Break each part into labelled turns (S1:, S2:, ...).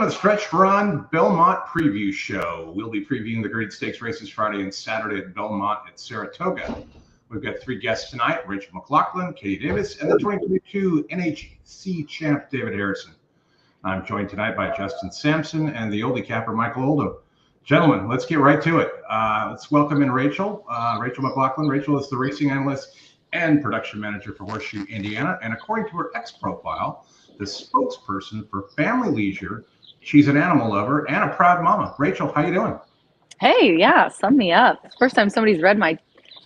S1: Welcome to the Stretch Run Belmont Preview Show. We'll be previewing the Great Stakes races Friday and Saturday at Belmont at Saratoga. We've got three guests tonight: Rachel McLaughlin, Katie Davis, and the 2022 NHC champ David Harrison. I'm joined tonight by Justin Sampson and the oldie capper Michael Oldham. Gentlemen, let's get right to it. Let's welcome in Rachel. Rachel McLaughlin. Rachel is the racing analyst and production manager for Horseshoe Indiana, and according to her X profile, the spokesperson for Family Leisure. She's an animal lover and a proud mama. Rachel, how you doing?
S2: Hey, yeah, sum me up. First time somebody's read my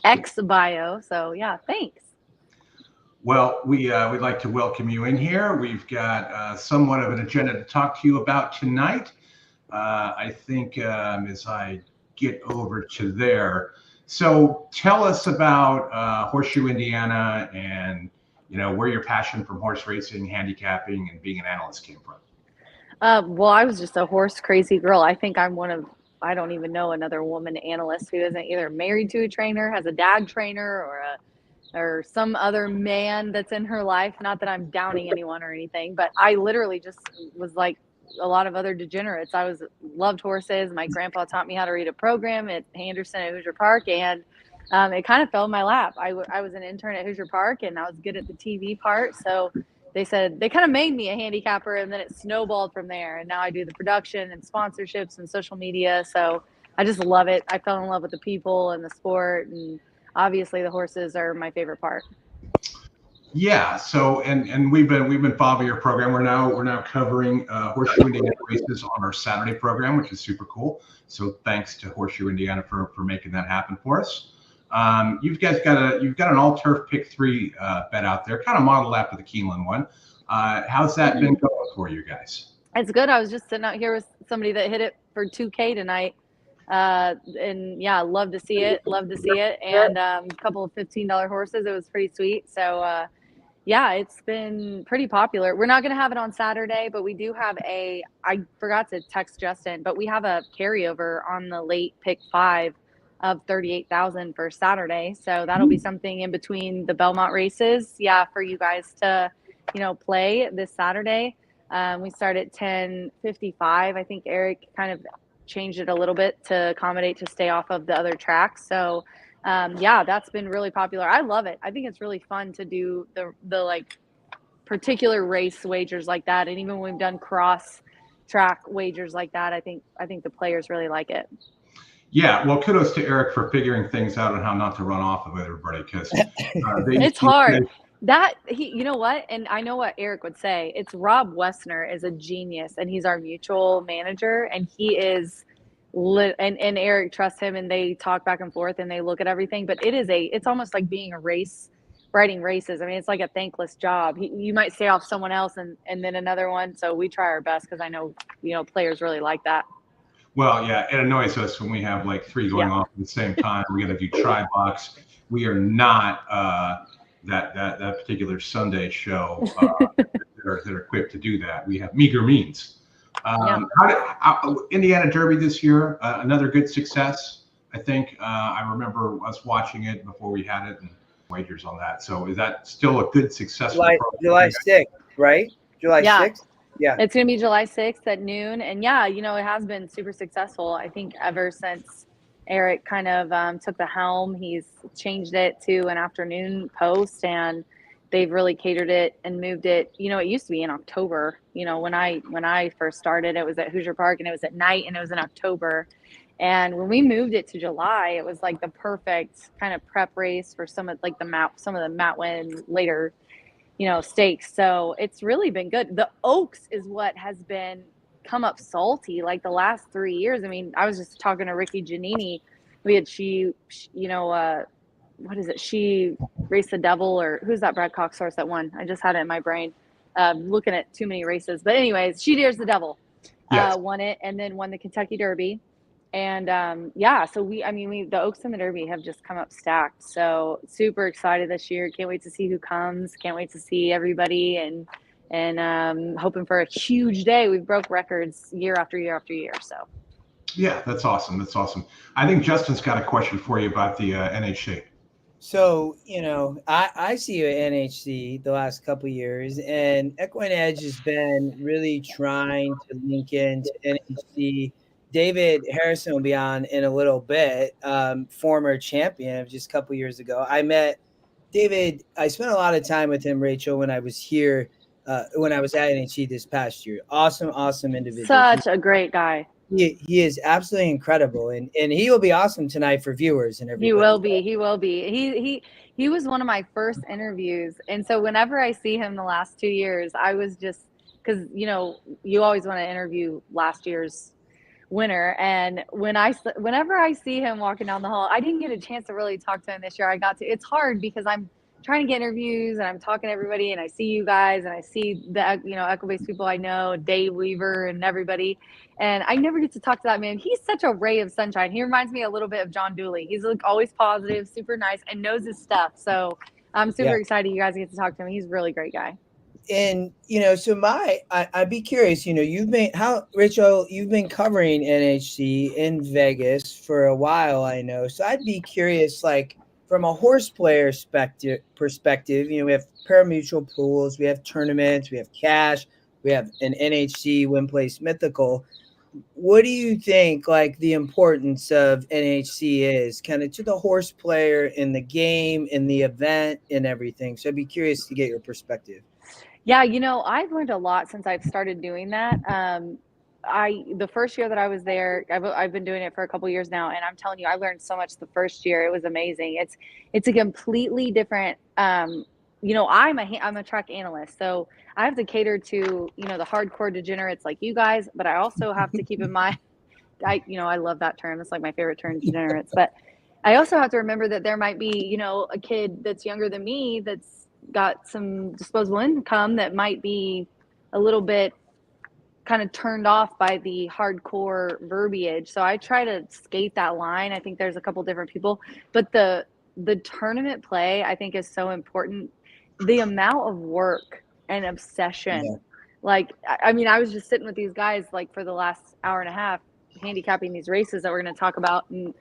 S2: X bio, so yeah, thanks.
S1: Well, we'd like to welcome you in here. We've got somewhat of an agenda to talk to you about tonight. I think as I get over to there. So tell us about Horseshoe Indiana and where your passion from horse racing, handicapping, and being an analyst came from.
S2: Well, I was just a horse crazy girl. I think I'm one of, I don't even know another woman analyst who isn't either married to a trainer, has a dad trainer, or some other man that's in her life. Not that I'm downing anyone or anything, but I literally just was like a lot of other degenerates. Loved horses. My grandpa taught me how to read a program at Henderson at Hoosier Park, and it kind of fell in my lap. I was an intern at Hoosier Park, and I was good at the TV part. So they said they kind of made me a handicapper, and then it snowballed from there. And now I do the production and sponsorships and social media. So I just love it. I fell in love with the people and the sport, and obviously the horses are my favorite part.
S1: Yeah. So and we've been following your program. We're now covering Horseshoe Indiana races on our Saturday program, which is super cool. So thanks to Horseshoe Indiana for making that happen for us. You've got an all turf pick 3 bet out there, kind of modeled after the Keeneland one. How's that been going for you guys?
S2: It's good. I was just sitting out here with somebody that hit it for $2K tonight, and yeah, love to see it. And a couple of $15 horses. It was pretty sweet. So yeah, it's been pretty popular. We're not going to have it on Saturday, but we do have I forgot to text Justin, but we have a carryover on the late pick 5 of 38,000 for Saturday. So that'll be something in between the Belmont races. Yeah. For you guys to, play this Saturday. We start at 10:55. I think Eric kind of changed it a little bit to accommodate to stay off of the other tracks. So yeah, that's been really popular. I love it. I think it's really fun to do the like particular race wagers like that. And even when we've done cross track wagers like that, I think the players really like it.
S1: Yeah, well, kudos to Eric for figuring things out and how not to run off of everybody, because
S2: it's hard. You know what? And I know what Eric would say. It's Rob Wessner is a genius, and he's our mutual manager, and he is and Eric trusts him, and they talk back and forth and they look at everything. But it's almost like being writing races. I mean, it's like a thankless job. You might stay off someone else and then another one. So we try our best, because I know players really like that.
S1: Well, yeah, it annoys us when we have like 3 going off at the same time. We got to do tri-box. We are not that particular Sunday show that are equipped to do that. We have meager means. Indiana Derby this year, another good success. I think I remember us watching it before we had it and wagers on that. So is that still a good success?
S3: July 6th, right? July 6th? Yeah,
S2: it's going to be July 6th at noon. And yeah, it has been super successful. I think ever since Eric kind of took the helm, he's changed it to an afternoon post, and they've really catered it and moved it. It used to be in October. When I first started, it was at Hoosier Park, and it was at night, and it was in October. And when we moved it to July, it was like the perfect kind of prep race for some of the Matt Winn later stakes. So it's really been good. The Oaks is what has been come up salty like the last 3 years. I mean, I was just talking to Ricky Giannini. What is it? She raced the Devil, or who's that Brad Cox horse that won? I just had it in my brain, looking at too many races. But anyways, She Dares the Devil, won it, and then won the Kentucky Derby. And so the Oaks and the Derby have just come up stacked. So super excited this year. Can't wait to see who comes. Can't wait to see everybody, and hoping for a huge day. We've broke records year after year after year. So
S1: yeah, that's awesome. I think Justin's got a question for you about the NHC.
S3: So, I see you at NHC the last couple of years, and EquinEdge has been really trying to link into NHC. David Harrison will be on in a little bit, former champion of just a couple of years ago. I met David. I spent a lot of time with him, Rachel, when I was here, when I was at NHC this past year. Awesome individual.
S2: Such a great guy.
S3: He is absolutely incredible, and he will be awesome tonight for viewers and everybody.
S2: He will be. He was one of my first interviews, and so whenever I see him the last 2 years, I was just, because you always want to interview last year's winner, and whenever I see him walking down the hall, I didn't get a chance to really talk to him this year. I got to. It's hard because I'm trying to get interviews and I'm talking to everybody, and I see you guys and I see the Equibase people I know, Dave Weaver and everybody, and I never get to talk to that man. He's such a ray of sunshine. He reminds me a little bit of John Dooley. He's like always positive, super nice, and knows his stuff. So I'm super excited you guys get to talk to him. He's a really great guy.
S3: And so I'd be curious. Rachel, you've been covering NHC in Vegas for a while, I know. So I'd be curious, like, from a horse player perspective, we have pari-mutuel pools, we have tournaments, we have cash, we have an NHC Win Place Mythical. What do you think, like, the importance of NHC is kind of to the horse player in the game, in the event, and everything? So I'd be curious to get your perspective.
S2: Yeah, I've learned a lot since I've started doing that. The first year that I was there, I've been doing it for a couple of years now, and I'm telling you, I learned so much the first year. It was amazing. It's a completely different. I'm a track analyst, so I have to cater to the hardcore degenerates like you guys, but I also have to keep in mind, I love that term. It's like my favorite term, degenerates. But I also have to remember that there might be a kid that's younger than me that's got some disposable income that might be a little bit kind of turned off by the hardcore verbiage. So I try to skate that line. I think there's a couple different people, but the tournament play I think is so important. The amount of work and obsession. Like, I mean, I was just sitting with these guys like for the last hour and a half handicapping these races that we're going to talk about. And,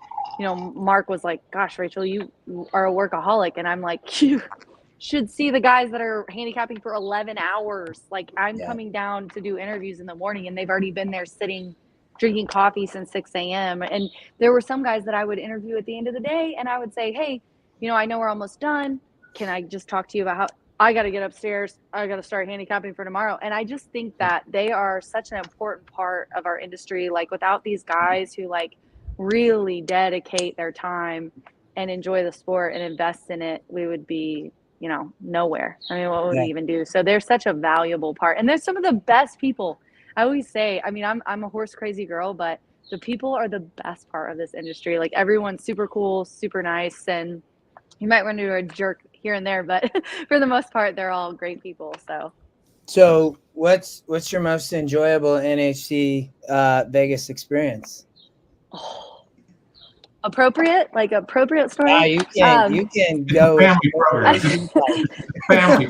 S2: Mark was like, gosh, Rachel, you are a workaholic. And I'm like, you should see the guys that are handicapping for 11 hours. Like, I'm coming down to do interviews in the morning and they've already been there sitting, drinking coffee since 6 a.m. And there were some guys that I would interview at the end of the day and I would say, hey, I know we're almost done. Can I just talk to you about how I got to get upstairs? I got to start handicapping for tomorrow. And I just think that they are such an important part of our industry. Like, without these guys who like really dedicate their time and enjoy the sport and invest in it, we would be nowhere. I mean, what would we even do? So they're such a valuable part. And they're some of the best people. I always say, I mean, I'm a horse crazy girl, but the people are the best part of this industry. Like, everyone's super cool, super nice. And you might run into a jerk here and there, but for the most part, they're all great people.
S3: So what's your most enjoyable NHC Vegas experience?
S2: Appropriate story.
S3: You can go.
S1: Family.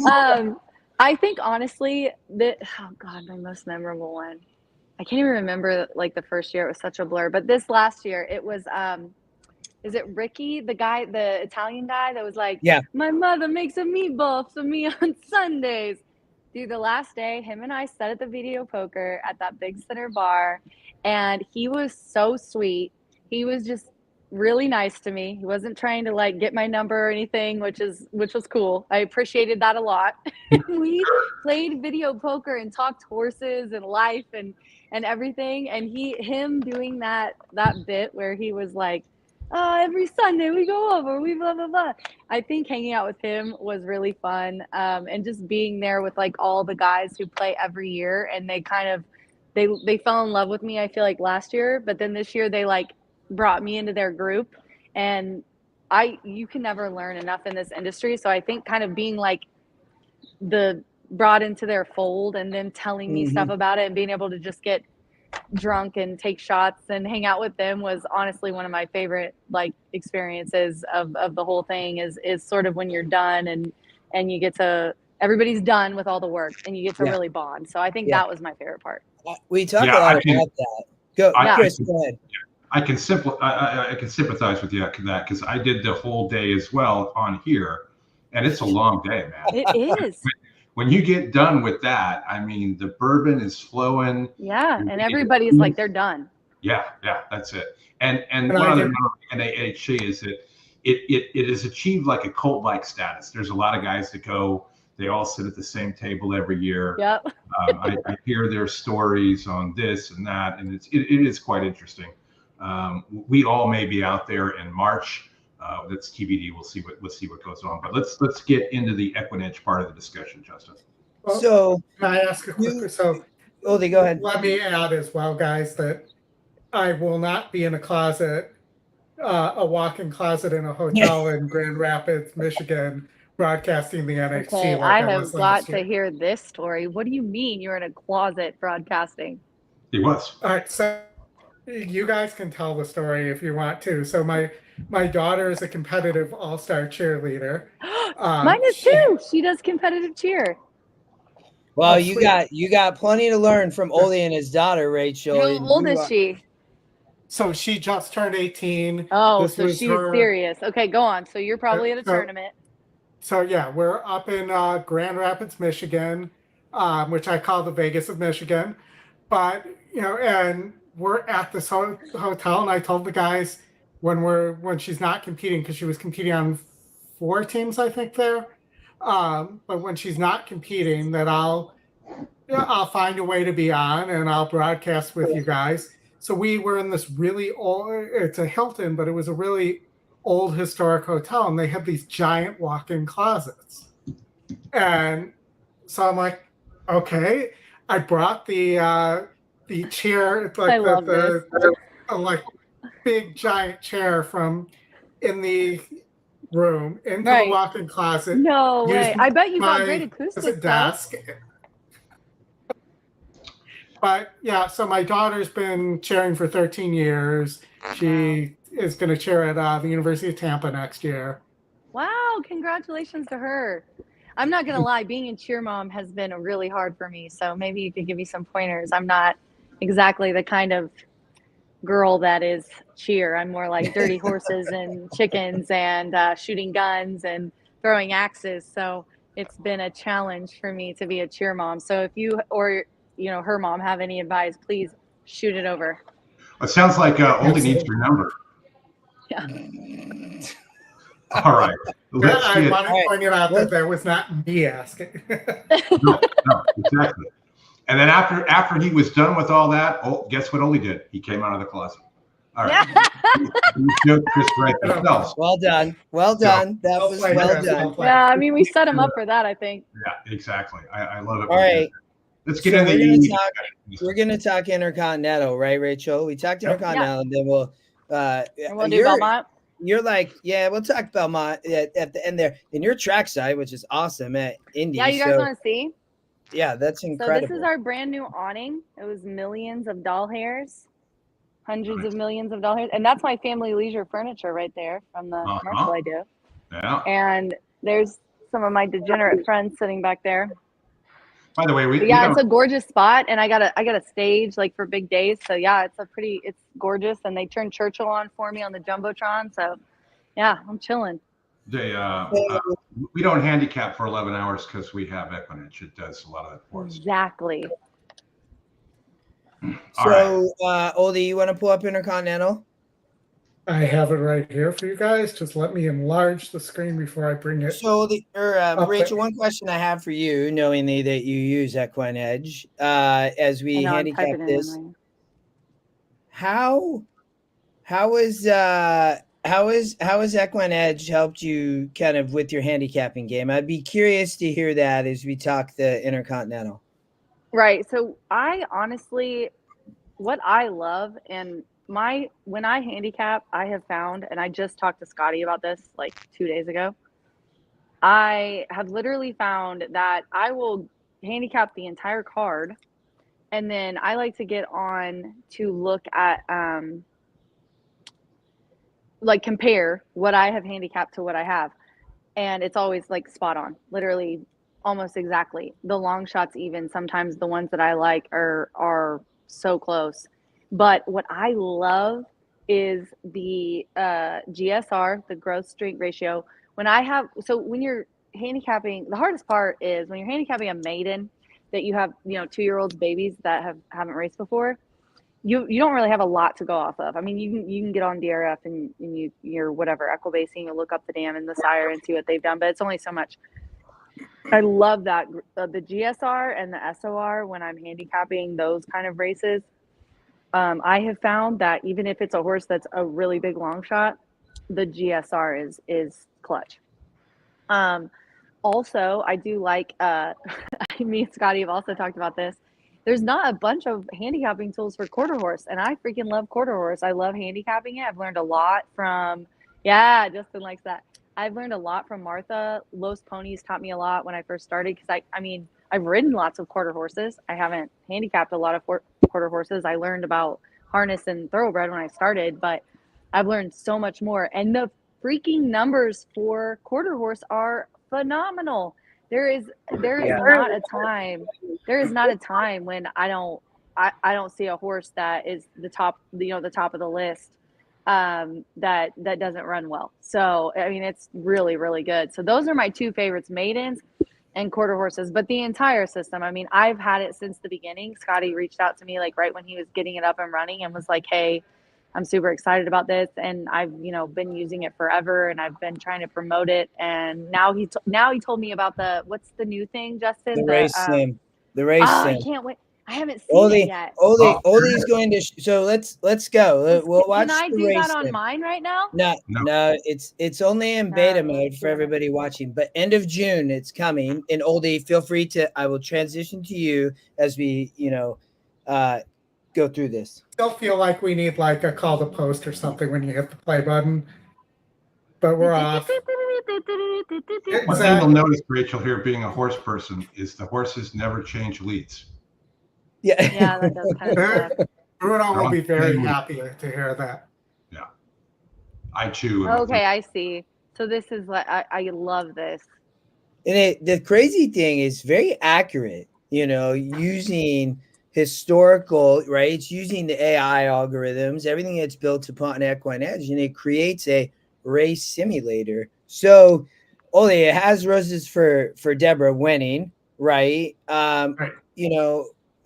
S2: I think honestly that my most memorable one. I can't even remember like the first year. It was such a blur. But this last year, it was is it Ricky, the Italian guy that was like, my mother makes a meatball for me on Sundays. Dude, the last day, him and I sat at the video poker at that big center bar, and he was so sweet. He was just really nice to me. He wasn't trying to like get my number or anything, which was cool. I appreciated that a lot. We played video poker and talked horses and life and everything. And him doing that bit where he was like, every Sunday we go over, we blah blah blah. I think hanging out with him was really fun, and just being there with like all the guys who play every year, and they kind of they fell in love with me. I feel like last year, but then this year they like brought me into their group, and you can never learn enough in this industry. So I think kind of being like brought into their fold and then telling me stuff about it and being able to just get drunk and take shots and hang out with them was honestly one of my favorite like experiences of the whole thing is sort of when you're done and you get to, everybody's done with all the work and you get to really bond. So I think that was my favorite part.
S3: We talk a lot about that. Chris, go ahead.
S1: I can sympathize with you on that because I did the whole day as well on here, and it's a long day, man.
S2: It is.
S1: When you get done with that, I mean, the bourbon is flowing.
S2: Yeah, and everybody's like they're done.
S1: Yeah, that's it. And one other note in NHC is that it has achieved like a cult-like status. There's a lot of guys that go, they all sit at the same table every year.
S2: Yep.
S1: I hear their stories on this and that, and it is quite interesting. We all may be out there in March. That's TBD. We'll see what goes on. But let's get into the EquinEdge part of the discussion, Justin.
S4: Well,
S3: So
S4: can I ask a quick? So,
S3: Oldie, go ahead.
S4: let me add as well, guys, that I will not be in a closet, a walk-in closet in a hotel in Grand Rapids, Michigan, broadcasting the NHC.
S2: Okay,
S4: like
S2: I have
S4: was
S2: got
S4: last
S2: to
S4: year.
S2: hear this story. What do you mean you're in a closet broadcasting?
S1: He was.
S4: All right, so you guys can tell the story if you want to. So my daughter is a competitive all-star cheerleader.
S2: Mine is too. She does competitive cheer.
S3: Well,
S4: Oh,
S3: you
S4: sweet.
S3: got plenty to learn from Oldie and his daughter, Rachel.
S2: How
S3: and
S2: old
S3: you
S2: is
S3: are-
S2: she?
S4: So she just turned 18.
S2: Oh,
S4: This
S2: so
S4: was
S2: she's
S4: her-
S2: serious. Okay, go on. So you're probably at a
S4: So-
S2: tournament.
S4: So yeah, we're up in Grand Rapids, Michigan, which I call the Vegas of Michigan. But and we're at this hotel, and I told the guys when she's not competing, because she was competing on 4 teams, I think there. But when she's not competing, that I'll find a way to be on, and I'll broadcast with you guys. So we were in this really old. It's a Hilton, but it was a really old historic hotel, and they had these giant walk-in closets. And so I'm like, okay. I brought the chair. It's like
S2: I love this.
S4: like big giant chair from in the room into
S2: Right.
S4: the walk-in closet.
S2: No way.
S4: Used
S2: I bet you got
S4: my-
S2: great
S4: as
S2: acoustics.
S4: a
S2: though.
S4: desk. But yeah, so my daughter's been chairing for 13 years. She is going to chair at the University of Tampa next year.
S2: Wow, congratulations to her. I'm not going to lie, being a cheer mom has been really hard for me. So maybe you could give me some pointers. I'm not exactly the kind of girl that is cheer. I'm more like dirty horses and chickens and shooting guns and throwing axes. So it's been a challenge for me to be a cheer mom. So if you or her mom have any advice, please shoot it over.
S1: It sounds like Oldie needs your number.
S2: Yeah.
S1: All right. Let's
S4: I
S1: get,
S4: want to point it out that was not me asking.
S1: no, exactly. And then after he was done with all that, guess what Oldie did? He came out of the closet. All right. You joked just right yourself.
S3: Well done. Well done. That was well done.
S2: Yeah, I mean, we set him up for that, I think.
S1: Yeah, exactly. I love it.
S3: All right.
S1: Let's get
S3: So
S1: into
S3: we're gonna talk Intercontinental, right, Rachel? We talked Intercontinental, and then we'll
S2: And we'll do Belmont.
S3: You're like, yeah, we'll talk Belmont at the end there. And your trackside, which is awesome at Indy.
S2: Yeah, you guys want to see?
S3: Yeah, that's incredible.
S2: So this is our brand new awning. It was millions of doll hairs, hundreds of millions of doll hairs. And that's my family leisure furniture right there from the commercial I do.
S1: Yeah.
S2: And there's some of my degenerate friends sitting back there.
S1: By the way,
S2: it's a gorgeous spot, and I got a stage like for big days. So yeah, it's gorgeous, and they turned Churchill on for me on the jumbotron. So yeah, I'm chilling.
S1: We don't handicap for 11 hours because we have EquinEdge. It does a lot of that for us.
S2: Exactly.
S3: So, Oldie, you want to pull up Intercontinental?
S4: I have it right here for you guys. Just let me enlarge the screen before I bring it.
S3: So, Rachel, one question I have for you, knowing that you use EquinEdge, as we handicap this, how has EquinEdge helped you kind of with your handicapping game? I'd be curious to hear that as we talk the Intercontinental.
S2: Right. So I honestly, what I love and when I handicap, I have found, and I just talked to Scotty about this like 2 days ago, I have literally found that I will handicap the entire card, and then I like to get on to look at like compare what I have handicapped to what I have, and it's always like spot on, literally almost exactly. The long shots, even sometimes the ones that I like are so close. But what I love is the GSR, the growth strength ratio. When you're handicapping, the hardest part is when you're handicapping a maiden that you have, 2-year-olds babies that haven't raced before. You don't really have a lot to go off of. I mean, you can get on DRF and you're whatever equibasing, you look up the dam and the sire and see what they've done, but it's only so much. I love that the GSR and the SOR when I'm handicapping those kind of races. I have found that even if it's a horse that's a really big long shot, the GSR is clutch. Also, I do like, me and Scotty have also talked about this. There's not a bunch of handicapping tools for quarter horse, and I freaking love quarter horse. I love handicapping it. I've learned a lot from, Justin likes that. I've learned a lot from Martha. Los Ponies taught me a lot when I first started because I've ridden lots of quarter horses. I haven't handicapped a lot of quarter horses. I learned about harness and thoroughbred when I started, but I've learned so much more. And the freaking numbers for quarter horse are phenomenal. There is not a time when I don't see a horse that is the top of the list that doesn't run well. So I mean, it's really, really good. So those are my two favorites, maidens and quarter horses. But the entire system, I mean, I've had it since the beginning. Scotty reached out to me like right when he was getting it up and running and was like, hey, I'm super excited about this, and I've been using it forever, and I've been trying to promote it. And now he told me about what's the new thing, Justin?
S3: The race sim. The race sim.
S2: I can't wait. I haven't seen it yet.
S3: Oldie's going to. So let's go. We'll watch.
S2: Can I do that on mine right now?
S3: No. It's only in beta mode for everybody watching. But end of June, it's coming. And Oldie, feel free to. I will transition to you as we go through this.
S4: Still feel like we need like a call to post or something when you hit the play button, but we're off.
S1: One thing you'll notice, Rachel, here being a horse person, is the horses never change leads.
S2: Yeah, that does kind of suck.
S4: Bruno will be very happy to hear that.
S1: Yeah, I too.
S2: Okay, I see. So this is what I love this.
S3: And the crazy thing is very accurate. Using historical, right? It's using the AI algorithms, everything that's built upon EquinEdge, and it creates a race simulator. So, Oli, it has roses for Deborah winning, right?
S4: Right.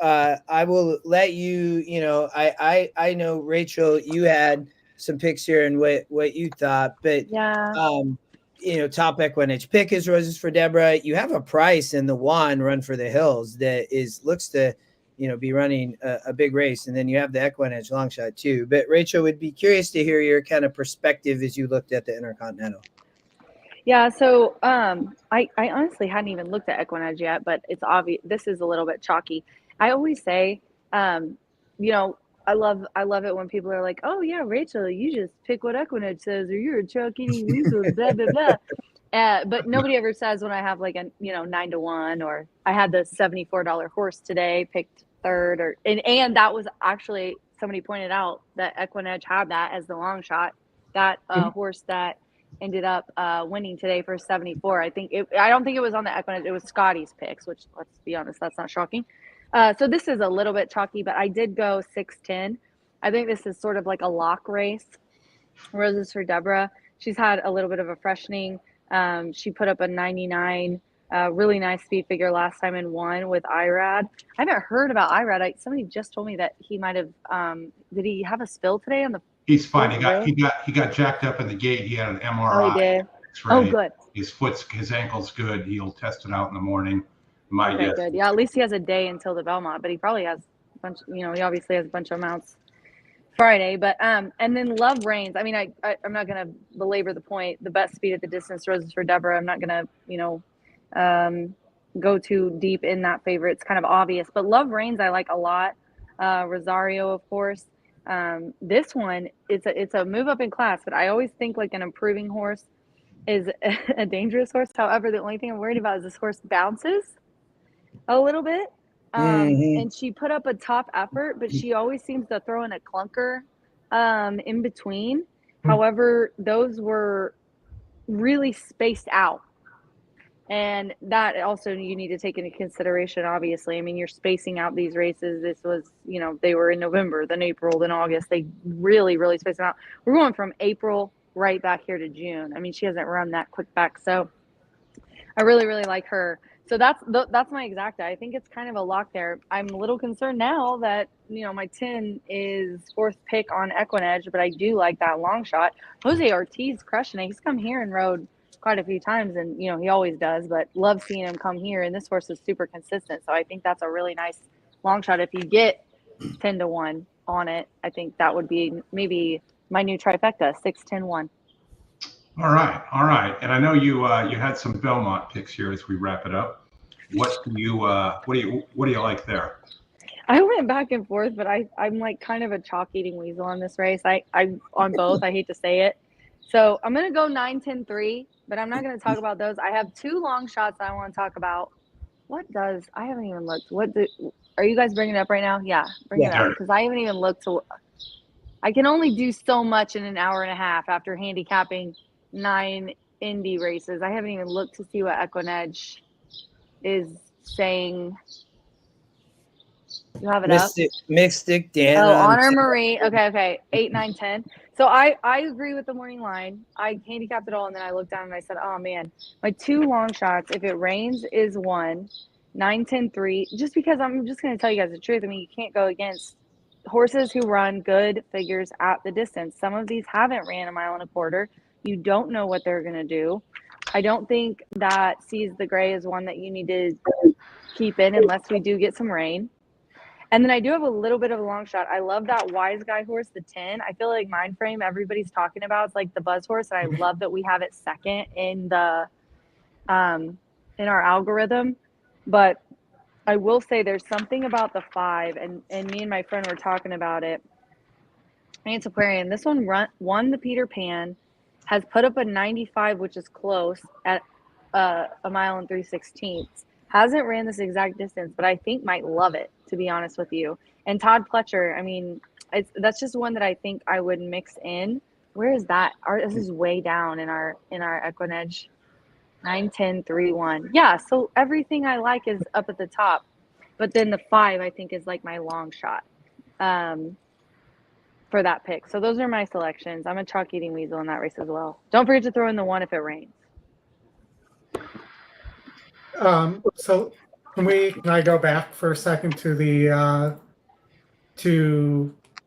S3: I will let you. I know Rachel, you had some picks here and what you thought, but top EquinEdge pick is roses for Deborah. You have a price in the Run for the Hills that looks to be running a big race. And then you have the EquinEdge long shot too. But Rachel, would be curious to hear your kind of perspective as you looked at the Intercontinental.
S2: Yeah. So I honestly hadn't even looked at EquinEdge yet, but it's obvious. This is a little bit chalky. I always say, I love it when people are like, oh yeah, Rachel, you just pick what EquinEdge says, or you're a chalky weasel, blah, blah, blah. But nobody ever says when I have like a 9-1, or I had the $74 horse today, picked third, and that was actually, somebody pointed out that EquinEdge had that as the long shot, that horse that ended up winning today for 74. I don't think it was on the EquinEdge, it was Scotty's picks, which, let's be honest, that's not shocking. So this is a little bit chalky, but I did go 6-10. I think this is sort of like a lock race. Roses for Deborah. She's had a little bit of a freshening. She put up a 99, really nice speed figure last time and won with IRAD. I haven't heard about IRAD. Somebody just told me that he might have. Did he have a spill today on the?
S1: He's fine. He got jacked up in the gate. He had an MRI.
S2: Oh, he did.
S1: X-ray.
S2: Oh, good.
S1: His ankle's good. He'll test it out in the morning.
S2: Okay, good. Yeah, at least he has a day until the Belmont, but he probably has a bunch. He obviously has a bunch of amounts Friday. But and then Love Reigns. I mean, I'm not gonna belabor the point. The best speed at the distance, roses for Deborah. I'm not gonna go too deep in that favorite. It's kind of obvious, but Love Reigns I like a lot. Rosario, of course. This one, it's a move up in class, but I always think like an improving horse is a dangerous horse. However, the only thing I'm worried about is this horse bounces a little bit. And she put up a top effort, but she always seems to throw in a clunker in between. However, those were really spaced out. And that also you need to take into consideration, obviously. I mean, you're spacing out these races. This was, they were in November, then April, then August. They really, really spaced them out. We're going from April right back here to June. I mean, she hasn't run that quick back. So I really, really like her. So that's my exacta. I think it's kind of a lock there. I'm a little concerned now that, my 10 is 4th pick on EquinEdge, but I do like that long shot. Jose Ortiz crushing it. He's come here and rode quite a few times, and he always does, but love seeing him come here, and this horse is super consistent. So I think that's a really nice long shot. If you get 10-1 on it, I think that would be maybe my new trifecta, 6-10-1.
S1: All right. And I know you had some Belmont picks here as we wrap it up. What do you like there?
S2: I went back and forth, but I'm like kind of a chalk eating weasel on this race. I on both. I hate to say it. So I'm gonna go 9-10-3, but I'm not gonna talk about those. I have 2 long shots I want to talk about. I haven't even looked. Are you guys bringing it up right now? Yeah, bring it up, because I haven't even looked to. I can only do so much in an hour and a half after handicapping 9 Indy races. I haven't even looked to see what EquinEdge is saying. You have it up?
S3: Mystic Dan.
S2: Oh, Honor Marie. Okay. 8, 9, 10. So I agree with the morning line. I handicapped it all, and then I looked down and I said, oh, man, my 2 long shots, if it rains, is 1, 9-10-3, just because I'm just going to tell you guys the truth. I mean, you can't go against horses who run good figures at the distance. Some of these haven't ran a mile and a quarter. You don't know what they're going to do. I don't think that Seize the Gray is one that you need to keep in unless we do get some rain. And then I do have a little bit of a long shot. I love that Wise Guy horse, the 10. I feel like Mind Frame, everybody's talking about. It's like the buzz horse, and I love that we have it second in the in our algorithm. But I will say there's something about the 5, and me and my friend were talking about it. Antiquarian. This one won the Peter Pan, has put up a 95, which is close at a mile and 3/16. Hasn't ran this exact distance, but I think might love it, to be honest with you. And Todd Pletcher, I mean, that's just one that I think I would mix in. Where is that? This is way down in our EquinEdge. 9-10-3-1. Yeah, so everything I like is up at the top. But then the 5, I think, is like my long shot for that pick. So those are my selections. I'm a chalk eating weasel in that race as well. Don't forget to throw in the 1 if it rains.
S4: So can I go back for a second to the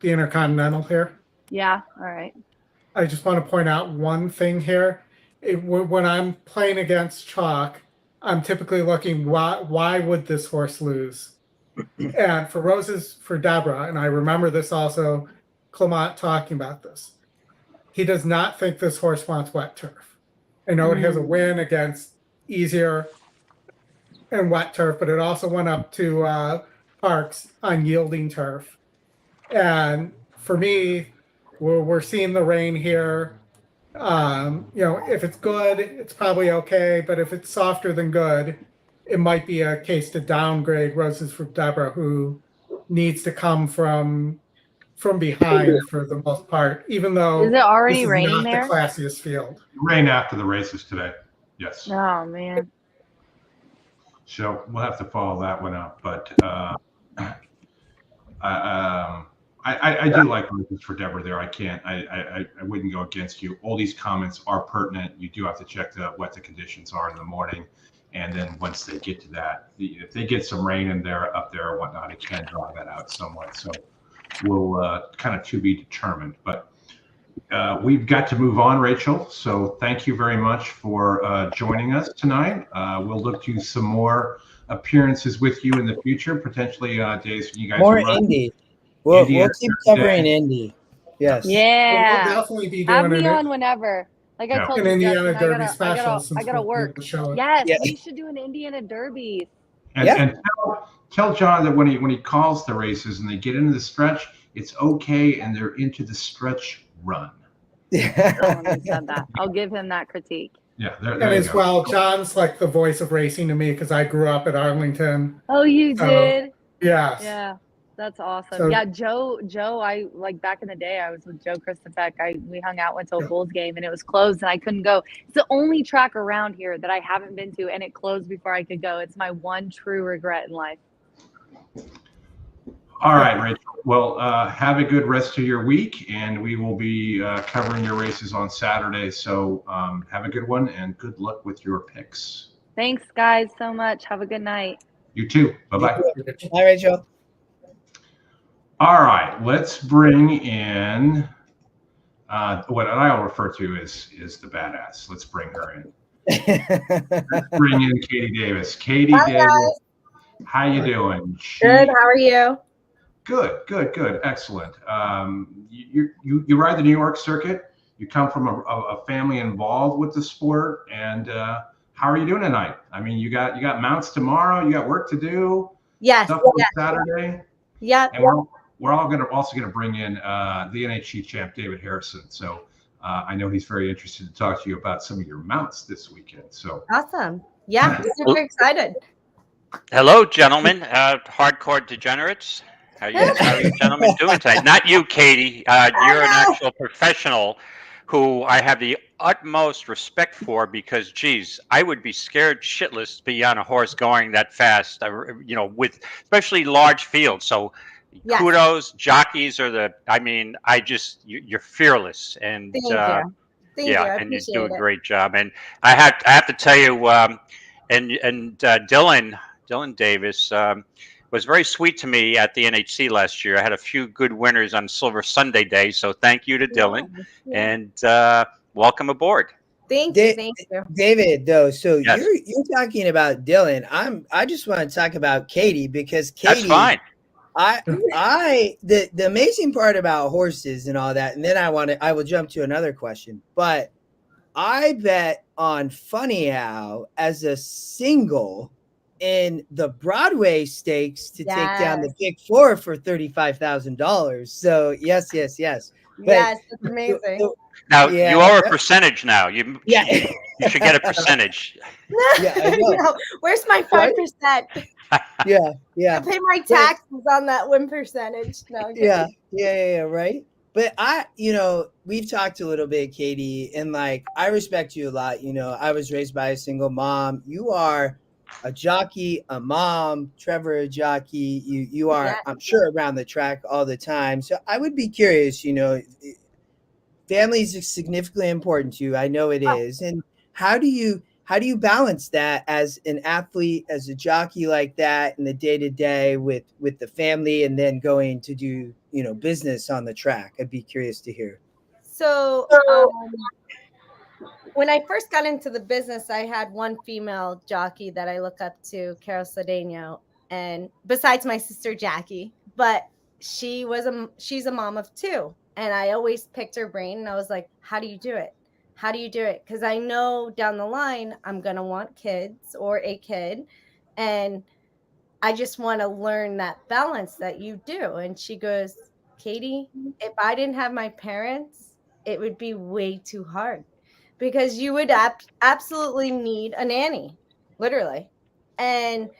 S4: Intercontinental here?
S2: Yeah, all right.
S4: I just want to point out one thing here. When I'm playing against chalk, I'm typically looking, why would this horse lose? And for Deborah, and I remember this also, Clement talking about this. He does not think this horse wants wet turf. I know it has a win against easier and wet turf, but it also went up to Parks on yielding turf. And for me, we're seeing the rain here. If it's good, it's probably okay. But if it's softer than good, it might be a case to downgrade Roses for Deborah, who needs to come from behind for the most part, even though
S2: is it already
S4: this is
S2: raining
S4: not
S2: there?
S4: The classiest field.
S1: Rain after the races today. Yes.
S2: Oh, man.
S1: So we'll have to follow that one up. But I do like Roses for Deborah there. I wouldn't go against you. All these comments are pertinent. You do have to check what the conditions are in the morning. And then once they get to that, if they get some rain in there, up there or whatnot, it can draw that out somewhat. So we'll kind of to be determined. But we've got to move on, Rachel. So thank you very much for joining us tonight. We'll look to some more appearances with you in the future, potentially days when you guys
S3: more
S1: run.
S3: Indy. We'll keep covering Indy. Yes.
S2: Yeah.
S4: We'll definitely be
S2: have
S4: doing
S2: me on whenever. Like I told
S4: an
S2: you,
S4: Indiana
S2: Justin,
S4: Derby special.
S2: I gotta work.
S3: Yeah.
S2: We should do an Indiana Derby.
S1: And tell John that when he calls the races and they get into the stretch, it's okay, and they're into the stretch run.
S2: I'll give him that critique.
S1: Yeah, there
S4: and as well, John's like the voice of racing to me because I grew up at Arlington.
S2: Oh, you did?
S4: Yes.
S2: Yeah. That's awesome.
S4: So-
S2: Yeah, Joe, I like back in the day, I was with Joe Christopek. We hung out, went to a
S4: Yeah.
S2: Bulls game, and it was closed, and I couldn't go. It's the only track around here that I haven't been to, and it closed before I could go. It's my one true regret in life.
S1: All right, Rachel. Well, have a good rest of your week, and we will be covering your races on Saturday. So have a good one, and good luck with your picks.
S2: Thanks, guys, so much. Have a good night.
S1: You too. Bye-bye.
S3: Hi, Rachel.
S1: All right, let's bring in what I'll refer to as the badass. Let's bring her in. Let's bring in Katie Davis. Katie Davis,
S5: guys.
S1: how you doing?
S5: Good. How are you?
S1: Good. Excellent. You ride the New York circuit. You come from a family involved with the sport, and how are you doing tonight? I mean, you got mounts tomorrow. You got work to do.
S5: Yes.
S1: Stuff on Saturday.
S5: Yeah.
S1: And we're also gonna bring in the NHC champ David Harrison. So I know he's very interested to talk to you about some of your mounts this weekend. So
S5: Awesome. Yeah. I'm super excited.
S6: Hello, gentlemen, hardcore degenerates. How you gentlemen doing tonight? Not you, Katie. You're an actual professional who I have the utmost respect for because, geez, I would be scared shitless to be on a horse going that fast, with especially large fields. So
S5: Yes.
S6: kudos, jockeys are you're fearless. And
S5: Thank you. Thank you. I
S6: and you
S5: appreciate
S6: do a
S5: it.
S6: great job. And I have to tell you, Dylan Davis was very sweet to me at the NHC last year. I had a few good winners on Silver Sunday Day, so thank you to Dylan, and welcome aboard.
S5: Thank you. Thank you.
S3: David, though, so
S6: Yes.
S3: you're talking about Dylan. I just want to talk about Katie because Katie.
S6: That's fine.
S3: The amazing part about horses and all that, and then I will jump to another question, but I bet on Funny How as a single in the Broadway stakes to take down the Big Four for $35,000. So yes. But
S5: Yes, that's amazing.
S6: Now you owe a percentage. Now you should get a percentage.
S3: Yeah, I know.
S5: No, where's my 5%?
S3: Yeah.
S5: I pay my taxes on that win percentage. No,
S3: Yeah, right. But we've talked a little bit, Katie, and like I respect you a lot. I was raised by a single mom. You are a jockey, a mom, Trevor, a jockey. You are, I'm sure, around the track all the time. So I would be curious, family is significantly important to you. I know it is. And how do you balance that as an athlete, as a jockey like that in the day-to-day with the family and then going to do, business on the track? I'd be curious to hear.
S5: So when I first got into the business, I had one female jockey that I look up to, Carol Cedeno, and besides my sister Jackie, but she's a mom of two. And I always picked her brain and I was like, how do you do it? How do you do it? Because I know down the line, I'm going to want kids or a kid. And I just want to learn that balance that you do. And she goes, Katie, if I didn't have my parents, it would be way too hard because you would absolutely need a nanny, literally. And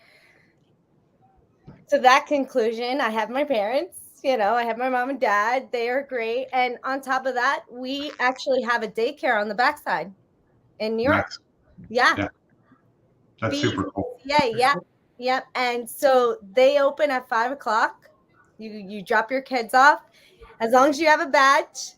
S5: to that conclusion, I have my parents. I have my mom and dad. They are great. And on top of that, we actually have a daycare on the backside in New York.
S1: Nice.
S5: Yeah.
S1: That's super cool.
S5: Yeah. And so they open at 5:00. You drop your kids off. As long as you have a badge,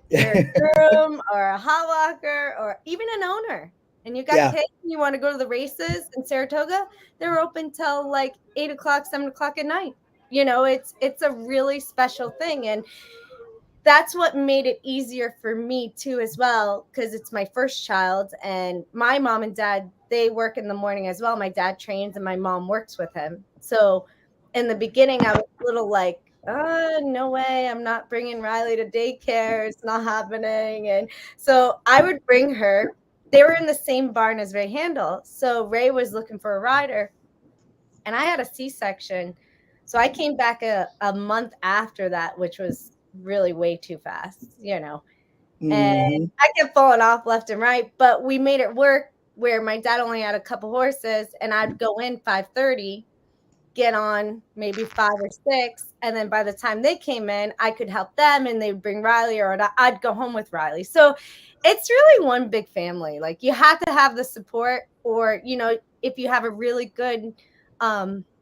S5: you're a groom or a hot walker or even an owner. And you got kids and you want to go to the races in Saratoga, they're open till like 8:00, 7:00 at night. It's a really special thing. And that's what made it easier for me too, as well, because it's my first child and my mom and dad, they work in the morning as well. My dad trains and my mom works with him. So in the beginning, I was a little like, no way. I'm not bringing Riley to daycare. It's not happening. And so I would bring her. They were in the same barn as Ray Handel. So Ray was looking for a rider and I had a C-section. So I came back a month after that, which was really way too fast, and I kept falling off left and right, but we made it work where my dad only had a couple horses and I'd go in 5:30 get on maybe 5 or 6, and then by the time they came in, I could help them, and they would bring Riley, or I'd go home with Riley. So it's really one big family. Like, you have to have the support, or, you know, if you have a really good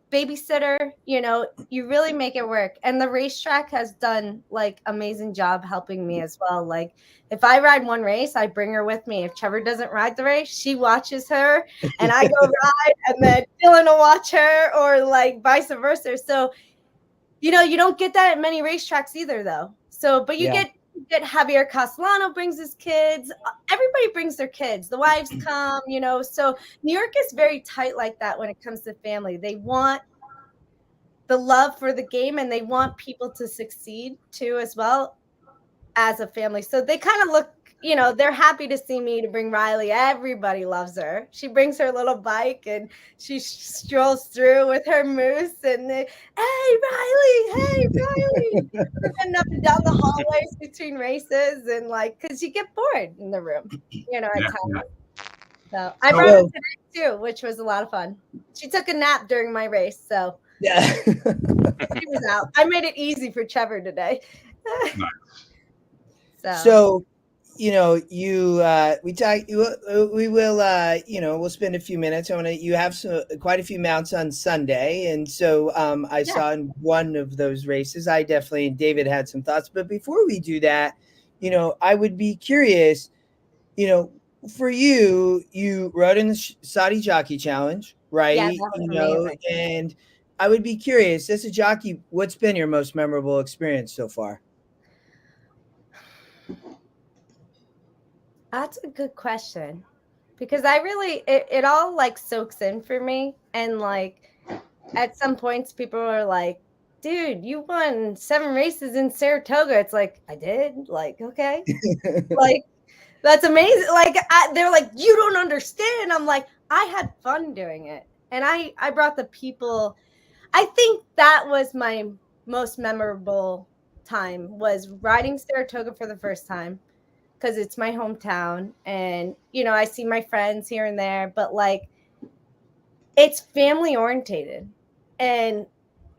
S5: babysitter, you know, you really make it work. And the racetrack has done like amazing job helping me as well. Like, if I ride one race, I bring her with me. If Trevor doesn't ride the race, she watches her, and I go ride, and then Dylan will watch her, or like vice versa. So, you know, you don't get that at many racetracks either, though. So, but you get Javier Castellano brings his kids. Everybody brings their kids. The wives come, you know. So New York is very tight like that when it comes to family. They want the love for the game, and they want people to succeed too, as well as a family. So they kind of look, you know, they're happy to see me to bring Riley. Everybody loves her. She brings her little bike, and she strolls through with her moose, and they, hey, Riley, and up and down the hallways between races, and like, because you get bored in the room, you know, at times. So I brought her today too, which was a lot of fun. She took a nap during my race, so
S3: yeah,
S5: she was out. I made it easy for Trevor today.
S1: Nice.
S3: So, you know, we will, you know, we'll spend a few minutes. You have quite a few mounts on Sunday. And so I saw in one of those races, David had some thoughts. But before we do that, you know, I would be curious, you know, for you rode in the Saudi Jockey Challenge, right?
S5: Yeah, that was amazing.
S3: And I would be curious, as a jockey, what's been your most memorable experience so far?
S5: That's a good question, because I really, it all like soaks in for me. And like, at some points people are like, dude, you won 7 races in Saratoga. It's like, I did? Like, okay. Like, that's amazing. Like, they're like, you don't understand. I'm like, I had fun doing it. And I brought the people. I think that was my most memorable time, was riding Saratoga for the first time, because it's my hometown, and, you know, I see my friends here and there, but like, it's family orientated. And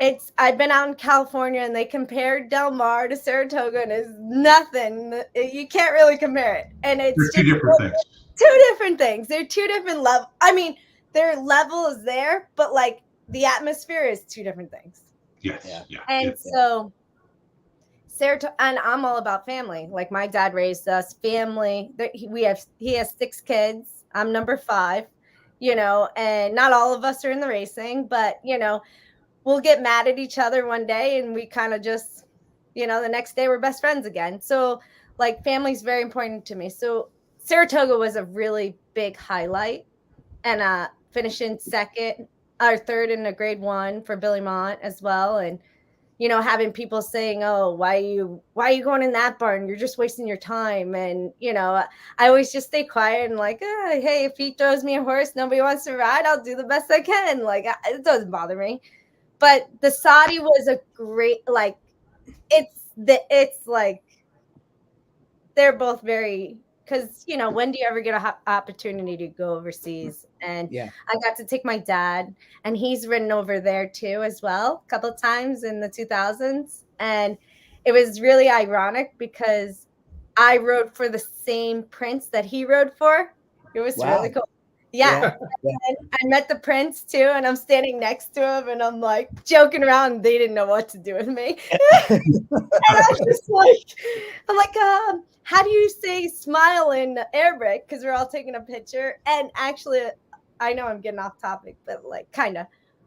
S5: I've been out in California, and they compared Del Mar to Saratoga, and it's nothing. You can't really compare it. And it's
S1: They're two different things.
S5: Two different things. They're two different levels. I mean, their level is there, but like, the atmosphere is two different things.
S1: Yes. Yeah.
S5: And so Saratoga, and I'm all about family. Like, my dad raised us family. He has 6 kids. I'm number 5, you know, and not all of us are in the racing, but, you know, we'll get mad at each other one day, and we kind of just, you know, the next day we're best friends again. So like, family's very important to me. So Saratoga was a really big highlight, and finishing 2nd or 3rd in a grade 1 for Belmont as well. And, you know, having people saying, oh, why are you going in that barn? You're just wasting your time. And, you know, I always just stay quiet and like, hey, if he throws me a horse nobody wants to ride, I'll do the best I can. Like, it doesn't bother me. But the Saudi was a great, like, it's like, they're both very, because, you know, when do you ever get an opportunity to go overseas? And I got to take my dad, and he's ridden over there too as well, a couple of times in the 2000s. And it was really ironic, because I rode for the same prince that he rode for. It was really cool. Yeah. And I met the prince too, and I'm standing next to him, and I'm like joking around, and they didn't know what to do with me. And I was just like, I'm like, how do you say smile in Arabic? Because we're all taking a picture. And actually, I know I'm getting off topic, but like, kind of.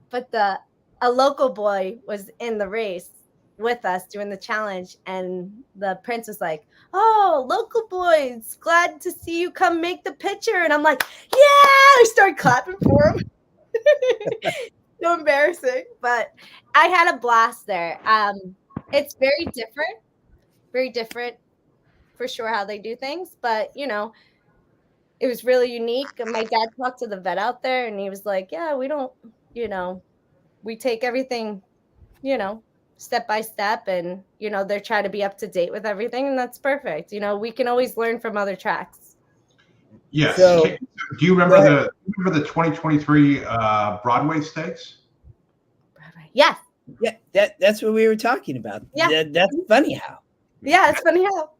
S5: But a local boy was in the race with us doing the challenge, and the prince was like, oh, local boys, glad to see you come make the picture. And I'm like, yeah, I started clapping for him. So embarrassing, but I had a blast there. It's very different for sure how they do things, but, you know, it was really unique. And my dad talked to the vet out there, and he was like, yeah, we don't, you know, we take everything, you know, step by step, and, you know, they're trying to be up to date with everything, and that's perfect. You know, we can always learn from other tracks.
S1: Yes.
S3: So,
S1: do you remember the 2023 Broadway Stakes?
S5: Yes.
S3: Yeah, that's what we were talking about.
S5: Yeah.
S3: That's funny how.
S5: Yeah, it's funny how.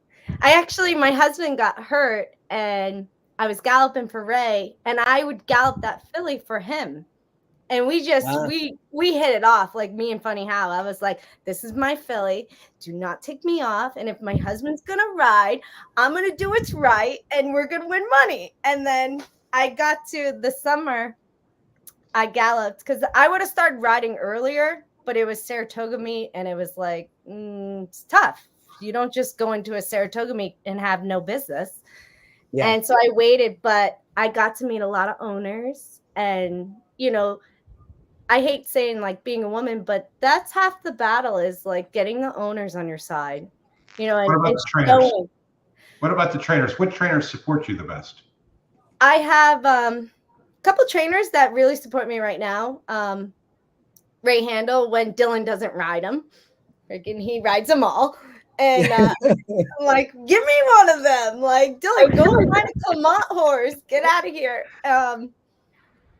S5: My husband got hurt and I was galloping for Ray and I would gallop that filly for him. And we just, we hit it off, like me and Funny How. I was like, this is my filly. Do not take me off. And if my husband's going to ride, I'm going to do what's right and we're going to win money. And then I got to the summer, I galloped because I would have started riding earlier, but it was Saratoga meet and it was like, it's tough. You don't just go into a Saratoga meet and have no business. Yeah. And so I waited, but I got to meet a lot of owners and, you know, I hate saying like being a woman, but that's half the battle is like getting the owners on your side, you know. And
S1: what about the trainers? What about the trainers? What trainers support you the best?
S5: I have a couple trainers that really support me right now. Ray Handel, when Dylan doesn't ride him, he rides them all. And I'm like, give me one of them. Like, Dylan, go ride a Clement horse. Get out of here.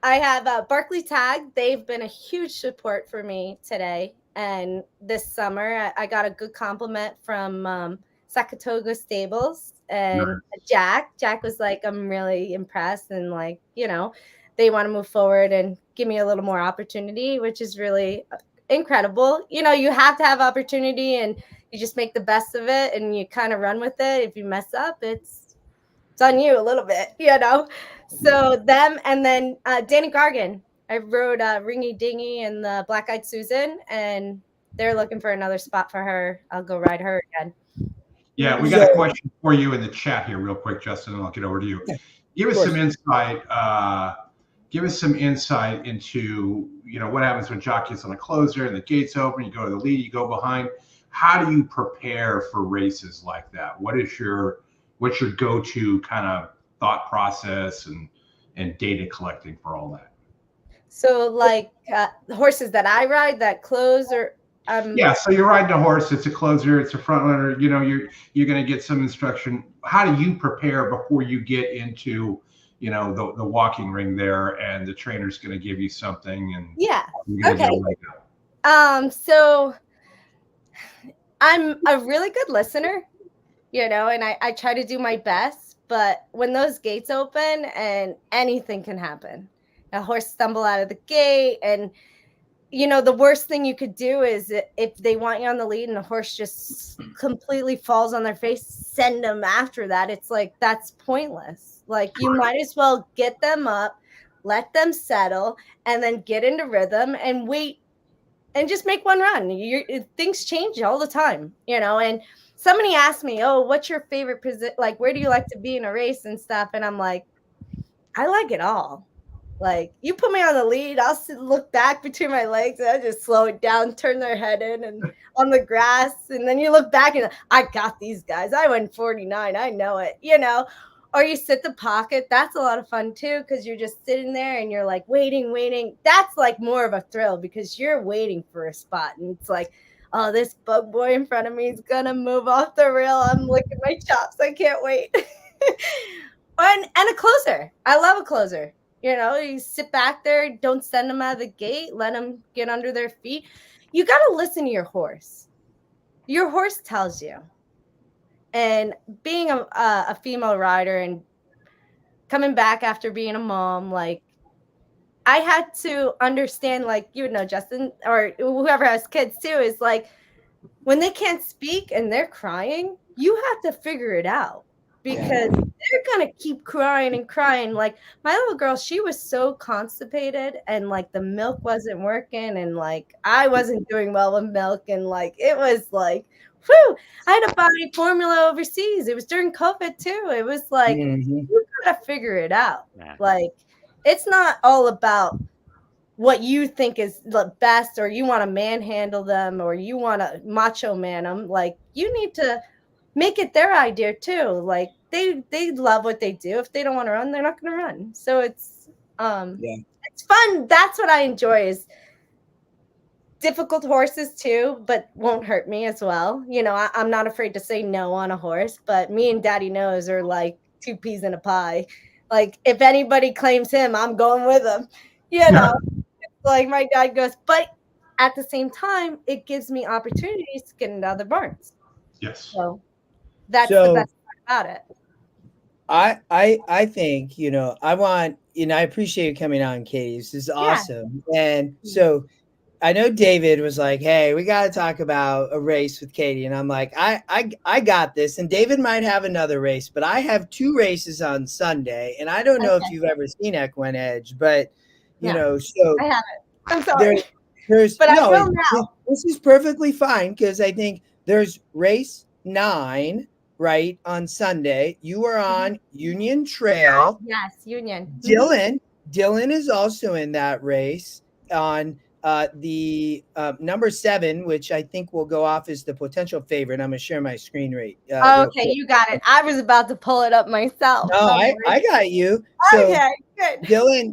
S5: I have Barkley Tag. They've been a huge support for me today. And this summer, I got a good compliment from Saratoga Stables and Jack. Jack was like, I'm really impressed. And like, you know, they want to move forward and give me a little more opportunity, which is really incredible. You know, you have to have opportunity and you just make the best of it and you kind of run with it. If you mess up, it's on you a little bit, you know. So them, and then Danny Gargan. I rode Ringy Dingy and the Black Eyed Susan, and they're looking for another spot for her. I'll go ride her again.
S1: Yeah, we got a question for you in the chat here real quick, Justin, and I'll get over to you. Give us some insight. Give us some insight into, you know, what happens when jockey is on a closer and the gates open, you go to the lead, you go behind. How do you prepare for races like that? What's your go-to kind of thought process and data collecting for all that?
S5: So like the horses that I ride that close or
S1: yeah, so you're riding a horse, it's a closer, it's a front runner, you know, you're going to get some instruction. How do you prepare before you get into, you know, the walking ring there and the trainer's going to give you something and
S5: so I'm a really good listener, you know, and I try to do my best, but when those gates open and anything can happen, a horse stumble out of the gate and, you know, the worst thing you could do is if they want you on the lead and the horse just completely falls on their face, send them after that. It's like, that's pointless. Like you might as well get them up, let them settle, and then get into rhythm and wait and just make one run. Things change all the time, you know, and somebody asked me, oh, what's your favorite position? Like, where do you like to be in a race and stuff? And I'm like, I like it all. Like, you put me on the lead, I'll look back between my legs and I just slow it down, turn their head in and on the grass. And then you look back and I got these guys. I went 49. I know it, you know. Or you sit the pocket. That's a lot of fun too, because you're just sitting there and you're like waiting. That's like more of a thrill because you're waiting for a spot. And it's like, oh, this bug boy in front of me is going to move off the rail. I'm licking my chops. I can't wait. and a closer. I love a closer. You know, you sit back there, don't send them out of the gate, let them get under their feet. You got to listen to your horse. Your horse tells you. And being a female rider and coming back after being a mom, like, I had to understand, like, you know, Justin, or whoever has kids too, is like, when they can't speak and they're crying, you have to figure it out. Because they're going to keep crying and crying. Like, my little girl, she was so constipated and, like, the milk wasn't working. And, like, I wasn't doing well with milk. And, like, it was, like, whew. I had to buy formula overseas. It was during COVID, too. It was, like, you got to figure it out. Yeah. Like, it's not all about what you think is the best or you want to manhandle them or you want to macho man them. Like, you need to make it their idea too. Like they love what they do. If they don't want to run, they're not going to run. So it's it's fun. That's what I enjoy is difficult horses too, but won't hurt me as well. You know, I'm not afraid to say no on a horse, but me and Daddy Knows are like two peas in a pie. Like if anybody claims him, I'm going with him. You know, like my dad goes, but at the same time, it gives me opportunities to get into other barns.
S1: Yes.
S5: So that's the best part about it.
S3: I think, I want, I appreciate you coming on, Katie. This is awesome. And so I know David was like, hey, we got to talk about a race with Katie. And I'm like, I got this. And David might have another race, but I have 2 races on Sunday. And I don't know if you've ever seen EquinEdge, but, so
S5: I haven't. I'm sorry.
S3: But
S5: I will now.
S3: This is perfectly fine because I think there's race 9, right, on Sunday. You are on Union Trail.
S5: Yes, Union.
S3: Dylan is also in that race on the number 7, which I think will go off as the potential favorite. I'm going to share my screen rate.
S5: Okay, you got it. I was about to pull it up myself.
S3: No, I got you. So
S5: okay, good.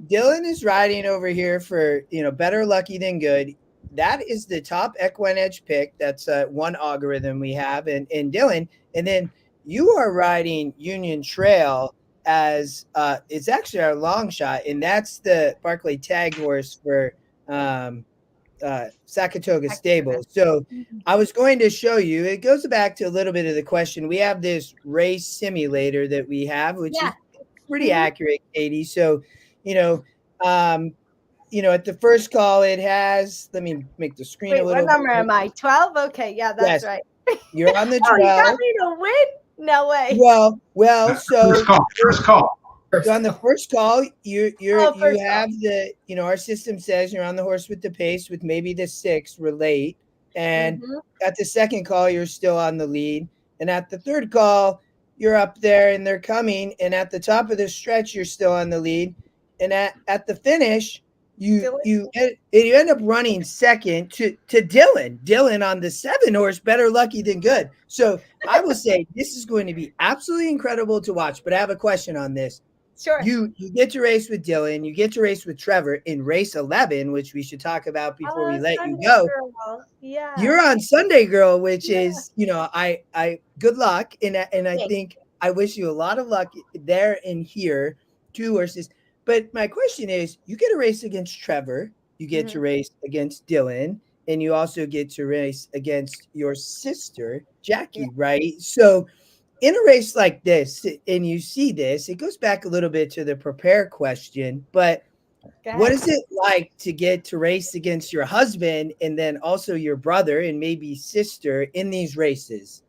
S3: Dylan is riding over here for, better lucky than good. That is the top EquinEdge pick. That's one algorithm we have. And Dylan, and then you are riding Union Trail as it's actually our long shot. And that's the Barclay tag horse for Saratoga Stable. So I was going to show you, it goes back to a little bit of the question. We have this race simulator that we have, which is pretty accurate, Katie. So, at the first call, it has, let me make the screen a little.
S5: What number am I? 12? Okay. Yeah, that's right.
S3: You're on the 12.
S5: You got me to win? No way.
S3: Well, so
S1: first call.
S3: So on the first call, you have the, our system says you're on the horse with the pace with maybe the 6 relate. And at the second call, you're still on the lead. And at the third call, you're up there and they're coming. And at the top of the stretch, you're still on the lead. And at the finish, you end up running second to Dylan. Dylan on the 7 horse, better lucky than good. So I will say this is going to be absolutely incredible to watch. But I have a question on this.
S5: Sure.
S3: You get to race with Dylan. You get to race with Trevor in race 11, which we should talk about before we let
S5: Sunday
S3: you go.
S5: Girl. Yeah.
S3: You're on Sunday Girl, which is, I good luck. And I think I wish you a lot of luck there and here, 2 horses. But my question is, you get to race against Trevor. You get to race against Dylan. And you also get to race against your sister, Jackie, right? So in a race like this, and you see this, it goes back a little bit to the prepare question, but what is it like to get to race against your husband and then also your brother and maybe sister in these races?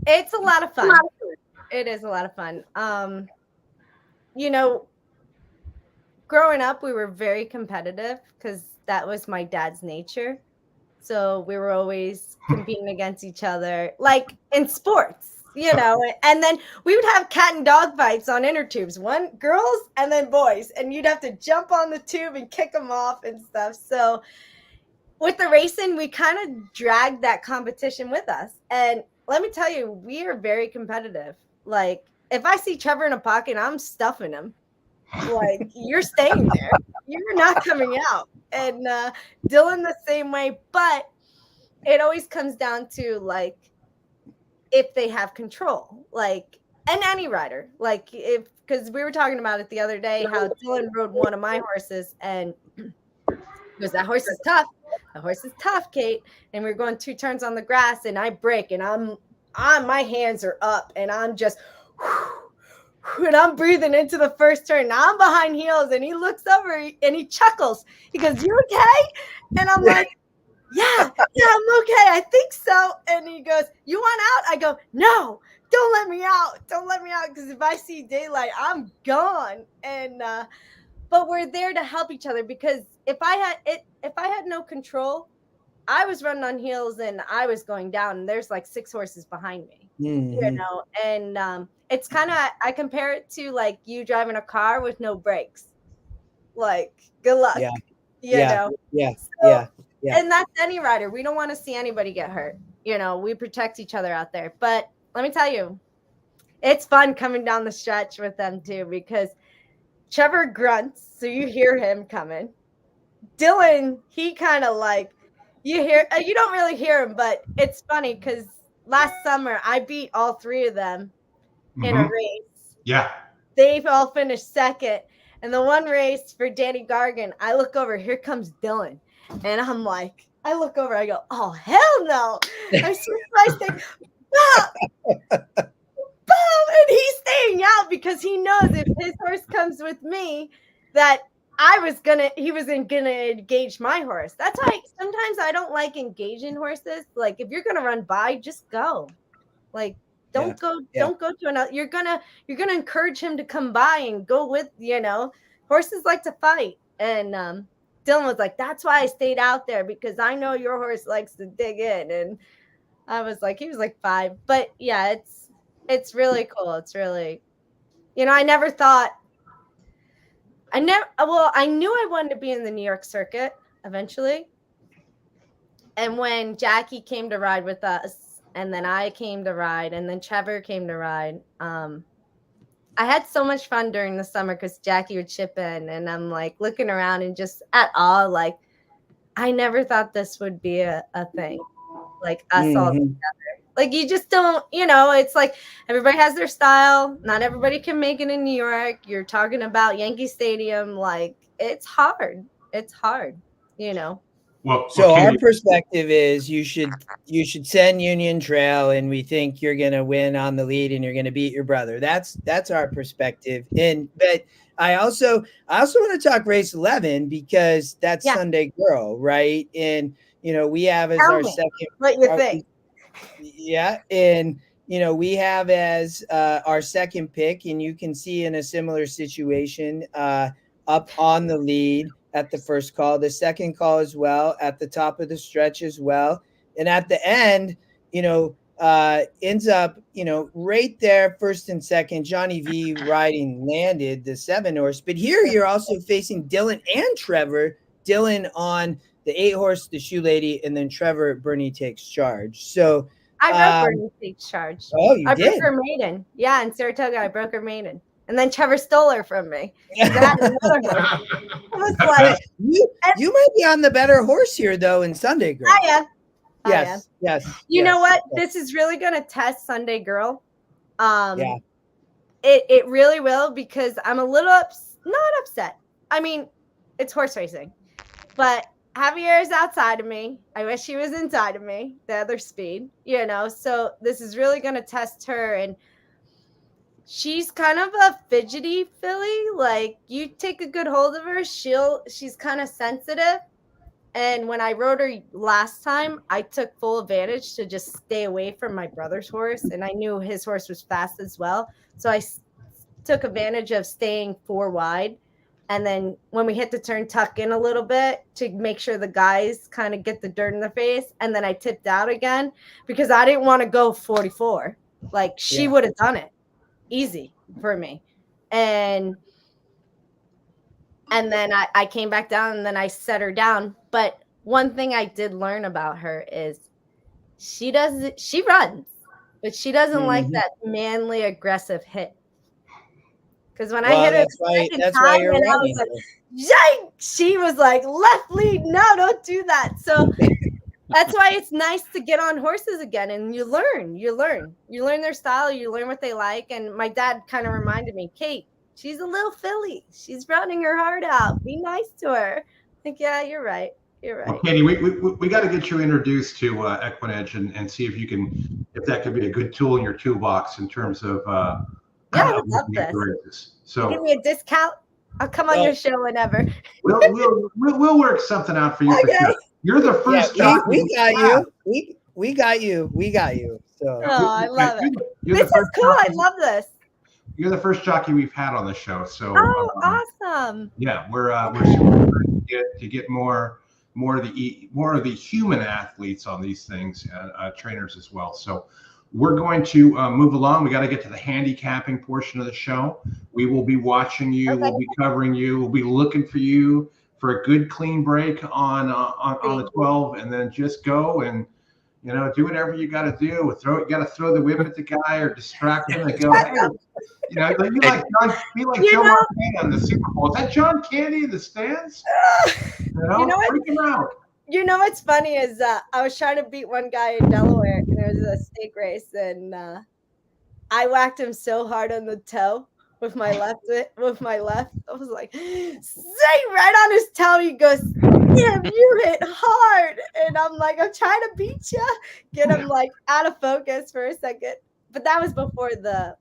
S5: It's a lot of fun. It is a lot of fun. Growing up, we were very competitive because that was my dad's nature. So we were always competing against each other, like in sports, and then we would have cat and dog fights on inner tubes, one girls and then boys, and you'd have to jump on the tube and kick them off and stuff. So with the racing, we kind of dragged that competition with us. And let me tell you, we are very competitive. Like if I see Trevor in a pocket, I'm stuffing him. Like you're staying there, you're not coming out. And Dylan the same way, but it always comes down to like if they have control, like, and any rider, like because we were talking about it the other day, how Dylan rode one of my horses and because that horse is tough. The horse is tough, Kate. And we were going 2 turns on the grass and I break and my hands are up and I'm just and I'm breathing into the first turn. Now I'm behind heels and he looks over and he chuckles. He goes, "You okay?" And I'm like, yeah, I'm okay. I think so. And he goes, "You want out?" I go, "No, don't let me out. Don't let me out. Because if I see daylight, I'm gone." And, but we're there to help each other because if I had no control, I was running on heels and I was going down and there's like 6 horses behind me, and, it's kind of, I compare it to like you driving a car with no brakes. Like, good luck. Yeah. And that's any rider. We don't want to see anybody get hurt. We protect each other out there. But let me tell you, it's fun coming down the stretch with them too, because Trevor grunts, so you hear him coming. Dylan, he kind of like, you don't really hear him, but it's funny because last summer I beat all 3 of them in a race.
S1: Yeah.
S5: They've all finished second. And the one race for Danny Gargan, I look over, here comes Dylan. And I'm like, I look over, I go, oh, hell no. I switch my stake. Boom! Boom! And he's staying out because he knows if his horse comes with me, that he wasn't gonna engage my horse. That's why sometimes I don't like engaging horses. Like, if you're gonna run by, just go. Like, don't go to another. You're gonna encourage him to come by and go with, horses like to fight. And Dylan was like, that's why I stayed out there, because I know your horse likes to dig in. And I was like, he was like 5. But yeah, it's really cool. It's really, I never thought, I knew I wanted to be in the New York circuit eventually. And when Jackie came to ride with us, and then I came to ride, and then Trevor came to ride, I had so much fun during the summer because Jackie would chip in, and I'm like looking around and just at awe, like, I never thought this would be a thing, like us all together. Like, you just don't, it's like everybody has their style. Not everybody can make it in New York. You're talking about Yankee Stadium. Like, it's hard. It's hard,
S1: Well,
S3: So
S1: Katie,
S3: our perspective is you should send Union Trail, and we think you're going to win on the lead and you're going to beat your brother. That's our perspective. But I also want to talk race 11 because that's Sunday Girl, right? And we have as our second.
S5: What you think?
S3: Yeah, and we have as our second pick, and you can see in a similar situation up on the lead at the first call, the second call as well, at the top of the stretch as well, and at the end, ends up right there, first and second. Johnny V riding Landed, the 7 horse, but here you're also facing Dylan and Trevor. Dylan on the 8 horse, the Shoe Lady, and then Trevor, Bernie Takes Charge. So
S5: I broke Bernie Takes Charge.
S3: Oh, you did?
S5: I broke her maiden. Yeah, in Saratoga, I broke her maiden. And then Trevor stole her from me. That was like,
S3: you might be on the better horse here, though, in Sunday Girl. Yes.
S5: You know what? This is really going to test Sunday Girl. It really will, because I'm a little not upset. I mean, it's horse racing. But Javier is outside of me. I wish he was inside of me, the other speed, So this is really going to test her. And she's kind of a fidgety filly. Like, you take a good hold of her, she's kind of sensitive. And when I rode her last time, I took full advantage to just stay away from my brother's horse. And I knew his horse was fast as well. So I took advantage of staying 4 wide. And then when we hit the turn, tuck in a little bit to make sure the guys kind of get the dirt in their face. And then I tipped out again because I didn't want to go 44. Like, she would have done it easy for me. And then I came back down, and then I set her down. But one thing I did learn about her is she runs, but she doesn't like that manly, aggressive hit. Because when I hit her that's why you're running. Yikes! She was like, left lead, no, don't do that. So that's why it's nice to get on horses again, and you learn their style, you learn what they like. And my dad kind of reminded me, Kate, she's a little filly. She's running her heart out. Be nice to her. Like, yeah, you're right.
S1: Well, Katie, we got to get you introduced to EquinEdge and see if that could be a good tool in your toolbox in terms of
S5: I would love this. So give me a discount. I'll come on your show whenever.
S1: We'll work something out for you. Okay. For sure. You're the first.
S3: We got you. So
S5: I love it. This is cool. I love this.
S1: You're the first jockey we've had on the show. So
S5: awesome.
S1: Yeah, we're super excited to get more of the human athletes on these things, trainers as well. So we're going to move along. We got to get to the handicapping portion of the show. We will be watching you. Okay. We'll be covering you. We'll be looking for you for a good, clean break on the 12, and then just go and do whatever you got to do. You got to throw the whip at the guy or distract him and go, hey, be like Joe Montana in the Super Bowl. Is that John Candy in the stands? Freak him out.
S5: You know what's funny is I was trying to beat one guy in Delaware, and it was a stake race, and I whacked him so hard on the toe with my left. I was like, straight right on his toe. He goes, damn, you hit hard. And I'm like, I'm trying to beat you. Get him like out of focus for a second. But that was before the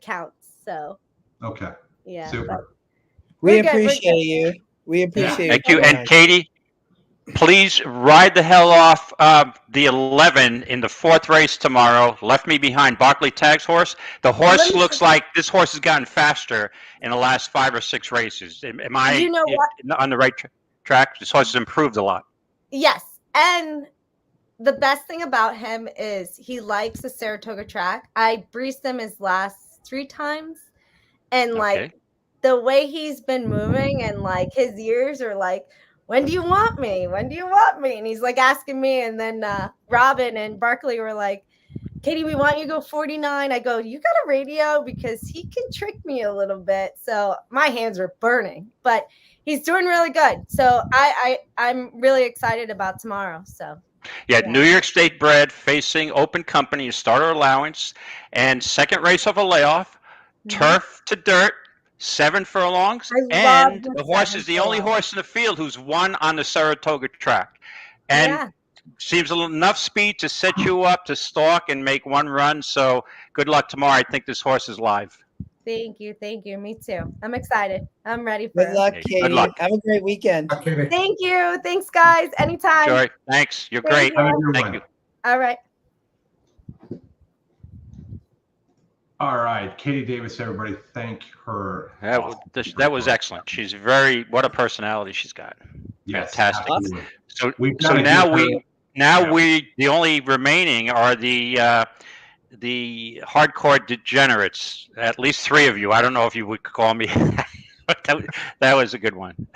S5: counts. So
S1: Okay.
S5: yeah.
S1: Super.
S3: We
S5: We're good, we're
S3: appreciate
S5: good.
S3: you. We appreciate
S6: Thank you.
S3: time.
S6: And Katie, please ride the hell off the 11 in the 4th race tomorrow. Left Me Behind, Barkley Tag's horse. The horse looks like this horse has gotten faster in the last 5 or 6 races. Am I
S5: You know what?
S6: on the right track? This horse has improved a lot.
S5: Yes. And the best thing about him is he likes the Saratoga track. I breezed him his last 3 times. And like the way he's been moving and like his ears are like, when do you want me? When do you want me? And he's like asking me. And then Robin and Barkley were like, Katie, we want you to go 49. I go, you got a radio? Because he can trick me a little bit. So my hands are burning, but he's doing really good. So I'm really excited about tomorrow. So
S6: yeah, New York State bred, facing open company, starter allowance, and second race of a layoff, turf to dirt, 7 furlongs, and the horse is the only horse in the field who's won on the Saratoga track. And seems enough speed to set you up to stalk and make one run. So good luck tomorrow. I think this horse is live.
S5: Thank you. Thank you. Me too. I'm excited. I'm ready for it.
S3: Good luck, Katie.
S6: Good luck.
S3: Have a great weekend.
S5: Thank you. Thanks, guys. Anytime.
S6: Joy, thanks. You're great. Thank you.
S5: All right.
S1: All right, Katie Davis, everybody, thank her.
S6: That was excellent. She's what a personality she's got.
S1: Yes,
S6: fantastic.
S1: Absolutely.
S6: So now the only remaining are the hardcore degenerates. At least 3 of you. I don't know if you would call me. But that was a good one.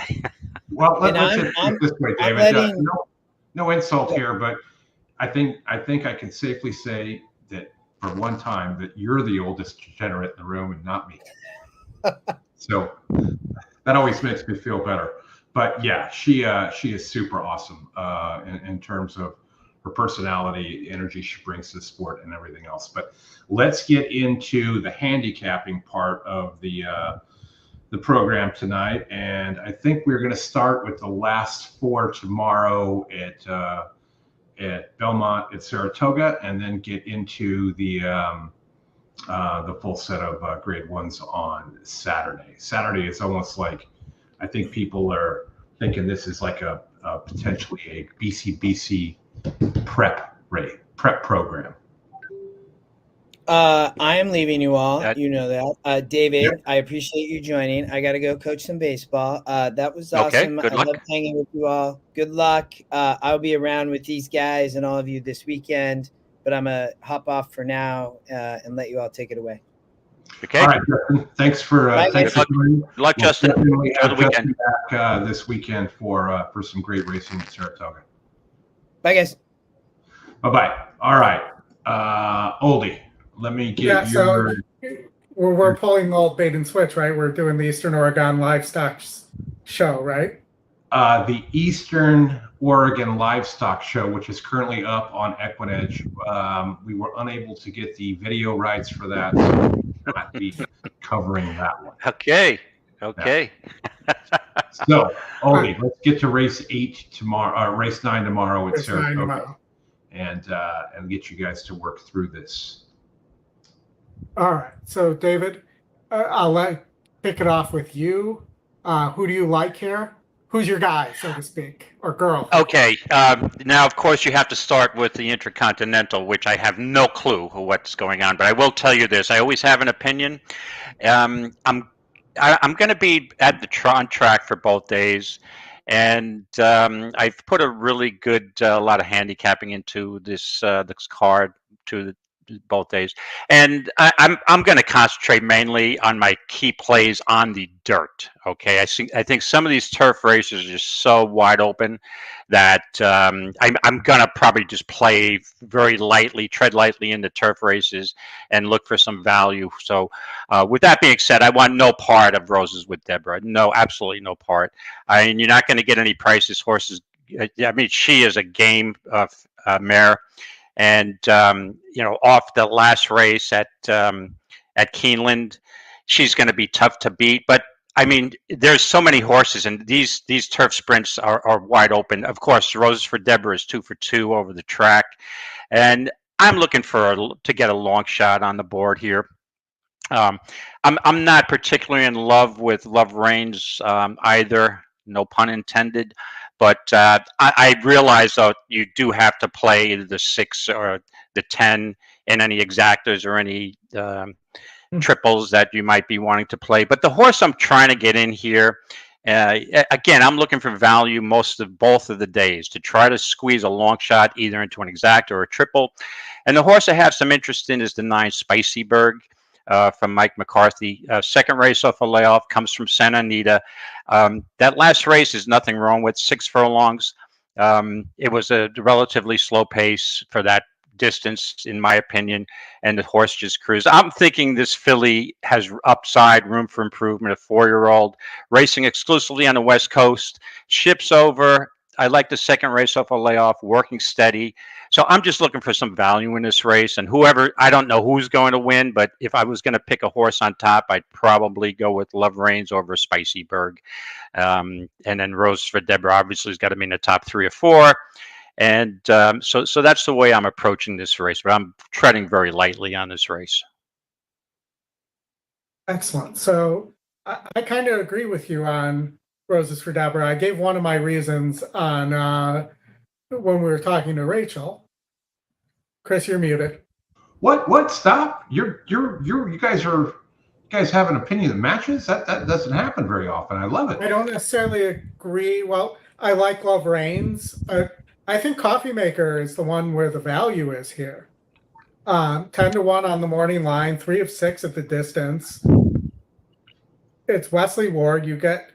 S1: Well, let's put it this way, David. No insult here, but I think I can safely say that for one time that you're the oldest degenerate in the room and not me. So that always makes me feel better. But yeah, she is super awesome in terms of her personality, energy she brings to the sport, and everything else. But let's get into the handicapping part of the program tonight, and I think we're going to start with the last 4 tomorrow at Belmont at Saratoga, and then get into the full set of grade 1s on Saturday. Saturday is almost like, I think people are thinking this is like a potentially a BCBC prep program.
S3: I am leaving you all. You know that. David, I appreciate you joining. I got to go coach some baseball. That was awesome.
S6: Good
S3: I
S6: luck.
S3: love hanging with you all. Good luck. I'll be around with these guys and all of you this weekend, but I'm going to hop off for now and let you all take it away.
S6: Okay.
S1: All right, Justin. Thanks for joining.
S6: Good luck, Justin. Enjoy the weekend.
S1: Back this weekend for some great racing at Saratoga.
S3: Bye, guys.
S1: Bye-bye. All right. Oldie, let me get your...
S4: So we're pulling old bait and switch, right? We're doing the Eastern Oregon Livestock Show, right?
S1: The Eastern Oregon Livestock Show, which is currently up on EquinEdge. We were unable to get the video rights for that. So we'll not be covering that one.
S6: Okay.
S1: Yeah. So, Oldie, let's get to race 8 tomorrow. Race 9 tomorrow at Saratoga, and get you guys to work through this.
S4: All right. So, David, I'll kick it off with you. Who do you like here? Who's your guy, so to speak, or girl?
S6: Okay. Now, of course, you have to start with the Intercontinental, which I have no clue what's going on. But I will tell you this: I always have an opinion. I'm going to be at on track for both days, and I've put a really good lot of handicapping into this card to both days, and I'm going to concentrate mainly on my key plays on the dirt. Okay, I think some of these turf races are just so wide open that I'm going to probably just play very lightly, tread lightly in the turf races, and look for some value. So, with that being said, I want no part of Roses with Deborah. No, absolutely no part. I mean, you're not going to get any prices. Horses. I mean, she is a game mare. And off the last race at Keeneland, she's going to be tough to beat. But I mean, there's so many horses, and these turf sprints are wide open. Of course, Roses for Deborah is 2 for 2 over the track, and I'm looking to get a long shot on the board here. I'm not particularly in love with Love Reigns either, no pun intended. But I realize, though, you do have to play either the 6 or the 10 in any exactas or any triples that you might be wanting to play. But the horse I'm trying to get in here, again, I'm looking for value both of the days to try to squeeze a long shot either into an exacta or a triple. And the horse I have some interest in is the 9 Spicyberg. From Mike McCarthy. Second race off a layoff, comes from Santa Anita. That last race is nothing wrong with, 6 furlongs. It was a relatively slow pace for that distance, in my opinion, and the horse just cruised. I'm thinking this filly has upside, room for improvement, a 4-year-old, racing exclusively on the West Coast, ships over. I like the second race off a layoff, working steady. So I'm just looking for some value in this race. And I don't know who's going to win, but if I was going to pick a horse on top, I'd probably go with Love Reigns over Spicyberg. And then Rose for Deborah obviously has got to be in the top 3 or 4. And so that's the way I'm approaching this race, but I'm treading very lightly on this race.
S4: Excellent. So I kind of agree with you on Roses for Deborah. I gave one of my reasons on when we were talking to Rachel. Chris, you're muted.
S1: What? Stop! You guys have an opinion that matches? That doesn't happen very often. I love it.
S4: I don't necessarily agree. Well, I like Love Reigns. I think Coffee Maker is the one where the value is here. 10-1 on the morning line, 3 of 6 at the distance. It's Wesley Ward. You get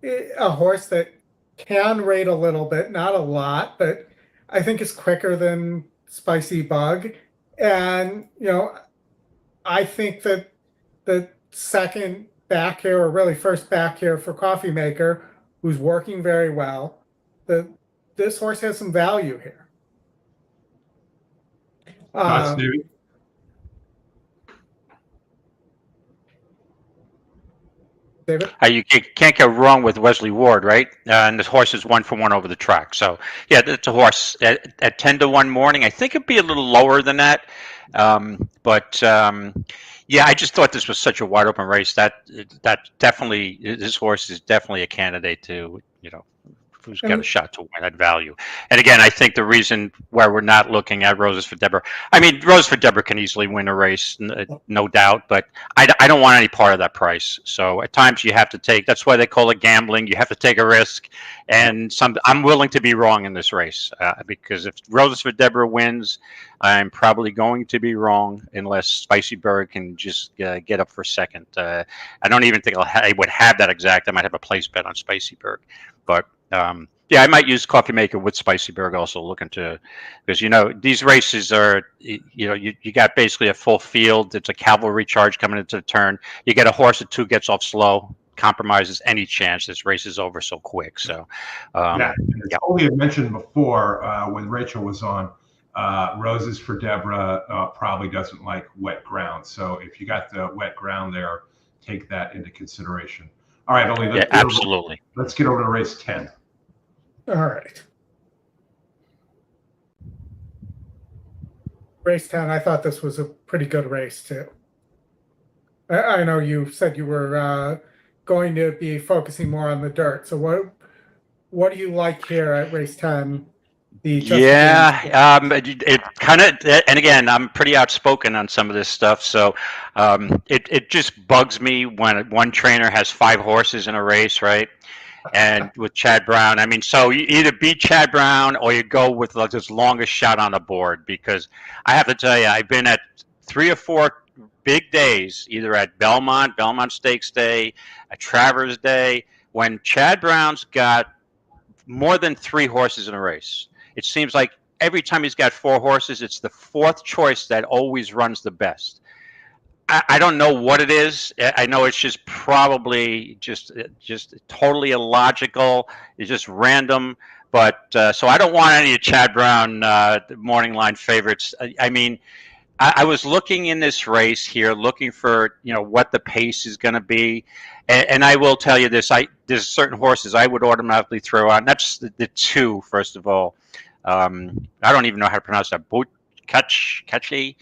S4: a horse that can rate a little bit, not a lot, but I think is quicker than Spicy Bug. And, I think that the second back here, or really first back here for Coffee Maker, who's working very well, this horse has some value here. David?
S6: You can't go wrong with Wesley Ward, right? And the horse is 1 for 1 over the track. So, yeah, it's a horse at 10-1 morning. I think it'd be a little lower than that. Yeah, I just thought this was such a wide open race that definitely, this horse is definitely a candidate to, who's got a shot to win at value. And again, I think the reason why we're not looking at Roses for Deborah, I mean, Roses for Deborah can easily win a race, no doubt, but I don't want any part of that price. So at times you have to take, that's why they call it gambling. You have to take a risk. And I'm willing to be wrong in this race because if Roses for Deborah wins, I'm probably going to be wrong unless Spicyberg can just get up for second. I don't even think I would have that exact. I might have a place bet on Spicyberg, but yeah, I might use Coffee Maker with Spicyberg also, looking to, because these races are, you got basically a full field. It's a cavalry charge coming into the turn. You get a horse at 2 gets off slow, compromises any chance this race is over so quick. So
S1: yeah. Only had mentioned before when Rachel was on, Roses for Deborah probably doesn't like wet ground. So if you got the wet ground there, take that into consideration. All right, Oli, let's get over to race 10.
S4: All right. Race 10, I thought this was a pretty good race, too. I know you said you were going to be focusing more on the dirt. So what do you like here at race 10? It kind of, and again, I'm pretty outspoken on some of this stuff. So it just bugs me when one trainer has 5 horses in a race, right? And with Chad Brown, I mean, so you either beat Chad Brown or you go with this longest shot on the board, because I have to tell you, I've been at 3 or 4 big days, either at Belmont Stakes Day, at Travers Day, when Chad Brown's got more than 3 horses in a race. It seems like every time he's got 4 horses, it's the 4th choice that always runs the best. I don't know what it is. I know it's just probably just totally illogical. It's just random. But so I don't want any of Chad Brown morning line favorites. I mean,
S6: I was looking in this race here, looking for what the pace is going to be, and I will tell you this: there's certain horses I would automatically throw out. And that's the 2, first of all. I don't even know how to pronounce that. Catchy.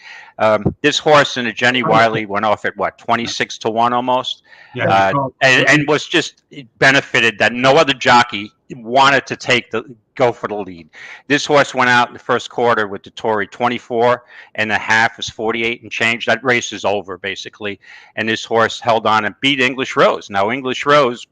S6: This horse in a Jenny Wiley went off at 26-1 almost, and was just benefited that no other jockey wanted to go for the lead. This horse went out in the first quarter with the Tory 24.5 is 48 and change. That race is over basically, and this horse held on and beat English Rose. Now English Rose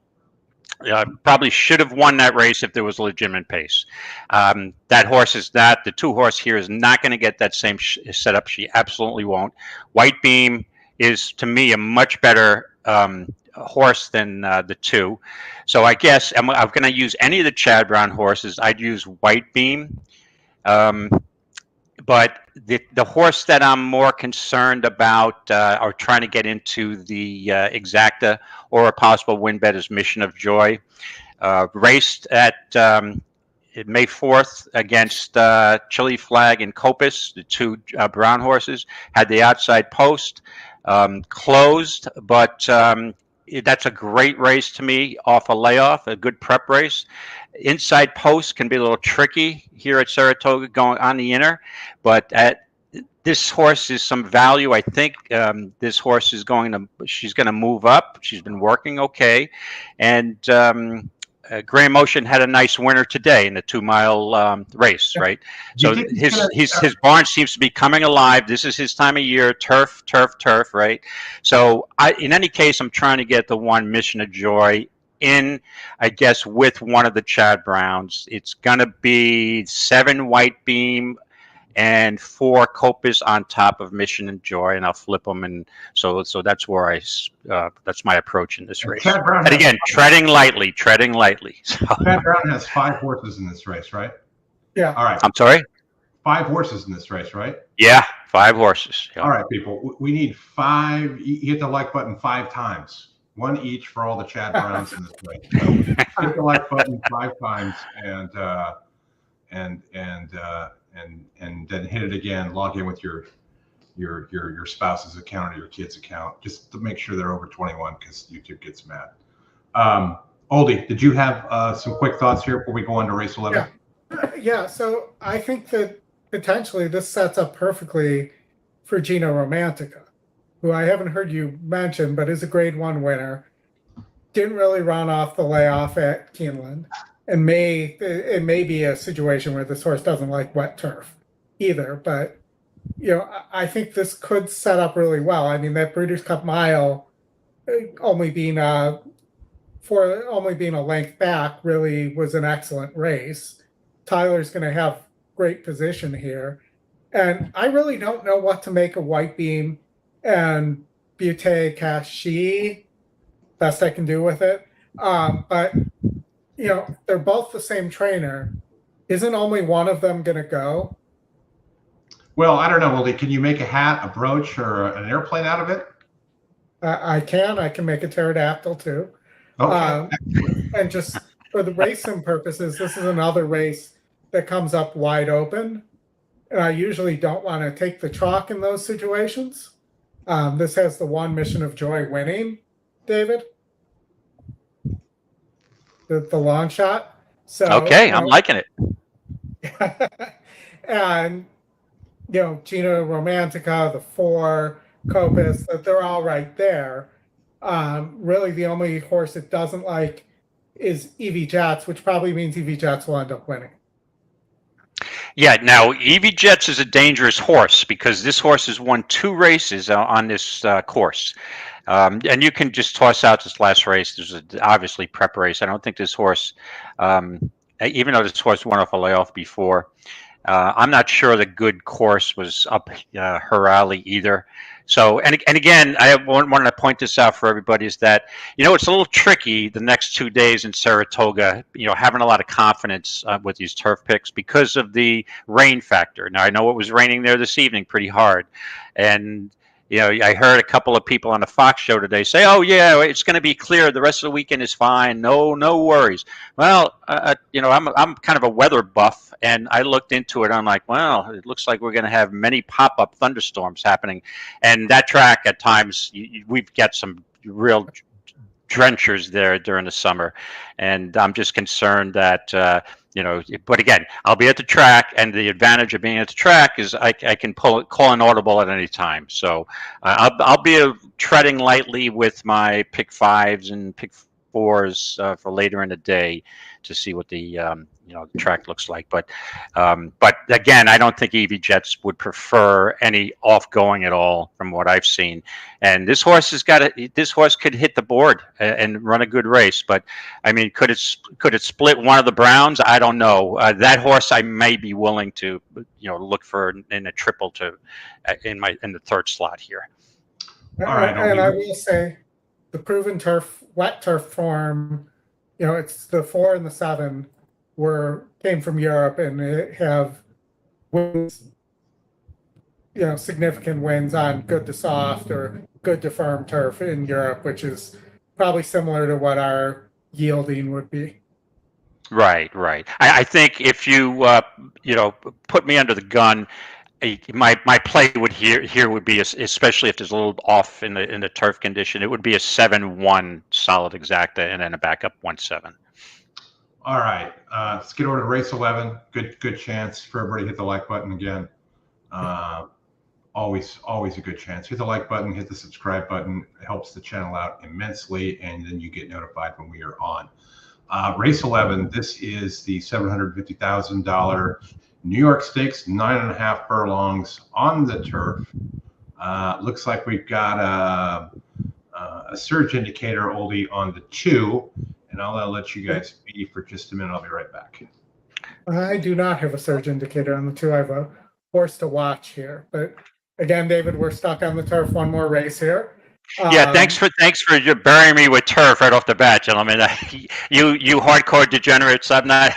S6: probably should have won that race if there was a legitimate pace. That horse is not, the 2 horse here is not going to get that same setup. She absolutely won't. White Beam is, to me, a much better horse than the 2. So I guess I'm going to use any of the Chad Brown horses. I'd use White Beam. But the horse that I'm more concerned about or trying to get into the exacta or a possible win bet is Mission of Joy. Raced at May 4th against Chili Flag and Copus, the 2 brown horses, had the outside post, closed, but that's a great race to me off a layoff, a good prep race. Inside post can be a little tricky here at Saratoga going on the inner, but this horse is some value. I think this horse is she's going to move up. She's been working okay. And Graham Motion had a nice winner today in the 2-mile race, right? So his barn seems to be coming alive. This is his time of year, turf, right? So in any case, I'm trying to get the 1 Mission of Joy in, I guess, with one of the Chad Browns. It's going to be 7 White Beam and 4 Copus on top of Mission and Joy, and I'll flip them. And so that's where that's my approach in this race. And again, treading lightly. So.
S1: Chad Brown has 5 horses in this race, right?
S4: Yeah.
S1: All right.
S6: I'm sorry?
S1: 5 horses in this race, right?
S6: Yeah, 5 horses. Yeah.
S1: All right, people. We need 5. You hit the like button 5 times. 1 each for all the Chad Browns in this race. So hit the like button 5 times and then hit it again. Log in with your spouse's account or your kid's account just to make sure they're over 21 because YouTube gets mad. Oldie, did you have some quick thoughts here before we go on to race 11?
S4: Yeah. So I think that potentially this sets up perfectly for Gino Romantica, who I haven't heard you mention, but is a grade 1 winner. Didn't really run off the layoff at Keeneland. And it may be a situation where this horse doesn't like wet turf either. But, I think this could set up really well. I mean, that Breeders' Cup Mile only being a length back really was an excellent race. Tyler's going to have great position here. And I really don't know what to make of White Beam and Butte Cashi, best I can do with it. But, they're both the same trainer. Isn't only one of them going to go?
S1: Well, I don't know, Oldie. Can you make a hat, a brooch, or an airplane out of it?
S4: I can. I can make a pterodactyl too.
S1: Okay.
S4: And just for the racing purposes, this is another race that comes up wide open. And I usually don't want to take the chalk in those situations. This has the 1 Mission of Joy winning, David. The long shot. So
S6: okay, I'm liking it.
S4: And Gino Romantica, the 4 Copus, that they're all right there. Really, the only horse it doesn't like is Evie Jets, which probably means Evie Jets will end up winning.
S6: Yeah, now Evie Jets is a dangerous horse because this horse has won 2 races on this course. And you can just toss out this last race. There's obviously prep race. I don't think this horse, even though this horse went off a layoff before, I'm not sure the good course was up her alley either. So, and again, I wanted to point this out for everybody is that, it's a little tricky the next 2 days in Saratoga, having a lot of confidence with these turf picks because of the rain factor. Now, I know it was raining there this evening pretty hard. And You know, I heard a couple of people on the Fox show today say, "Oh yeah, it's going to be clear. The rest of the weekend is fine. No worries." Well, you know, I'm kind of a weather buff, and I looked into it. I'm like, well, it looks like we're going to have many pop-up thunderstorms happening, and that track at times we've got some real drenchers there during the summer, and I'm just concerned that. You know, but again, I'll be at the track, and the advantage of being at the track is I can call an audible at any time. So I'll be treading lightly with my pick 5s and pick 4s for later in the day to see what the you know, the track looks like. But again, I don't think EV Jets would prefer any off going at all from what I've seen. And this horse this horse could hit the board and run a good race. But I mean, could it split one of the Browns? I don't know. That horse I may be willing to, you know, look for in a triple to in the third slot here.
S1: All right,
S4: and I will say, the proven turf, wet turf form, you know, it's the 4 and the 7 came from Europe and have wins, you know, significant wins on good to soft or good to firm turf in Europe, which is probably similar to what our yielding would be.
S6: Right. I think if you you know, put me under the gun, my play would here would be, especially if there's a little off in the turf condition, it would be a 7-1 solid exacta and then a backup 1-7.
S1: All right, let's get over to race 11. Good chance for everybody to hit the like button again. Always a good chance. Hit the like button, hit the subscribe button. It helps the channel out immensely, and then you get notified when we are on. Race 11. This is the $750,000 New York Stakes, 9.5 furlongs on the turf. Looks like we've got a surge indicator oldie on the 2. And I'll let you guys be for just a minute. I'll be right back.
S4: I do not have a surge indicator on the 2. I have a horse to watch here. But again, David, we're stuck on the turf. One more race here.
S6: Yeah, thanks for burying me with turf right off the bat, gentlemen. You hardcore degenerates. I'm not.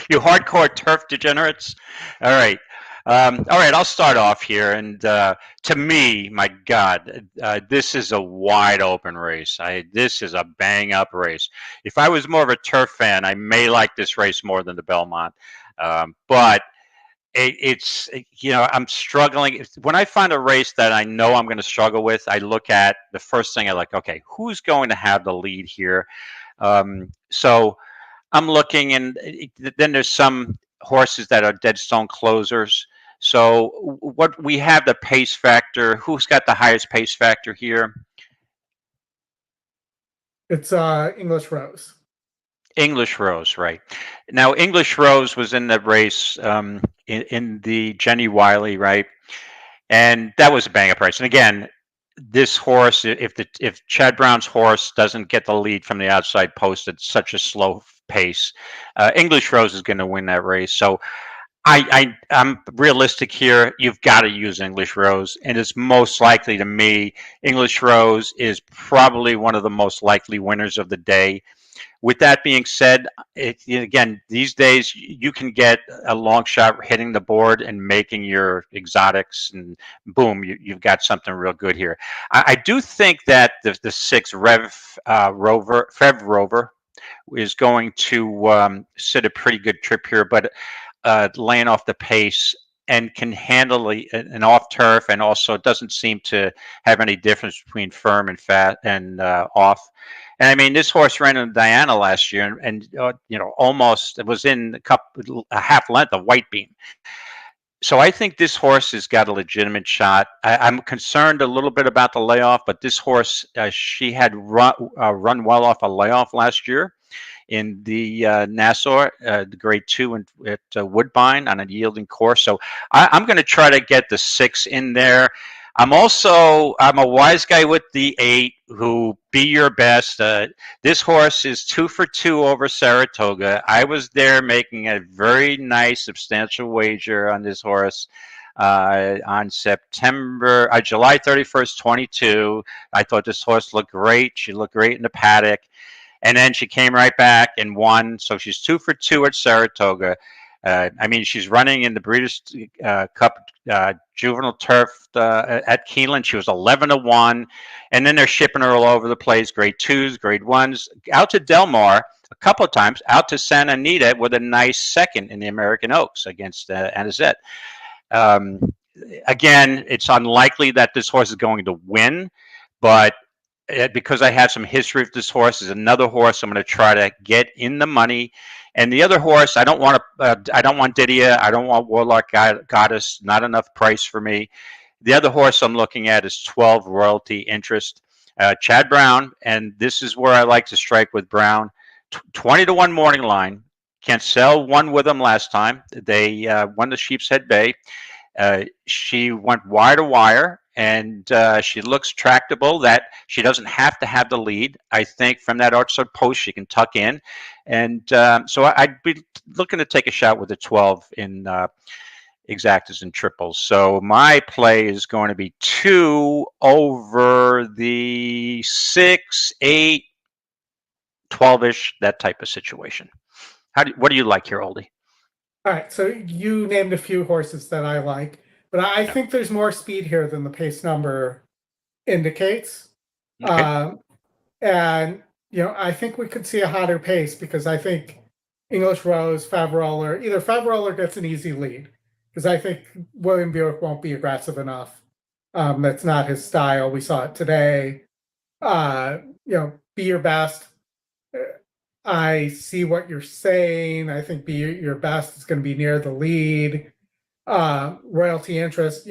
S6: You hardcore turf degenerates. All right. I'll start off here. And to me, my God, this is a wide open race. This is a bang up race. If I was more of a turf fan, I may like this race more than the Belmont. But it's, you know, I'm struggling. When I find a race that I know I'm going to struggle with, I look at the first thing I like, okay, who's going to have the lead here? So I'm looking, and then there's some horses that are dead stone closers. So what we have, the pace factor. Who's got the highest pace factor here?
S4: It's English Rose.
S6: English Rose, right. Now, English Rose was in the race in the Jenny Wiley, right? And that was a bang-up race. And again, this horse, if Chad Brown's horse doesn't get the lead from the outside post at such a slow pace, English Rose is going to win that race. So I'm realistic here. You've got to use English Rose, and it's most likely, to me, English Rose is probably one of the most likely winners of the day. With that being said, again, these days you can get a long shot hitting the board and making your exotics, and boom, you've got something real good here. I do think that the 6 Fev Rover is going to sit a pretty good trip here, but laying off the pace and can handle an off turf, and also doesn't seem to have any difference between firm and fat and off. And I mean, this horse ran in Diana last year, and you know, almost it was in a half length of White Beam. So I think this horse has got a legitimate shot. I'm concerned a little bit about the layoff, but this horse, she had run well off a layoff last year in the Nassau, the grade 2 at Woodbine on a yielding course. So I'm going to try to get the 6 in there. I'm a wise guy with the 8 who Be Your Best. This horse is 2 for 2 over Saratoga. I was there making a very nice substantial wager on this horse on July 31st, 22. I thought this horse looked great. She looked great in the paddock. And then she came right back and won. So she's 2 for 2 at Saratoga. I mean, she's running in the Breeders' Cup Juvenile Turf at Keeneland. She was 11-1, and then they're shipping her all over the place. Grade 2s, Grade 1s, out to Del Mar a couple of times, out to Santa Anita with a nice second in the American Oaks against Anisette. Again, it's unlikely that this horse is going to win, but because I have some history with this horse, is another horse I'm going to try to get in the money. And the other horse, I don't want Didia, I don't want Warlock Goddess, not enough price for me. The other horse I'm looking at is 12 Royalty Interest, Chad Brown, and this is where I like to strike with Brown. 20-1 morning line. Can't sell one with them last time. They won the Sheepshead Bay. She went wire to wire, and she looks tractable, that she doesn't have to have the lead. I think from that outside post she can tuck in. And so I'd be looking to take a shot with the 12 in exactas and triples. So my play is going to be 2 over the 6, 8, 12-ish, that type of situation. What do you like here, Oldie?
S4: All right, so you named a few horses that I like, but I think there's more speed here than the pace number indicates.
S6: Okay.
S4: And, I think we could see a hotter pace, because I think English Rose, either Favroller gets an easy lead, because I think William Buick won't be aggressive enough. That's not his style. We saw it today. Be Your Best. I see what you're saying. I think Be Your Best is going to be near the lead. Royalty Interest,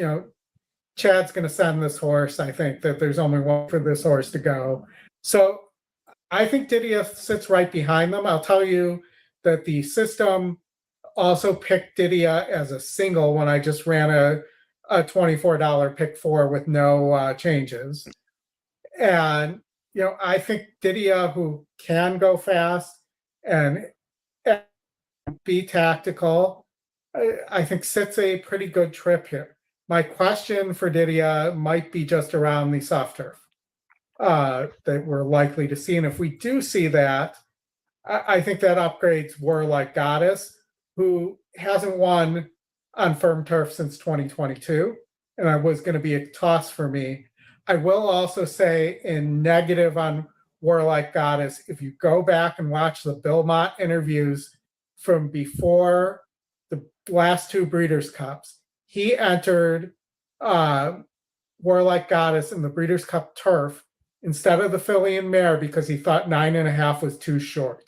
S4: Chad's going to send this horse. I think that there's only one for this horse to go. So I think Didia sits right behind them. I'll tell you that the system also picked Didia as a single when I just ran a $24 pick 4 with no changes. And I think Didia, who can go fast and be tactical, I think sits a pretty good trip here. My question for Didia might be just around the soft turf that we're likely to see. And if we do see that, I think that upgrades Warlike Goddess, who hasn't won on firm turf since 2022, and I was going to be a toss for me. I will also say in negative on Warlike Goddess, if you go back and watch the Belmont interviews from before the last 2 Breeders' Cups, he entered Warlike Goddess in the Breeders' Cup turf instead of the filly and mare because he thought 9.5 was too short.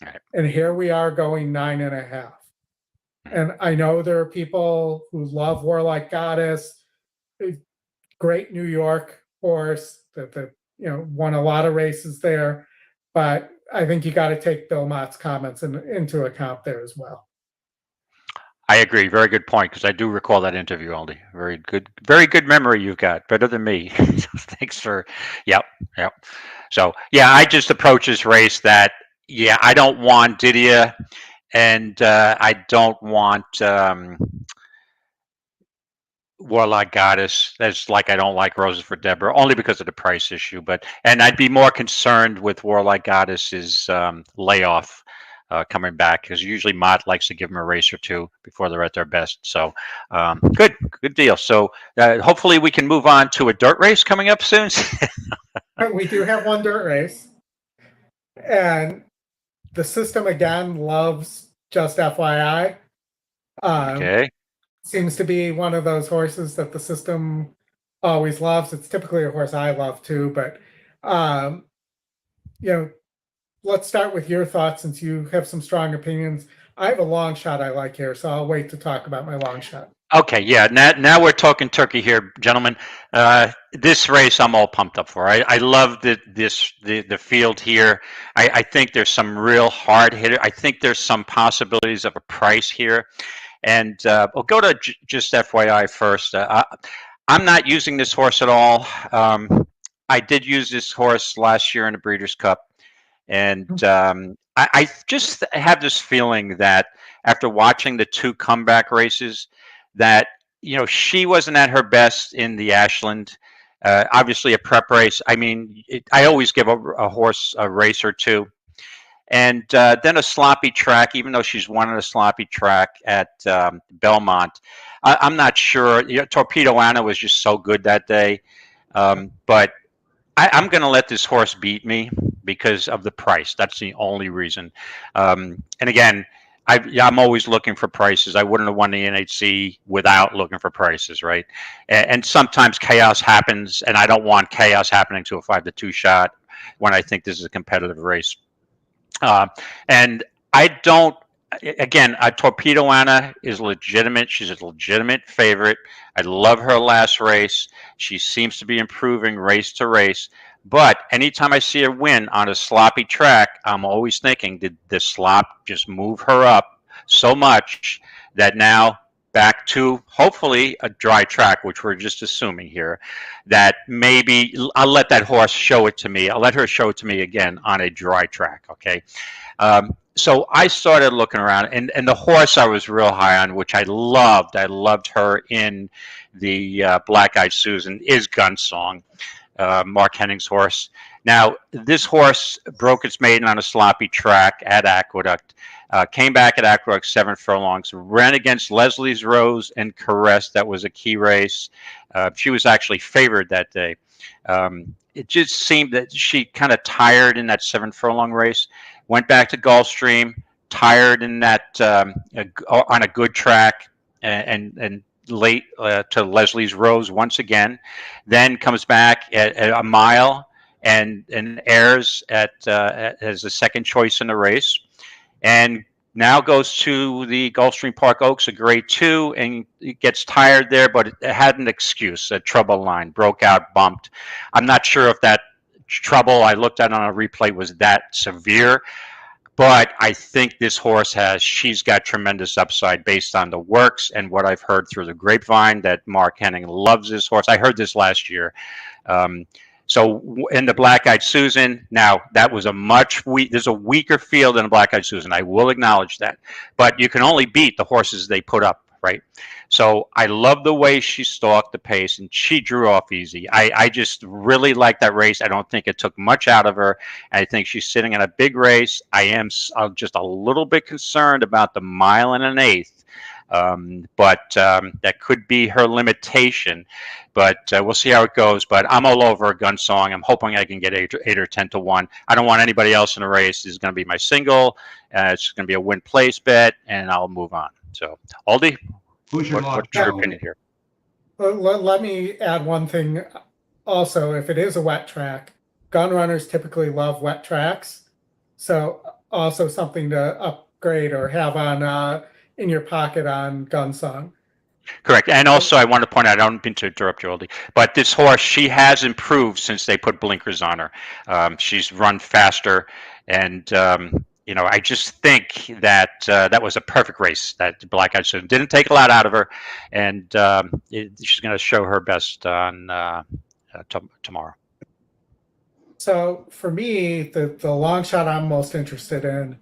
S6: Right.
S4: And here we are going 9.5. And I know there are people who love Warlike Goddess. Great New York horse that won a lot of races there, but I think you got to take Bill Mott's comments into account there as well.
S6: I agree. Very good point, because I do recall that interview, Aldi. Very good memory you've got. Better than me. Thanks for, yep. So I just approach this race that I don't want Didia, and I don't want Warlike Goddess. That's like I don't like Roses for Deborah, only because of the price issue. And I'd be more concerned with Warlike Goddess's layoff coming back, because usually Mott likes to give them a race or two before they're at their best. So good deal. So hopefully we can move on to a dirt race coming up soon.
S4: We do have one dirt race, and the system again loves Just FYI.
S6: Okay.
S4: Seems to be one of those horses that the system always loves. It's typically a horse I love too, but let's start with your thoughts since you have some strong opinions. I have a long shot I like here, so I'll wait to talk about my long shot.
S6: Okay, yeah. Now we're talking turkey here, gentlemen. This race I'm all pumped up for. I love the field here. I think there's some real hard hitter. I think there's some possibilities of a price here. And we'll go to just FYI first. I'm not using this horse at all. I did use this horse last year in the Breeders' Cup. And I just have this feeling that after watching the 2 comeback races, that she wasn't at her best in the Ashland. Obviously, a prep race. I mean, I always give a horse a race or two, And then a sloppy track, even though she's won on a sloppy track at Belmont. I'm not sure. Torpedo Anna was just so good that day. But I'm going to let this horse beat me because of the price. That's the only reason. And again, I'm always looking for prices. I wouldn't have won the NHC without looking for prices, right? And sometimes chaos happens, and I don't want chaos happening to a 5-2 shot when I think this is a competitive race. And I don't. Again, Torpedo Anna is legitimate. She's a legitimate favorite. I love her last race. She seems to be improving race to race. But anytime I see her win on a sloppy track, I'm always thinking, did the slop just move her up so much that now back to hopefully a dry track, which we're just assuming here, that maybe I'll let that horse show it to me. I'll let her show it to me again on a dry track, okay? So I started looking around, and the horse I was real high on, which I loved her in the Black Eyed Susan, is Gunsong, Mark Henning's horse. Now, this horse broke its maiden on a sloppy track at Aqueduct, came back at Aqueduct 7 furlongs, ran against Leslie's Rose and Caress. That was a key race. She was actually favored that day. It just seemed that she kind of tired in that 7 furlong race. Went back to Gulfstream, tired in that on a good track, and late to Leslie's Rose once again. Then comes back at a mile and airs as a second choice in the race, and now goes to the Gulfstream Park Oaks, a grade 2, and it gets tired there, but it had an excuse, a trouble line, broke out, bumped. I'm not sure if that trouble I looked at on a replay was that severe, but I think this horse she's got tremendous upside based on the works and what I've heard through the grapevine that Mark Henning loves this horse. I heard this last year. So in the Black Eyed Susan, now that was there's a weaker field in the Black Eyed Susan. I will acknowledge that, but you can only beat the horses they put up, right? So I love the way she stalked the pace, and she drew off easy. I just really like that race. I don't think it took much out of her. I think she's sitting in a big race. I'm just a little bit concerned about the 1 1/8. But that could be her limitation. But we'll see how it goes. But I'm all over Gunsong. I'm hoping I can get 8 or 10 to 1. I don't want anybody else in the race. This is going to be my single. It's going to be a win place bet, and I'll move on. So, Aldi, what's your opinion here?
S4: Let me add one thing. Also, if it is a wet track, gun runners typically love wet tracks. So also something to upgrade or have on in your pocket on Gunsong.
S6: Correct. And also, I want to point out, I don't mean to interrupt you, Aldi, but this horse, she has improved since they put blinkers on her. She's run faster, and I just think that that was a perfect race. That Black Eyed Susan didn't take a lot out of her, and she's going to show her best on tomorrow.
S4: So for me, the long shot I'm most interested in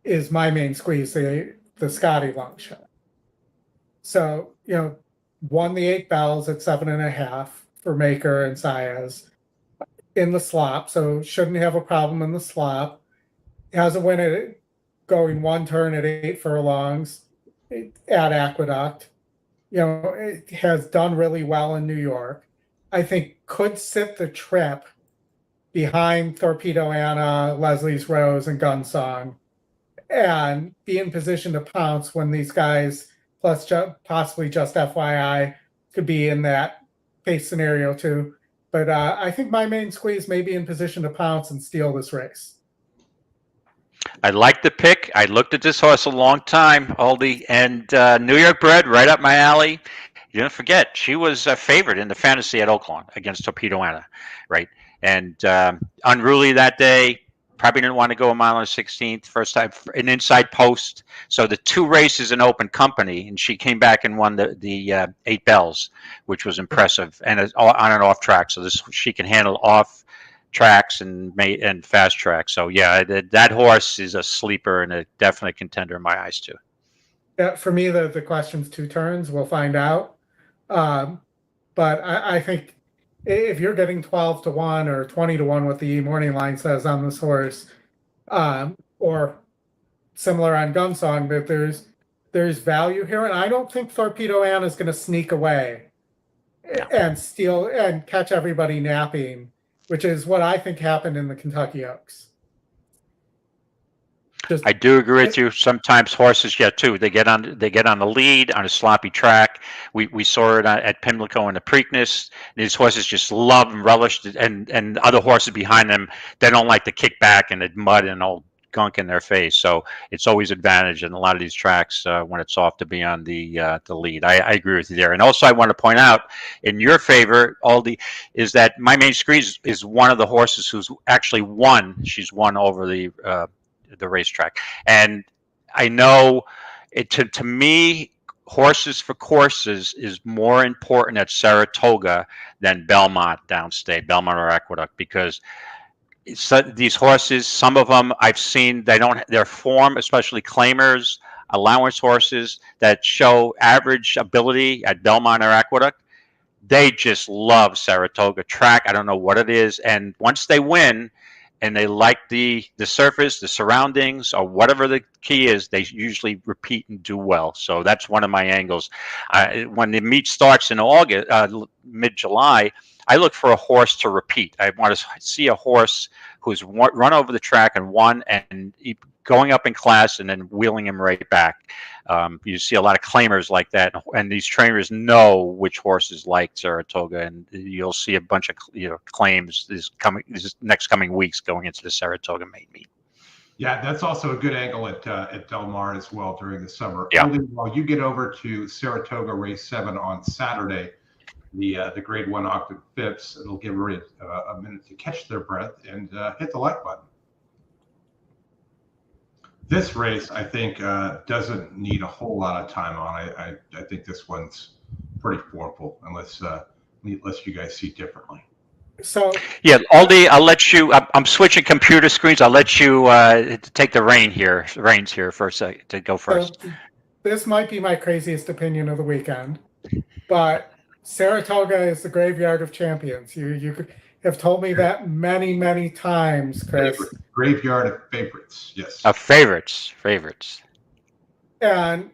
S4: is my main squeeze, the Scotty long shot. So, won the 8 bells at 7.5 for Maker and Saez in the slop. So shouldn't have a problem in the slop. Has a win at going 1 turn at 8 furlongs at Aqueduct. It has done really well in New York. I think could sit the trip behind Torpedo Anna, Leslie's Rose, and Gunsong, and be in position to pounce when these guys, plus possibly just FYI, could be in that pace scenario too. But I think my main squeeze may be in position to pounce and steal this race.
S6: I like the pick. I looked at this horse a long time, Aldi, and New York bred, right up my alley. You don't forget, she was a favorite in the fantasy at Oaklawn against Torpedo Anna, right? And unruly that day. Probably didn't want to go a mile and 16th. First time an inside post. So the 2 races in open company, and she came back and won the 8 bells, which was impressive, and on and off track. So she can handle off tracks and fast tracks. So yeah, that horse is a sleeper and a definite contender in my eyes too.
S4: Yeah, for me, the question's 2 turns. We'll find out. But I think if you're getting 12 to 1 or 20 to 1, what the morning line says on this horse, or or similar on Gunsong, that there's value here, and I don't think Torpedo Ann is going to sneak away and steal and catch everybody napping, which is what I think happened in the Kentucky Oaks.
S6: I do agree with you. Sometimes horses too. They get on the lead on a sloppy track. We saw it at Pimlico in the Preakness. These horses just love and relish it, and other horses behind them, they don't like to kick back and the mud and old gunk in their face. So it's always advantage in a lot of these tracks when it's off to be on the lead. I agree with you there. And also I want to point out in your favor, Aldi, is that My Main Squeeze is one of the horses who's actually won. She's won over the racetrack, and I know it. To me, horses for courses is more important at Saratoga than Belmont downstate, Belmont or Aqueduct, because these horses, some of them I've seen, their form, especially claimers, allowance horses that show average ability at Belmont or Aqueduct, they just love Saratoga track. I don't know what it is, and once they win and they like the surface, the surroundings, or whatever the key is, they usually repeat and do well. So that's one of my angles. When the meet starts in August, mid-July, I look for a horse to repeat. I want to see a horse who's run over the track and won, and going up in class and then wheeling him right back. You see a lot of claimers like that, and these trainers know which horses like Saratoga, and you'll see a bunch of claims these next coming weeks going into the Saratoga main meet.
S1: Yeah, that's also a good angle at Del Mar as well during the summer.
S6: Yeah.
S1: Only while you get over to Saratoga Race 7 on Saturday, the Grade 1 Octave Phipps, it'll give her a minute to catch their breath and hit the like button. This race, I think, doesn't need a whole lot of time on. I think this one's pretty formful, unless you guys see differently.
S4: So
S6: yeah, Aldi, I'll let you. I'm switching computer screens. I'll let you take the reins here for a second to go first.
S4: So this might be my craziest opinion of the weekend, but Saratoga is the graveyard of champions. You have told me that many, many times, Chris.
S1: Graveyard of favorites, yes.
S6: Favorites.
S4: And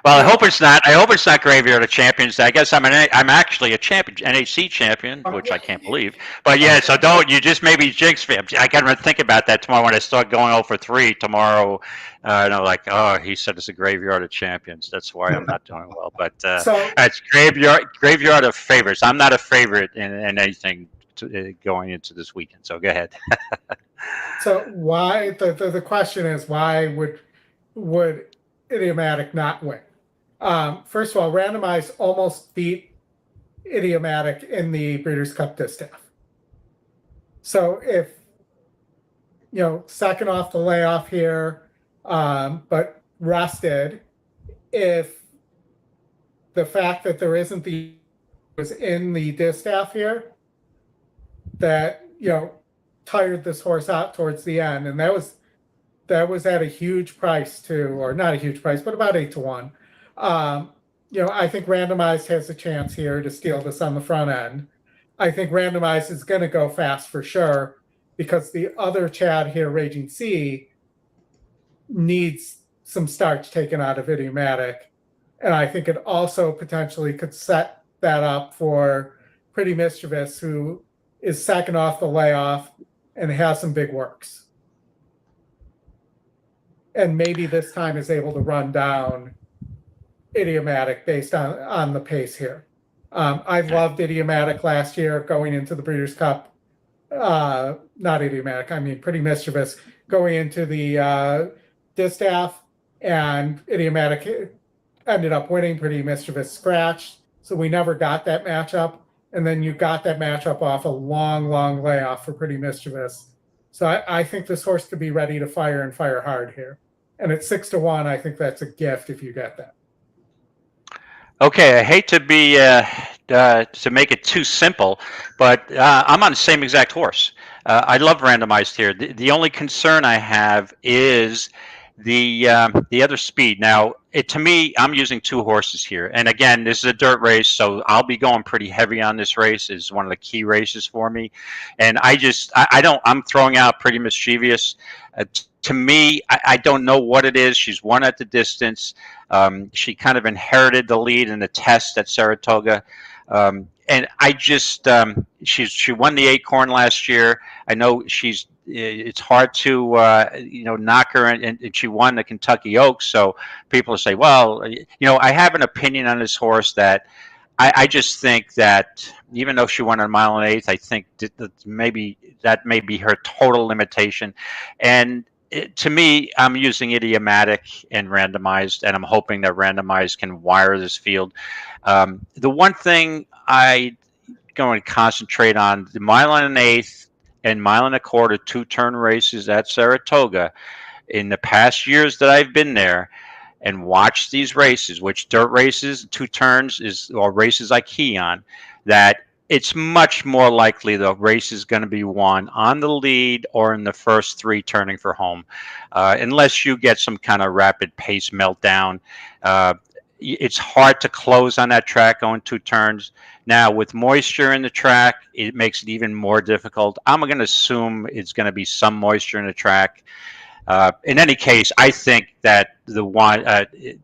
S6: well, I hope it's not graveyard of champions. I guess I'm actually a champion, NHC champion, which I can't believe. But yeah, so you just maybe jinx me. I got to think about that tomorrow when I start going 0 for 3 tomorrow. He said it's a graveyard of champions. That's why I'm not doing well. But it's graveyard of favorites. I'm not a favorite in anything going into this weekend. So go ahead.
S4: So why the question is, why would Idiomatic not win? First of all, Randomized almost beat Idiomatic in the Breeders' Cup Distaff. So if second off the layoff here, but rested, if the fact that there isn't was in the distaff here, that tired this horse out towards the end, and that was at a huge price too, or not a huge price, but about 8 to 1. I think Randomized has a chance here to steal this on the front end. I think Randomized is going to go fast for sure, because the other Chad here, Raging Sea, needs some starch taken out of Idiomatic, and I think it also potentially could set that up for Pretty Mischievous, who is second off the layoff and has some big works. And maybe this time is able to run down Idiomatic based on the pace here. I loved Idiomatic last year going into the Breeders' Cup. Not Idiomatic, I mean Pretty Mischievous going into the distaff, and Idiomatic ended up winning. Pretty Mischievous scratched, so we never got that matchup. And then you got that matchup off a long, long layoff for Pretty Mischievous. So I think this horse could be ready to fire and fire hard here. And at 6 to 1, I think that's a gift if you get that.
S6: Okay, I hate to be to make it too simple, but I'm on the same exact horse. I love Randomized here. The only concern I have is the other speed. Now, to me, I'm using 2 horses here, and again, this is a dirt race, so I'll be going pretty heavy on this race. It's one of the key races for me, and I'm throwing out Pretty Mischievous. To me, I don't know what it is. She's won at the distance. She kind of inherited the lead in the test at Saratoga. And I just, she won the Acorn last year. I know it's hard to, knock her, and she won the Kentucky Oaks. So people say, well, I have an opinion on this horse that I just think that even though she won a mile and eighth, I think that maybe that may be her total limitation. And to me, I'm using idiomatic and randomized, and I'm hoping that randomized can wire this field. The one thing I going to concentrate on, the mile and an eighth and mile and a quarter 2-turn races at Saratoga. In the past years that I've been there and watched these races, which dirt races, 2 turns or races I key on, that it's much more likely the race is going to be won on the lead or in the first 3 turning for home, unless you get some kind of rapid pace meltdown. It's hard to close on that track going 2 turns. Now, with moisture in the track, it makes it even more difficult. I'm going to assume it's going to be some moisture in the track. In any case, I think that the one,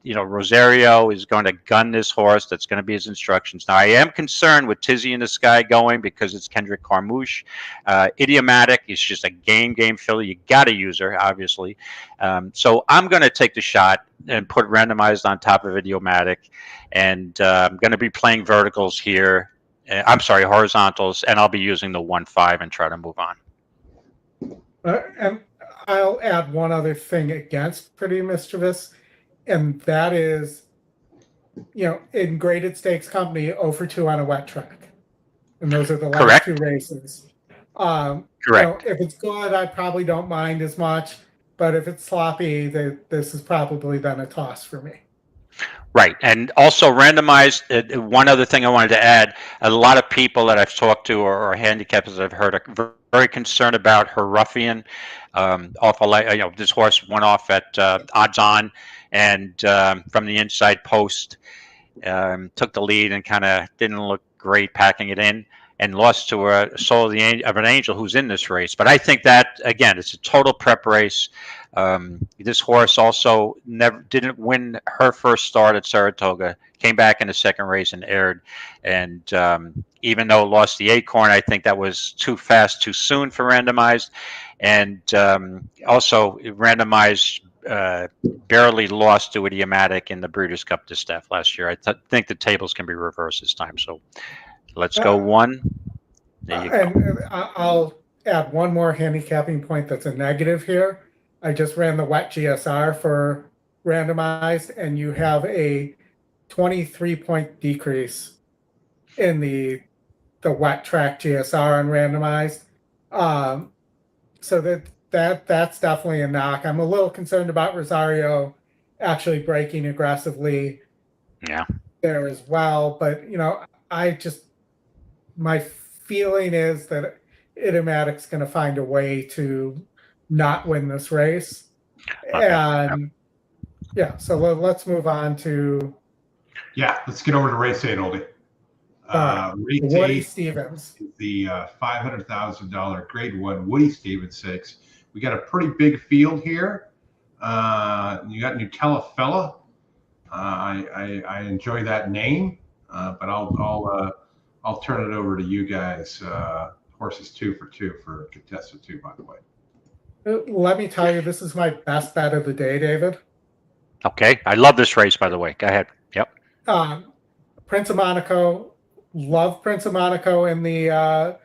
S6: Rosario is going to gun this horse. That's going to be his instructions. Now, I am concerned with Tizzy in the Sky going because it's Kendrick Carmouche. Idiomatic is just a game filly. You got to use her, obviously. So I'm going to take the shot and put randomized on top of idiomatic, and I'm going to be playing verticals here. Horizontals, and I'll be using the 1-5 and try to move on.
S4: And I'll add one other thing against Pretty Mischievous, and that is, in graded stakes company, 0 for 2 on a wet track. And those are the last
S6: Correct.
S4: 2 races.
S6: Correct.
S4: If it's good, I probably don't mind as much. But if it's sloppy, this has probably been a toss for me.
S6: Right. And also randomized, one other thing I wanted to add, a lot of people that I've talked to or handicappers that I've heard are very concerned about her Ruffian. This horse went off at odds on and from the inside post, took the lead and kind of didn't look great packing it in, and lost to a Soul of an Angel who's in this race. But I think that, again, it's a total prep race. This horse also didn't win her first start at Saratoga, came back in the second race and aired. And even though it lost the Acorn, I think that was too fast, too soon for randomized. And also randomized barely lost to Idiomatic in the Breeders' Cup to Steph last year. I think the tables can be reversed this time. So let's go 1. There you go.
S4: And I'll add one more handicapping point that's a negative here. I just ran the wet GSR for randomized, and you have a 23-point decrease in the wet track GSR on randomized. So that's definitely a knock. I'm a little concerned about Rosario actually breaking aggressively there as well. But, my feeling is that Idiomatic's going to find a way to not win this race.
S6: Okay.
S4: And so let's move on to
S1: let's get over to race 8, Oldie. Race
S4: Woody
S1: 8
S4: Stevens,
S1: the $500,000 grade 1 Woody Stevens Stakes. We got a pretty big field here. You got Nutella Fella. I enjoy that name, but I'll turn it over to you guys. Horses 2 for 2 for contestant 2, by the way.
S4: let me tell you, this is my best bet of the day, David.
S6: Okay. I love this race, by the way. Go ahead. Yep.
S4: Prince of Monaco. Love Prince of Monaco in the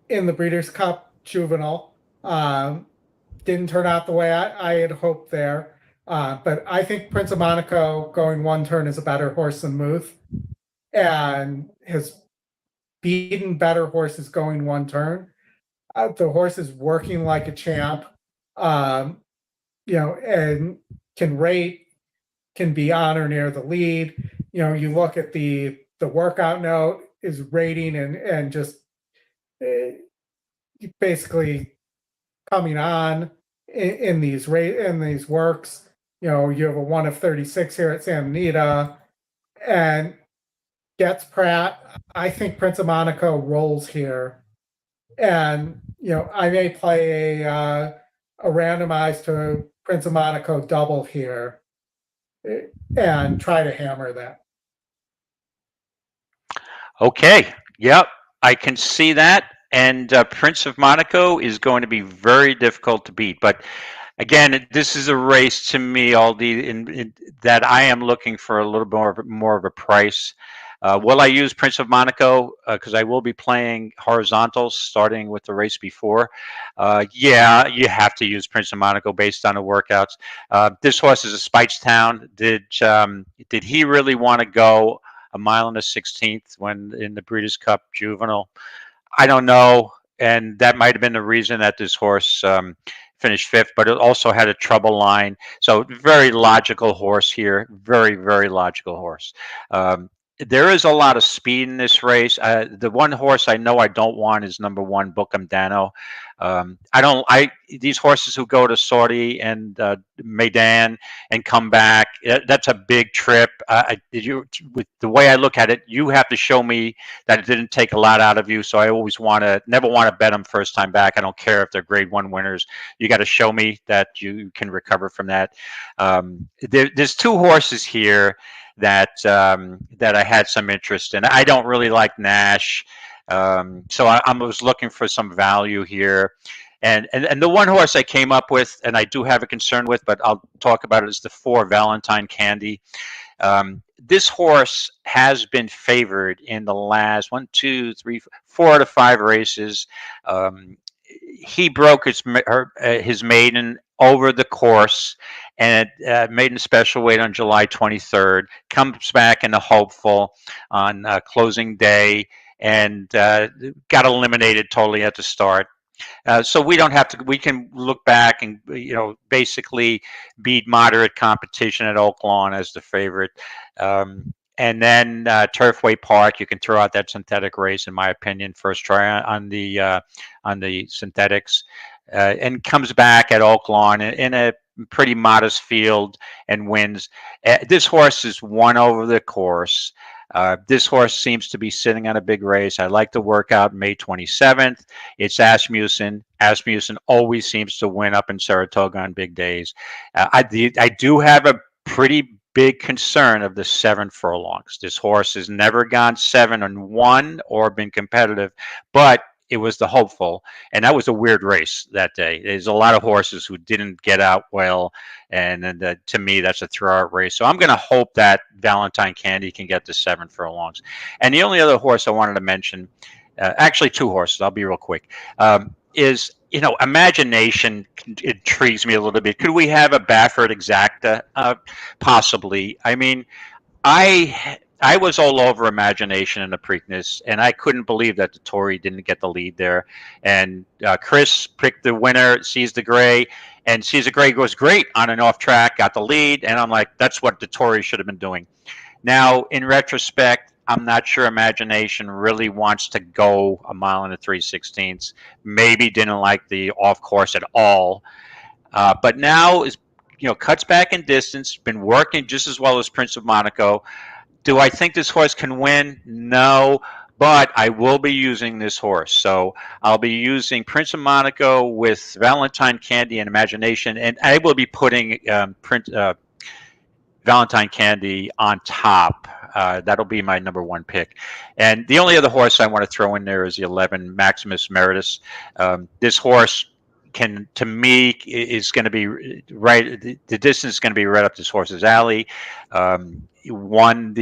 S4: Breeders' Cup Juvenile. Didn't turn out the way I had hoped there. But I think Prince of Monaco going 1 turn is a better horse than Muth, and has beaten better horses going 1 turn. The horse is working like a champ, and can rate, can be on or near the lead. You look at the workout note is rating and just basically coming on in these works. You have a 1 of 36 here at Santa Anita, and gets Pratt. I think Prince of Monaco rolls here, and I may play a a randomized to Prince of Monaco double here and try to hammer that.
S6: Okay. Yep. I can see that. And Prince of Monaco is going to be very difficult to beat. But again, this is a race to me, Aldi, that I am looking for a little more of a price. Will I use Prince of Monaco? Because I will be playing horizontals starting with the race before. Yeah, you have to use Prince of Monaco based on the workouts. This horse is a Speightstown. Did he really want to go a mile and a 16th when in the Breeders' Cup Juvenile? I don't know, and that might have been the reason that this horse finished 5th, but it also had a trouble line. So very logical horse here, very, very logical horse. There is a lot of speed in this race. The one horse I know I don't want is number 1, Bookham Dano. These horses who go to Saudi and Meydan and come back, that's a big trip. With the way I look at it, you have to show me that it didn't take a lot out of you. So I always never want to bet them first time back. I don't care if they're grade 1 winners. You got to show me that you can recover from that. There's 2 horses here that I had some interest in. I don't really like Nash. So I was looking for some value here. And the one horse I came up with, and I do have a concern with, but I'll talk about it, is the 4 Valentine Candy. This horse has been favored in the last 4 out of 5 races. He broke his maiden over the course and maiden special weight on July 23rd, comes back in the hopeful on closing day, and got eliminated totally at the start. So we don't have to. We can look back and basically beat moderate competition at Oak Lawn as the favorite, and then Turfway Park. You can throw out that synthetic race, in my opinion, first try on the synthetics, and comes back at Oak Lawn in a pretty modest field and wins. This horse is won over the course. This horse seems to be sitting on a big race. I like the workout May 27th. It's Asmussen. Asmussen always seems to win up in Saratoga on big days. I do have a pretty big concern of the 7 furlongs. This horse has never gone 7 and 1 or been competitive, but it was the hopeful, and that was a weird race that day. There's a lot of horses who didn't get out well, and to me, that's a throw-out race. So I'm going to hope that Valentine Candy can get to 7 furlongs. And the only other horse I wanted to mention, actually 2 horses, I'll be real quick, is, Imagination intrigues me a little bit. Could we have a Baffert Exacta? Possibly. I mean, I was all over Imagination in the Preakness, and I couldn't believe that the Tory didn't get the lead there. And Chris picked the winner, Seize the Gray, and Seize the Gray goes great on and off track, got the lead, and I'm like, that's what the Tory should have been doing. Now, in retrospect, I'm not sure Imagination really wants to go a mile and 3/16. Maybe didn't like the off course at all, but now is cuts back in distance, been working just as well as Prince of Monaco. Do I think this horse can win? No, but I will be using this horse. So I'll be using Prince of Monaco with Valentine Candy and Imagination, and I will be putting Valentine Candy on top. That'll be my number 1 pick. And the only other horse I want to throw in there is the 11 Maximus Meritus. This horse to me, is going to be right. The distance is going to be right up this horse's alley. Won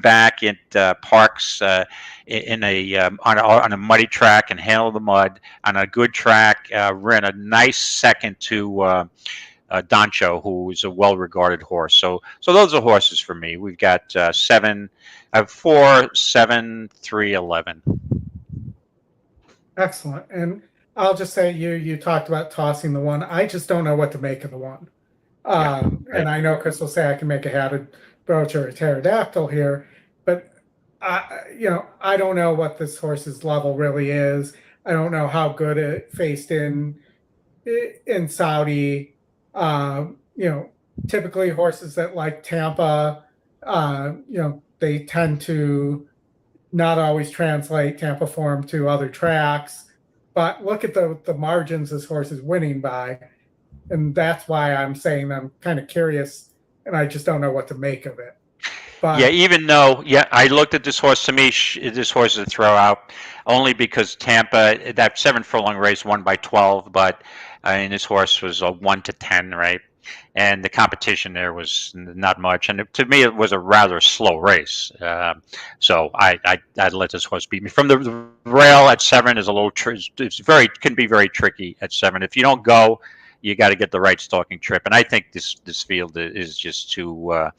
S6: back at Parks on a muddy track and handled the mud on a good track. Ran a nice second to Doncho, who is a well-regarded horse. So those are horses for me. We've got 4, 7, 3, 11.
S4: Excellent. And I'll just say you talked about tossing the 1. I just don't know what to make of the 1. And I know Chris will say I can make a hatted brooch or a pterodactyl here, but I don't know what this horse's level really is. I don't know how good it faced in Saudi. Typically horses that like Tampa, they tend to not always translate Tampa form to other tracks. but look at the margins this horse is winning by, and that's why I'm saying I'm kind of curious, and I just don't know what to make of it. But
S6: yeah, even though, I looked at this horse. To me, this horse is a throwout, only because Tampa, that 7 furlong race won by 12, but this horse was a 1-10, right? And the competition there was not much, and to me, it was a rather slow race. So I'd let this horse beat me. From the rail at 7 is a little can be very tricky at 7. If you don't go, you got to get the right stalking trip, and I think this field is just too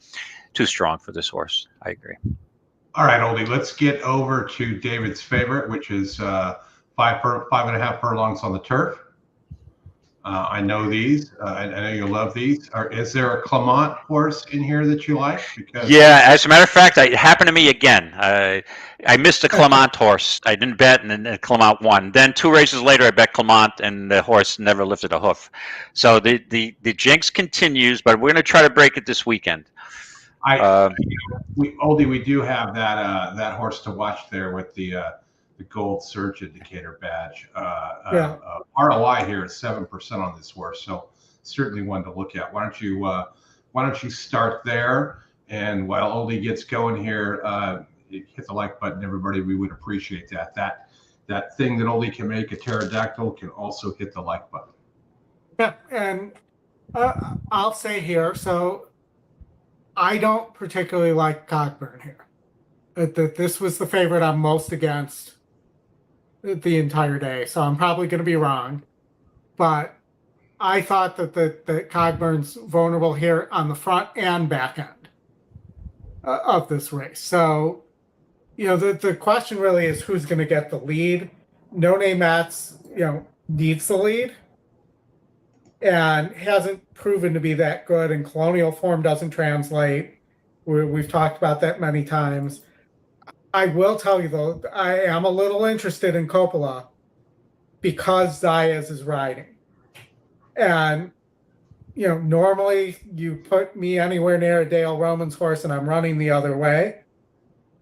S6: strong for this horse. I agree.
S1: All right, Oldie, let's get over to David's favorite, which is 5.5 furlongs on the turf. I know these. I know you love these. Is there a Clement horse in here that you like? Because
S6: as a matter of fact, it happened to me again. I missed a Clement horse. I didn't bet, and then Clement won. Then 2 races later, I bet Clement, and the horse never lifted a hoof. So the jinx continues, but we're going to try to break it this weekend.
S1: Oldie, we do have that horse to watch there with the gold search indicator badge. ROI here is 7% on this horse, so certainly one to look at. Why don't you start there? And while Oldie gets going here, hit the like button, everybody. We would appreciate that. That thing that Oldie can make, a pterodactyl, can also hit the like button.
S4: Yeah, and I'll say here, so I don't particularly like Cockburn here. This was the favorite I'm most against the entire day, so I'm probably going to be wrong. But I thought that Cockburn's vulnerable here on the front and back end of this race. So, the question really is who's going to get the lead. No Name Mats, needs the lead and hasn't proven to be that good, and Colonial form doesn't translate. We've talked about that many times. I will tell you, though, I am a little interested in Coppola because Zayas is riding. And, normally you put me anywhere near a Dale Romans horse and I'm running the other way.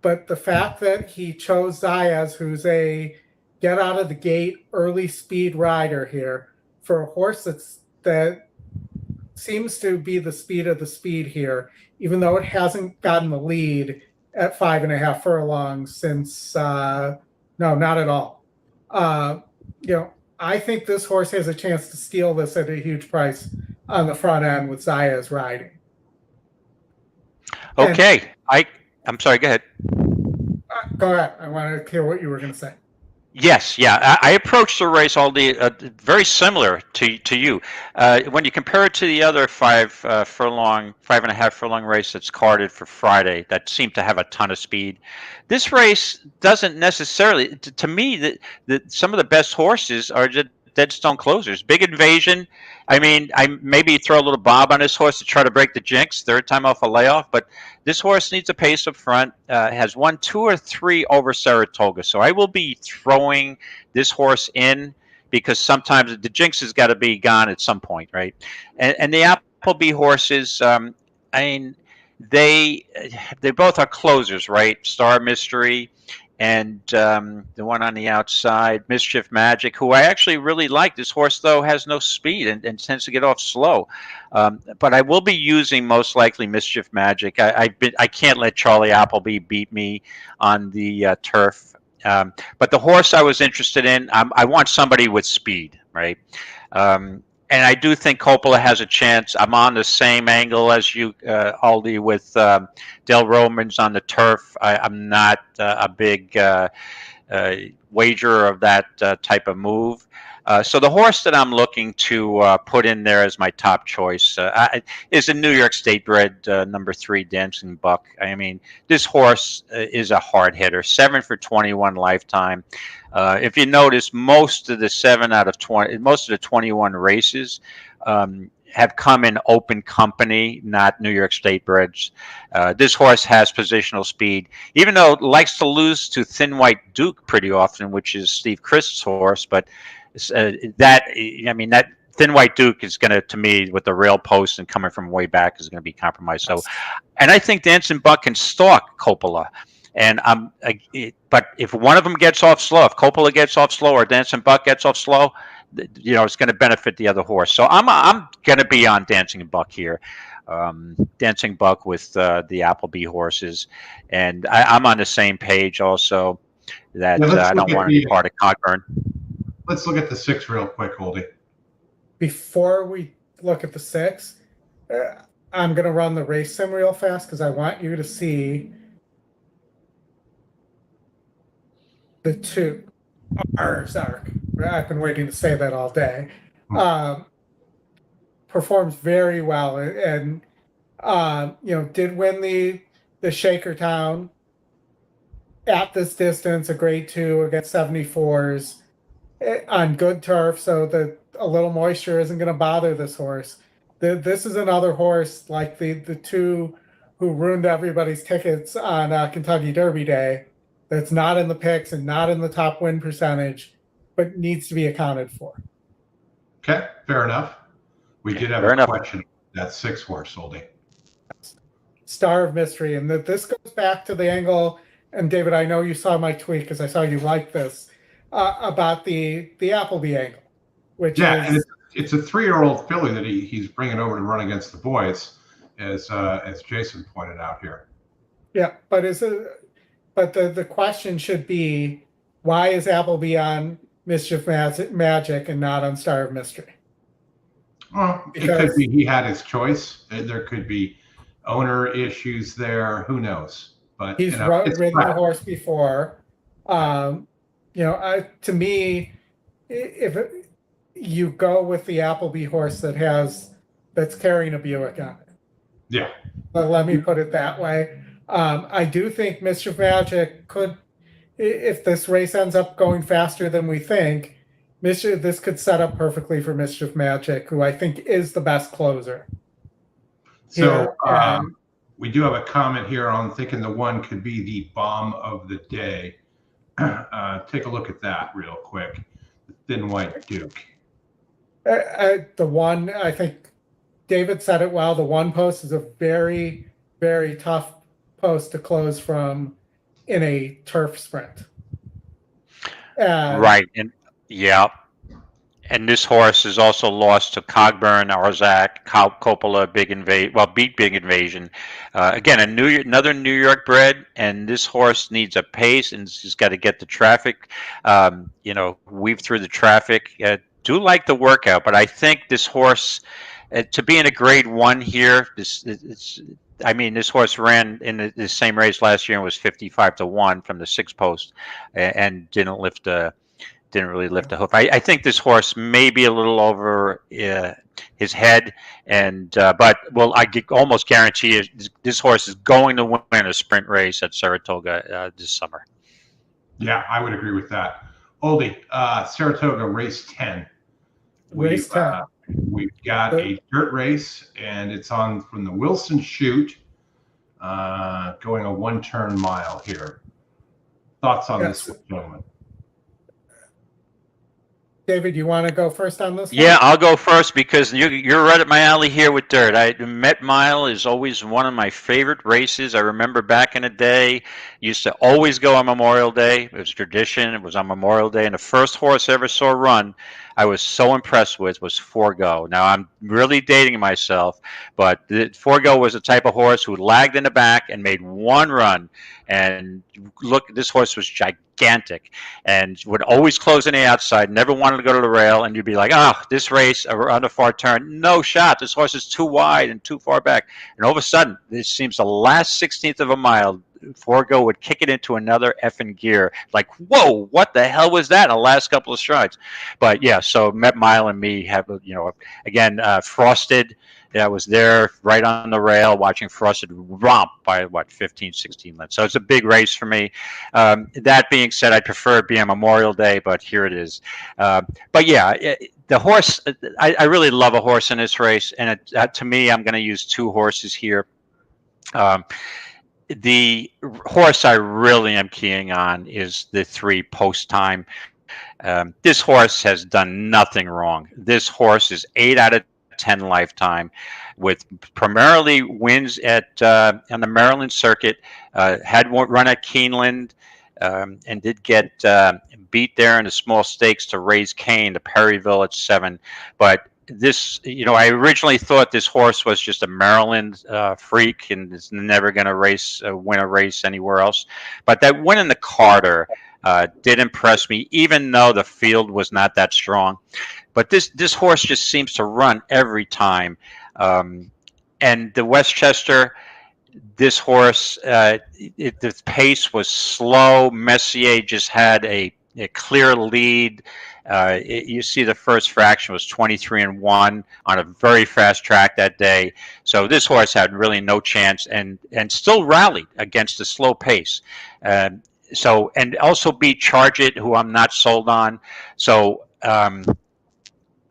S4: But the fact that he chose Zayas, who's a get out of the gate early speed rider here, for a horse that seems to be the speed of the speed here, even though it hasn't gotten the lead at 5.5 furlongs since no, not at all. I think this horse has a chance to steal this at a huge price on the front end with Zayas riding.
S6: Okay, I'm sorry. Go ahead.
S4: Go ahead. I want to hear what you were going to say.
S6: Yes, I approached the race very similar to you. When you compare it to the other 5.5 furlong race that's carded for Friday, that seemed to have a ton of speed. This race doesn't necessarily. To me, that some of the best horses are just dead stone closers. Big Invasion. I mean, I maybe throw a little bob on this horse to try to break the jinx. 3rd time off a layoff, but this horse needs a pace up front. Has won 2 or 3 over Saratoga, so I will be throwing this horse in because sometimes the jinx has got to be gone at some point, right? And the Appleby horses, they both are closers, right? Star Mystery and the one on the outside, Mischief Magic, who I actually really like. This horse, though, has no speed and tends to get off slow. But I will be using most likely Mischief Magic. I can't let Charlie Appleby beat me on the turf. But the horse I was interested in, I want somebody with speed, right? And I do think Coppola has a chance. I'm on the same angle as you, Aldi, with Del Romans on the turf. I'm not a big wagerer of that type of move. So the horse that I'm looking to put in there as my top choice is a New York State bred number 3 Dancing Buck. I mean, this horse is a hard hitter. 7 for 21 lifetime. If you notice, most of the 21 races have come in open company, not New York State breds. This horse has positional speed, even though it likes to lose to Thin White Duke pretty often, which is Steve Christ's horse. But that Thin White Duke is going to me, with the rail post and coming from way back, is going to be compromised. So, and I think Dancing Buck can stalk Coppola. And but if one of them gets off slow, if Coppola gets off slow or Dancing Buck gets off slow, it's going to benefit the other horse. So I'm going to be on Dancing Buck here. Dancing Buck with the Appleby horses, and I'm on the same page also that I don't want any part of Cockburn.
S1: Let's look at the 6 real quick, Goldie.
S4: Before we look at the 6, I'm going to run the race sim real fast because I want you to see the 2. Zark. I've been waiting to say that all day. Performs very well and did win the Shakertown at this distance, a grade 2 against 74s on good turf, so a little moisture isn't going to bother this horse. This is another horse like the 2 who ruined everybody's tickets on Kentucky Derby Day that's not in the picks and not in the top win percentage, but needs to be accounted for.
S1: Okay, fair enough. We did have a question. That 6 horse, Goldie.
S4: Star of Mystery, and this goes back to the angle. And David, I know you saw my tweet because I saw you like this about the Appleby angle, which
S1: and it's a 3-year-old filly that he's bringing over to run against the boys, as Jason pointed out here.
S4: Yeah, but the question should be, why is Appleby on Mischief Magic and not on Star of Mystery?
S1: Well, it could be he had his choice. There could be owner issues there. Who knows? But
S4: he's ridden the horse before. To me, if you go with the Appleby horse that's carrying a Buick on it.
S1: Yeah.
S4: But let me put it that way. I do think Mischief Magic could, if this race ends up going faster than we think, this could set up perfectly for Mischief Magic, who I think is the best closer.
S1: So we do have a comment here on thinking the 1 could be the bomb of the day. Take a look at that real quick. The Thin White Duke.
S4: The 1, I think David said it well. The 1 post is a very, very tough post to close from in a turf sprint.
S6: Right. And yeah. And this horse is also lost to Cogburn, Arzak, Coppola, beat Big Invasion. Again, another New York bred, and this horse needs a pace, and he's got to get the traffic, weave through the traffic. Do like the workout, but I think this horse, to be in a grade 1 here, this horse ran in the same race last year and was 55-1 from the 6 post, and didn't really lift a hoof. I think this horse may be a little over his head, but I almost guarantee you this horse is going to win a sprint race at Saratoga this summer.
S1: Yeah, I would agree with that. Oldie, Saratoga race 10.
S4: Race 10.
S1: We've got a dirt race, and it's on from the Wilson Chute, going a 1-turn mile here. Thoughts on this, gentlemen?
S4: David, you want to go first on this one?
S6: Yeah, I'll go first because you're right up my alley here with dirt. Met Mile is always one of my favorite races. I remember back in the day, used to always go on Memorial Day. It was tradition. It was on Memorial Day. And the first horse I ever saw run, I was so impressed with, was Forgo. Now, I'm really dating myself, but Forgo was the type of horse who lagged in the back and made 1 run. And look, this horse was gigantic and would always close on the outside, never wanted to go to the rail. And you'd be like, this race on the far turn, no shot. This horse is too wide and too far back. And all of a sudden, this seems the last 16th of a mile, Forgo would kick it into another effing gear. Like, whoa, what the hell was that in the last couple of strides? But yeah, so Met Mile and me have, again, Frosted. I was there right on the rail watching Frosted romp by 15, 16 lengths. So it's a big race for me. That being said, I prefer it being Memorial Day, but here it is. But yeah, the horse, I really love a horse in this race. And to me, I'm going to use 2 horses here. The horse I really am keying on is the 3 post time. This horse has done nothing wrong. This horse is 8 out of 10 lifetime, with primarily wins at on the Maryland circuit. Had one run at Keeneland, and did get beat there in the small stakes to raise Cane to Perryville at 7. But this, I originally thought this horse was just a Maryland freak and is never going to win a race anywhere else. But that win in the Carter did impress me, even though the field was not that strong. But this horse just seems to run every time. And the Westchester, this horse, the pace was slow. Messier just had a clear lead. You see the first fraction was 23-1 on a very fast track that day. So this horse had really no chance and still rallied against the slow pace. And also beat Charge It, who I'm not sold on. So I'm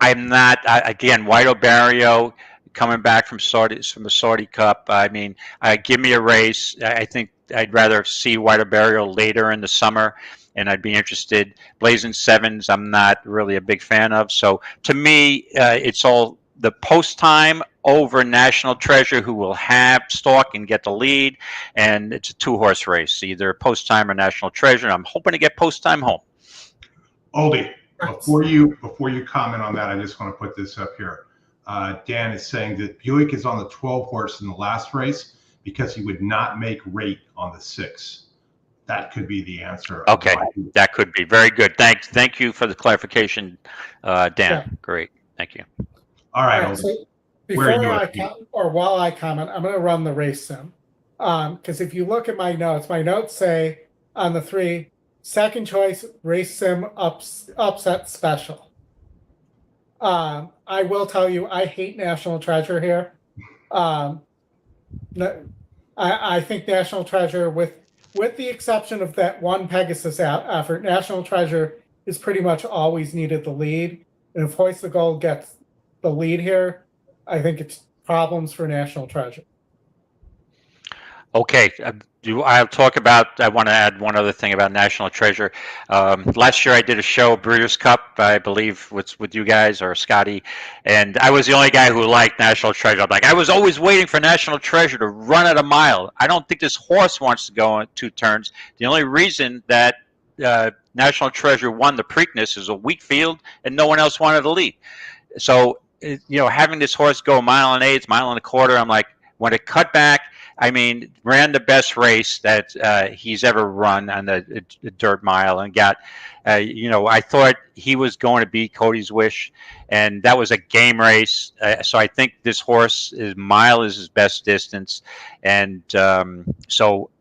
S6: not, again, White Barrio coming back from the Saudi Cup. I mean, give me a race. I think I'd rather see White Barrio later in the summer, and I'd be interested. Blazing Sevens, I'm not really a big fan of. So to me, it's all the post time over National Treasure, who will have stalk and get the lead, and it's a 2-horse race, either post time or National Treasure. I'm hoping to get post time home.
S1: Oldie, before you comment on that, I just want to put this up here. Dan is saying that Buick is on the 12 horse in the last race because he would not make rate on the 6. That could be the answer.
S6: Okay, that could be very good. Thank you for the clarification, Dan.
S4: Yeah.
S6: Great, thank you.
S1: All right.
S4: So while I comment, I'm going to run the race sim. Because if you look at my notes say on the 3, second choice race sim upset special. I will tell you, I hate National Treasure here. I think National Treasure, with the exception of that one Pegasus effort, National Treasure is pretty much always needed the lead. And if Hoist the Gold gets the lead here, I think it's problems for National Treasure.
S6: Okay, I want to add one other thing about National Treasure. Last year I did a show, Breeders' Cup, I believe, with you guys or Scotty, and I was the only guy who liked National Treasure. I'm like, I was always waiting for National Treasure to run at a mile. I don't think this horse wants to go on 2 turns. The only reason that National Treasure won the Preakness is a weak field and no one else wanted to lead. So, having this horse go 1.8 miles, 1.25 miles, I'm like, when it cut back, I mean, ran the best race that he's ever run on the dirt mile and got, I thought he was going to beat Cody's Wish, and that was a game race. So I think this horse, his mile is his best distance. And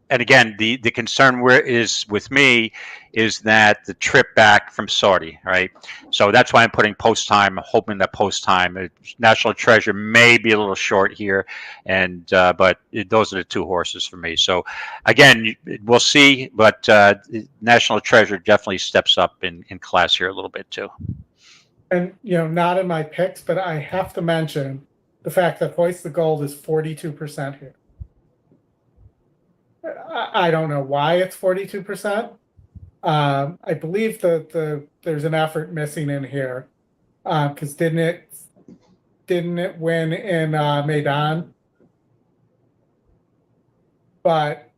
S6: and again, the concern with me is that the trip back from Saudi, right? So that's why I'm putting post time, hoping that post time. National Treasure may be a little short here, and but those are the 2 horses for me. So again, we'll see, but National Treasure definitely steps up in class here a little bit too.
S4: And not in my picks, but I have to mention the fact that Hoist the Gold is 42% here. I don't know why it's 42%. I believe there's an effort missing in here, because didn't it win in Maidan? But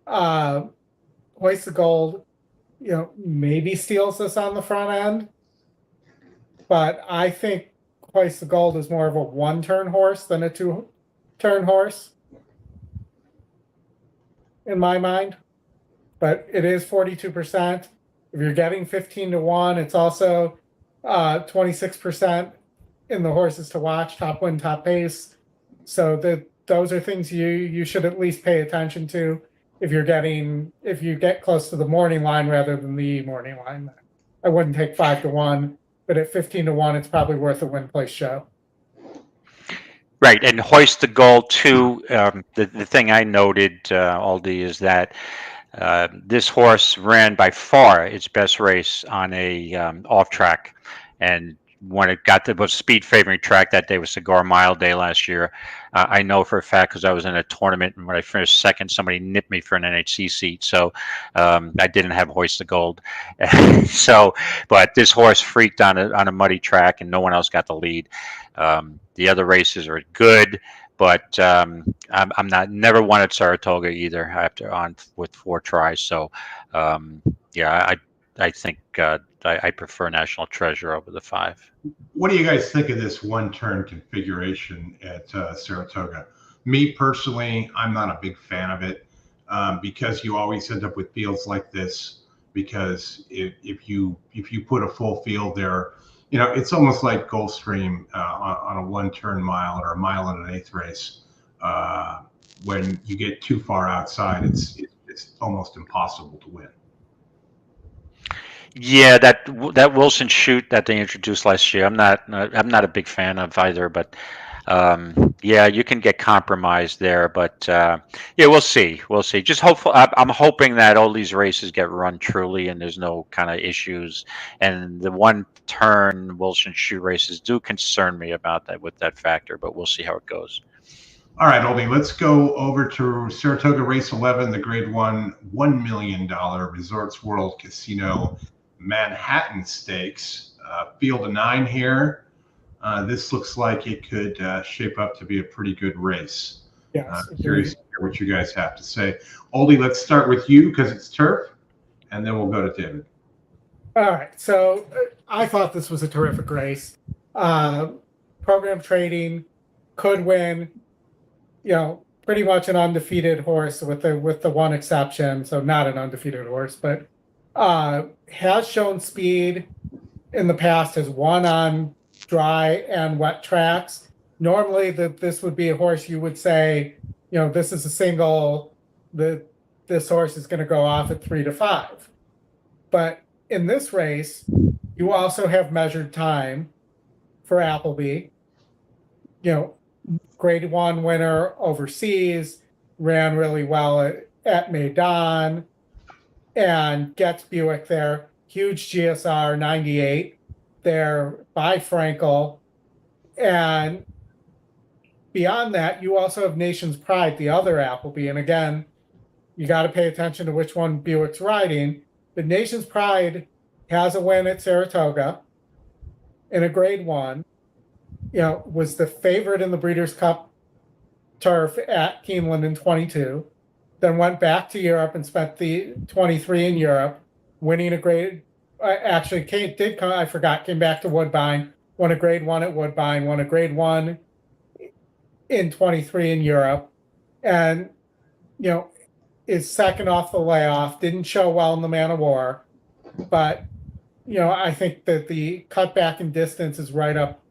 S4: Hoist the Gold, maybe steals this on the front end. But I think Hoist the Gold is more of a 1-turn horse than a 2-turn horse, in my mind. But it is 42%. If you're getting 15-1, it's also 26% in the horses to watch, top win, top pace. So those are things you should at least pay attention to if you get close to the morning line rather than the morning line. I wouldn't take 5-1, but at 15-1, it's probably worth a win place show.
S6: Right, and Hoist the Gold too. The thing I noted, Aldi, is that this horse ran by far its best race on a off track, and when it got to the speed favoring track that day was Cigar Mile Day last year. I know for a fact because I was in a tournament, and when I finished second, somebody nipped me for an NHC seat. So I didn't have Hoist the Gold. But this horse freaked on a muddy track, and no one else got the lead. The other races are good, but I'm never won at Saratoga either with 4 tries. So I think I prefer National Treasure over the 5.
S1: What do you guys think of this one-turn configuration at Saratoga? Me personally, I'm not a big fan of it because you always end up with fields like this. Because if you put a full field there, it's almost like Gulfstream on a one-turn mile or a mile and an eighth race. When you get too far outside, it's almost impossible to win.
S6: Yeah, that Wilson shoot that they introduced last year, I'm not a big fan of either. But you can get compromised there. But we'll see. Just I'm hoping that all these races get run truly and there's no kind of issues. And the one-turn Wilson shoot races do concern me about that with that factor. But we'll see how it goes.
S1: All right, Oldie, let's go over to Saratoga Race 11, the Grade 1 $1 million Resorts World Casino Manhattan Stakes. Field of 9 here. This looks like it could shape up to be a pretty good race.
S4: Yes,
S1: Curious to hear what you guys have to say. Oldie, let's start with you because it's turf, and then we'll go to David.
S4: All right. So I thought this was a terrific race. Program trading, could win. Pretty much an undefeated horse with the one exception. So not an undefeated horse, but has shown speed in the past, has won on dry and wet tracks. Normally this would be a horse you would say, this is a single, this horse is going to go off at 3 to 5. But in this race, you also have measured time for Appleby. Grade 1 winner overseas, ran really well at Maidan, and gets Buick there. Huge GSR 98 there by Frankel. And beyond that, you also have Nation's Pride, the other Appleby. And again, you got to pay attention to which one Buick's riding. But Nation's Pride has a win at Saratoga in a Grade 1. Was the favorite in the Breeders' Cup turf at Keeneland in 22. Then went back to Europe and spent the 23 in Europe, winning a grade. Came back to Woodbine, won a Grade 1 at Woodbine, won a Grade 1 in 23 in Europe, and is second off the layoff. Didn't show well in the Man of War, but I think that the cutback in distance is right up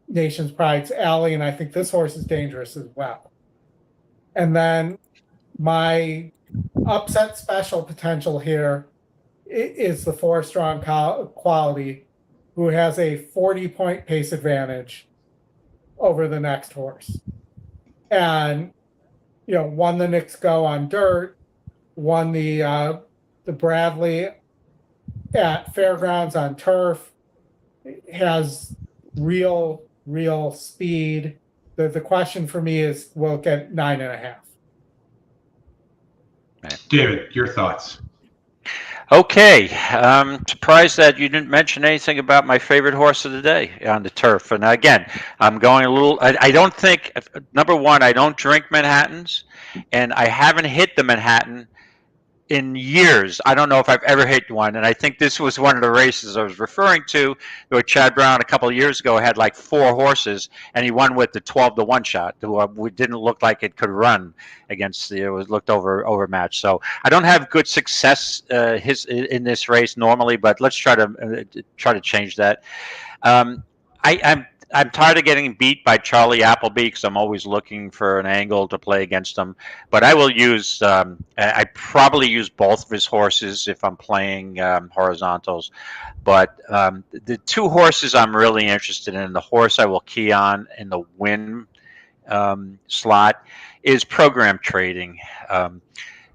S4: Nation's Pride's alley, and I think this horse is dangerous as well. And then my upset special potential here is the 4-strong Quality, who has a 40-point pace advantage over the next horse. And, won the Knicks Go on dirt, won the Bradley at Fairgrounds on turf, has real speed. The question for me is, will it get 9.5?
S1: David, your thoughts?
S6: Okay, I'm surprised that you didn't mention anything about my favorite horse of the day on the turf. And again, I'm going a little. I don't think, number one, I don't drink Manhattans, and I haven't hit the Manhattan in years. I don't know if I've ever hit one, and I think this was one of the races I was referring to, where Chad Brown a couple of years ago had like 4 horses, and he won with the 12-to-1 shot. It didn't look like it could run against it was looked overmatched. So I don't have good success in this race normally, but let's try to change that. I'm tired of getting beat by Charlie Appleby because I'm always looking for an angle to play against him. But I will use, I probably use both of his horses if I'm playing horizontals. But the 2 horses I'm really interested in, the horse I will key on in the win slot, is Program Trading.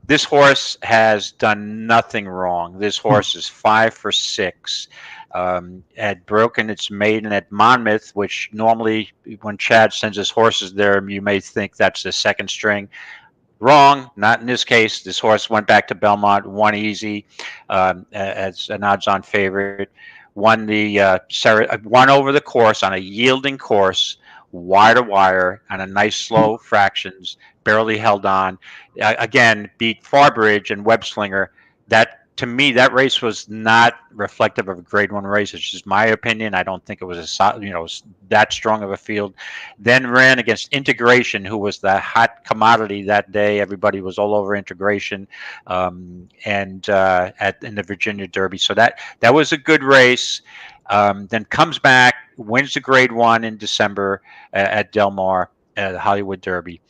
S6: This horse has done nothing wrong. This horse is 5 for 6. Had broken its maiden at Monmouth, which normally when Chad sends his horses there, you may think that's the second string. Wrong, not in this case. This horse went back to Belmont, won easy as an odds-on favorite. Won won over the course on a yielding course, wire to wire, on a nice slow fractions, barely held on. Again, beat Farbridge and Webslinger. That, to me, that race was not reflective of a Grade 1 race. It's just my opinion. I don't think it was that strong of a field. Then ran against Integration, who was the hot commodity that day. Everybody was all over Integration, in the Virginia Derby. So that was a good race. Then comes back, wins the Grade 1 in December at Del Mar, at the Hollywood Derby,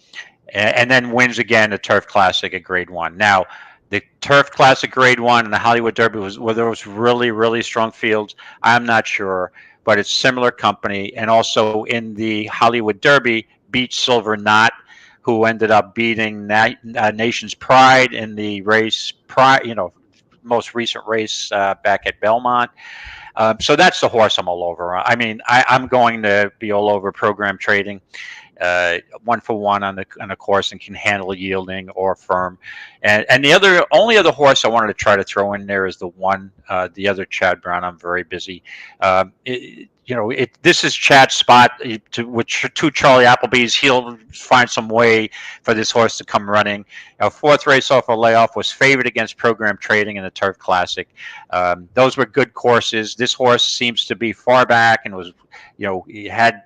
S6: and then wins again the Turf Classic at Grade 1. Now, the Turf Classic Grade 1 and the Hollywood Derby were those really, really strong fields. I'm not sure, but it's similar company. And also in the Hollywood Derby, beat Silver Knot, who ended up beating Nation's Pride in the race, most recent race back at Belmont. So that's the horse I'm all over. I mean, I'm going to be all over Program Trading. 1 for 1 on a course and can handle yielding or firm. And the only other horse I wanted to try to throw in there is the other Chad Brown. I'm very busy. This is Chad's spot with 2 Charlie Appleby's. He'll find some way for this horse to come running. Our 4th race off a layoff was favored against Program Trading in the Turf Classic. Those were good courses. This horse seems to be far back and was, he had,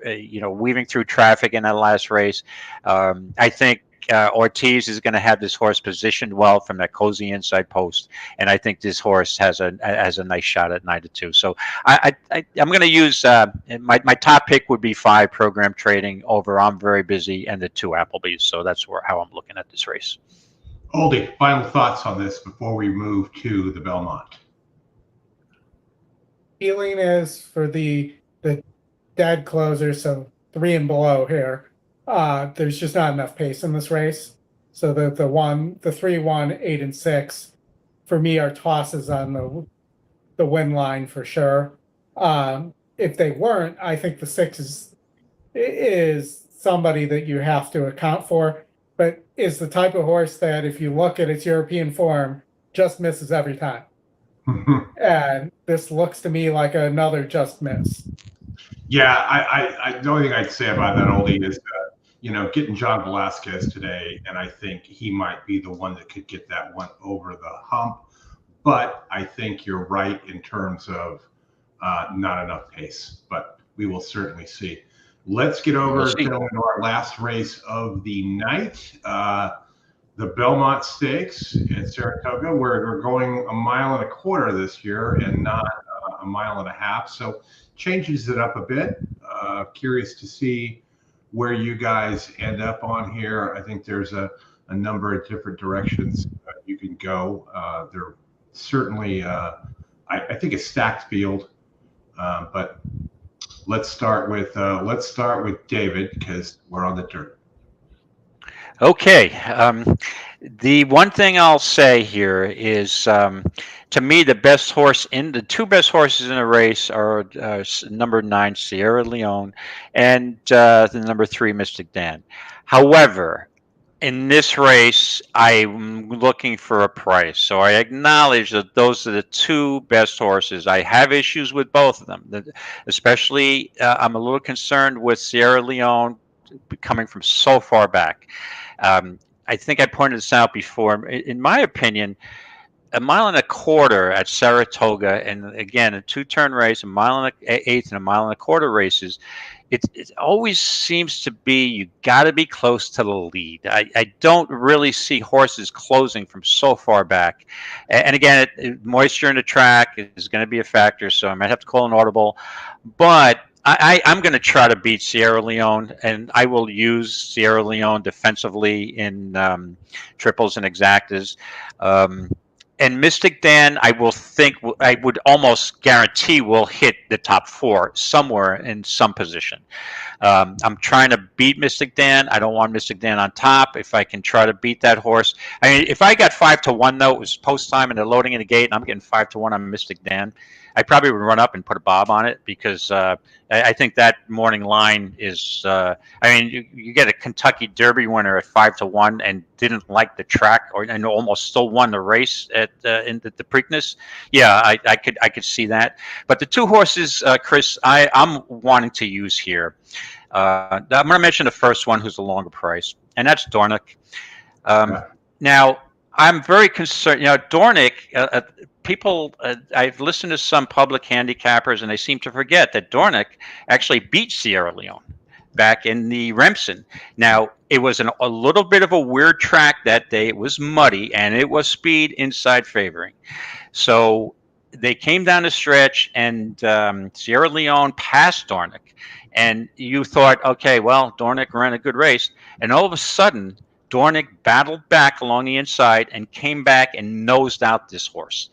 S6: weaving through traffic in that last race. I think Ortiz is going to have this horse positioned well from that cozy inside post, and I think this horse has a nice shot at 9-2. So I'm going to use my top pick would be 5 Program Trading over I'm Very Busy and the 2 Appleby's. So that's how I'm looking at this race.
S1: Oldie, final thoughts on this before we move to the Belmont.
S4: Feeling is for the dead closer, so 3 and below here. There's just not enough pace in this race. So the 3, 1, 8, and 6 for me are tosses on the win line for sure. If they weren't, I think the 6 is somebody that you have to account for, but is the type of horse that if you look at its European form, just misses every time. And this looks to me like another just miss.
S1: Yeah, I the only thing I'd say about that, Oldie, is getting John Velasquez today, and I think he might be the one that could get that one over the hump. But I think you're right in terms of not enough pace, but we will certainly see. Let's get over to our last race of the night, the Belmont Stakes at Saratoga, where we're going 1.25 miles this year and not 1.5 miles. So changes it up a bit. Curious to see where you guys end up on here. I think there's a number of different directions you can go. There certainly, I think, a stacked field, but let's start with David because we're on the dirt.
S6: Okay. The one thing I'll say here is, to me, the 2 best horses in the race are number 9, Sierra Leone, and the number 3, Mystic Dan. However, in this race, I'm looking for a price. So I acknowledge that those are the 2 best horses. I have issues with both of them, especially I'm a little concerned with Sierra Leone coming from so far back. I think I pointed this out before. In my opinion, 1.25 miles at Saratoga, and again, a 2-turn race, 1.8 miles and 1.25 miles races, it always seems to be you got to be close to the lead. I don't really see horses closing from so far back. And again, moisture in the track is going to be a factor, so I might have to call an audible. But I'm going to try to beat Sierra Leone, and I will use Sierra Leone defensively in triples and exactas. And Mystic Dan, I would almost guarantee will hit the top 4 somewhere in some position. I'm trying to beat Mystic Dan. I don't want Mystic Dan on top. If I can try to beat that horse, I mean, if I got 5-1 though, it was post time and they're loading in the gate, and I'm getting 5-1 on Mystic Dan, I probably would run up and put a bob on it because I think that morning line is. I mean, you get a Kentucky Derby winner at 5-1 and didn't like the track, and almost still won the race at in the Preakness. Yeah, I could see that. But the 2 horses, Chris, I'm wanting to use here. I'm going to mention the first one, who's the longer price, and that's Dornick. Now, I'm very concerned. You know, Dornick. People, I've listened to some public handicappers, and they seem to forget that Dornick actually beat Sierra Leone back in the Remsen. Now, it was a little bit of a weird track that day. It was muddy, and it was speed inside favoring. So they came down the stretch, and Sierra Leone passed Dornick. And you thought, okay, well, Dornick ran a good race. And all of a sudden, Dornick battled back along the inside and came back and nosed out this horse.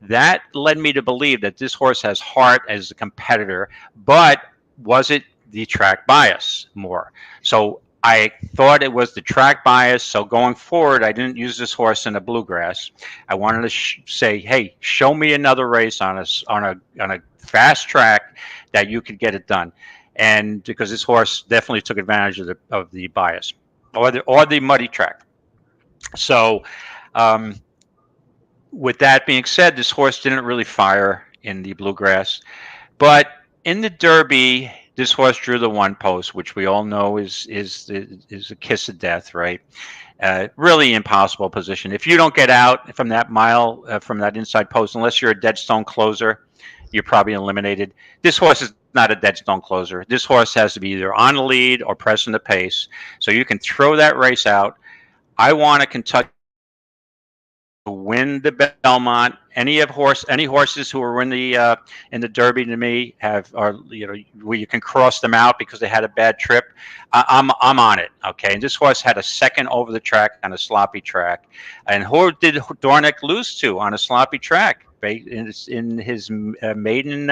S6: That led me to believe that this horse has heart as a competitor, but was it the track bias more? So I thought it was the track bias. So going forward, I didn't use this horse in a bluegrass. I wanted to say, hey, show me another race on a fast track that you could get it done. And because this horse definitely took advantage of the bias or the muddy track. So with that being said, this horse didn't really fire in the bluegrass, but in the Derby, this horse drew the 1 post, which we all know is a kiss of death, right? Really impossible position. If you don't get out from that mile, from that inside post, unless you're a dead stone closer, you're probably eliminated. This horse is not a dead stone closer. This horse has to be either on the lead or pressing the pace, so you can throw that race out. I want a Kentucky to win the Belmont. Any horses who are in the Derby to me where you can cross them out because they had a bad trip. I'm on it. Okay, and this horse had a second over the track on a sloppy track, and who did Dornick lose to on a sloppy track? In his maiden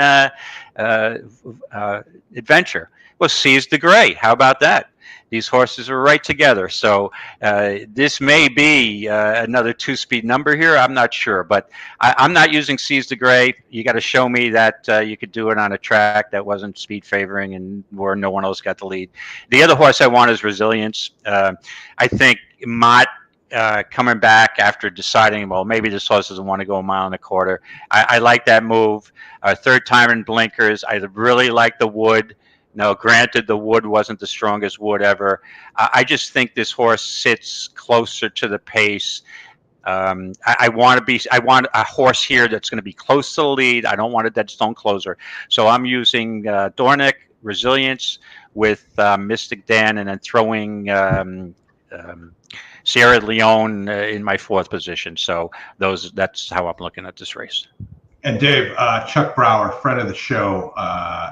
S6: adventure was Seize the Gray. How about that? These horses are right together. So this may be another 2-speed number here. I'm not sure, but I'm not using Seize the Gray. You got to show me that you could do it on a track that wasn't speed favoring and where no one else got the lead. The other horse I want is Resilience. I think Mott coming back after deciding, well, maybe this horse doesn't want to go 1.25 miles. I like that move. Third time in blinkers. I really like the wood. Now, granted, the wood wasn't the strongest wood ever. I just think this horse sits closer to the pace. I want a horse here that's going to be close to the lead. I don't want a dead stone closer. So I'm using Dornick, Resilience with Mystic Dan, and then throwing Sierra Leone in my 4th position. So that's how I'm looking at this race.
S1: And Dave, Chuck Brower, friend of the show,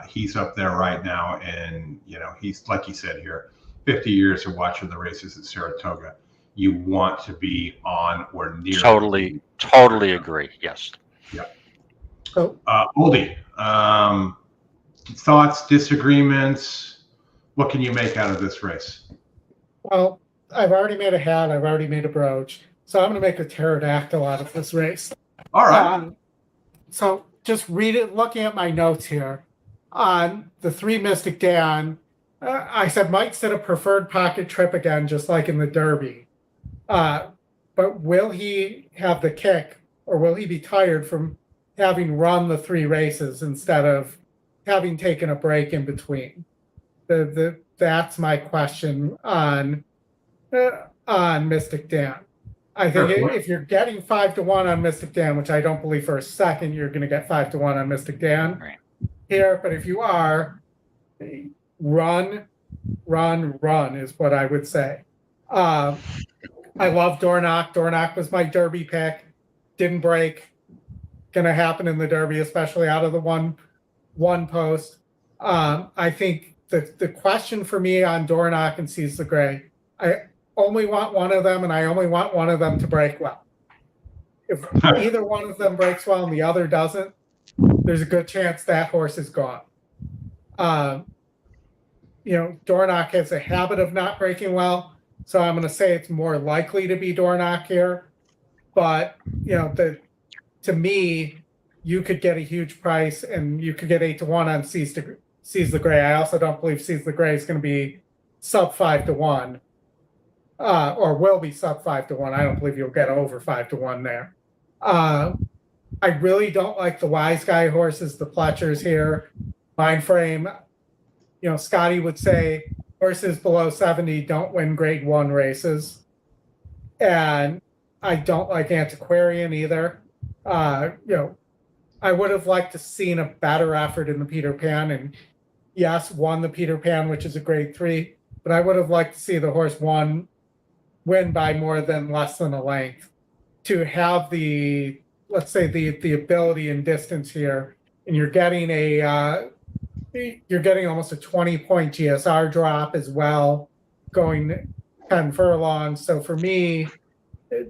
S1: he's up there right now, and he's, like he said here, 50 years of watching the races at Saratoga. You want to be on or near.
S6: Totally agree. Yes.
S1: Yeah. So, Oldie, thoughts, disagreements? What can you make out of this race?
S4: Well, I've already made a hat. I've already made a brooch. So I'm going to make a pterodactyl out of this race.
S1: All right.
S4: So just looking at my notes here on the 3 Mystic Dan, I said Mike said a preferred pocket trip again, just like in the Derby. But will he have the kick, or will he be tired from having run the 3 races instead of having taken a break in between? That's my question on Mystic Dan. I think if you're getting 5-1 on Mystic Dan, which I don't believe for a second you're going to get 5-1 on Mystic Dan here, but if you are, run is what I would say. I love Dornock. Dornock was my Derby pick. Didn't break. Going to happen in the Derby, especially out of the one post. I think the question for me on Dornock and Seize the Gray, I only want one of them, and I only want one of them to break well. If either one of them breaks well and the other doesn't, there's a good chance that horse is gone. Dornock has a habit of not breaking well, so I'm going to say it's more likely to be Dornock here. But to me, you could get a huge price, and you could get 8-1 on Seize the Gray. I also don't believe Seize the Gray is going to be sub 5-1, or will be sub 5-1. I don't believe you'll get over 5-1 there. I really don't like the Wise Guy horses, the Pletchers here. Mind frame, Scotty would say horses below 70 don't win grade 1 races. And I don't like Antiquarian either. I would have liked to seen a better effort in the Peter Pan, and yes, won the Peter Pan, which is a grade 3, but I would have liked to see the horse win by more than less than a length to have the, let's say, the ability and distance here. And you're getting almost a 20-point GSR drop as well, going 10 furlongs. So for me,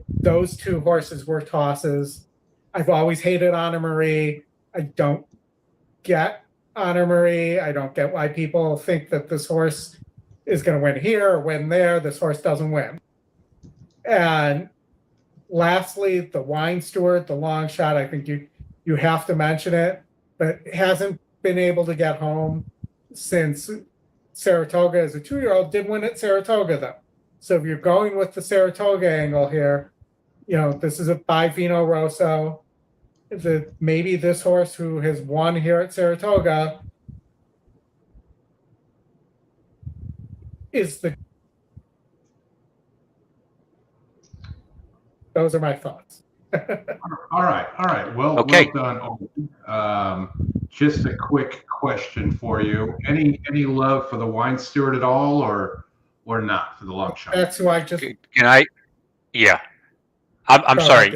S4: those two horses were tosses. I've always hated Honor Marie. I don't get Honor Marie. I don't get why people think that this horse is going to win here or win there. This horse doesn't win. And lastly, the Wine Steward, the long shot, I think you have to mention it, but hasn't been able to get home since Saratoga as a 2-year-old. Did win at Saratoga, though. So if you're going with the Saratoga angle here, this is a by Vino Rosso. Maybe this horse who has won here at Saratoga is the. Those are my thoughts.
S1: All right. Well,
S6: okay.
S1: Well done. Just a quick question for you. Any love for the Wine Steward at all, or not for the long shot?
S4: That's who I just.
S6: Can I? Yeah. I'm sorry.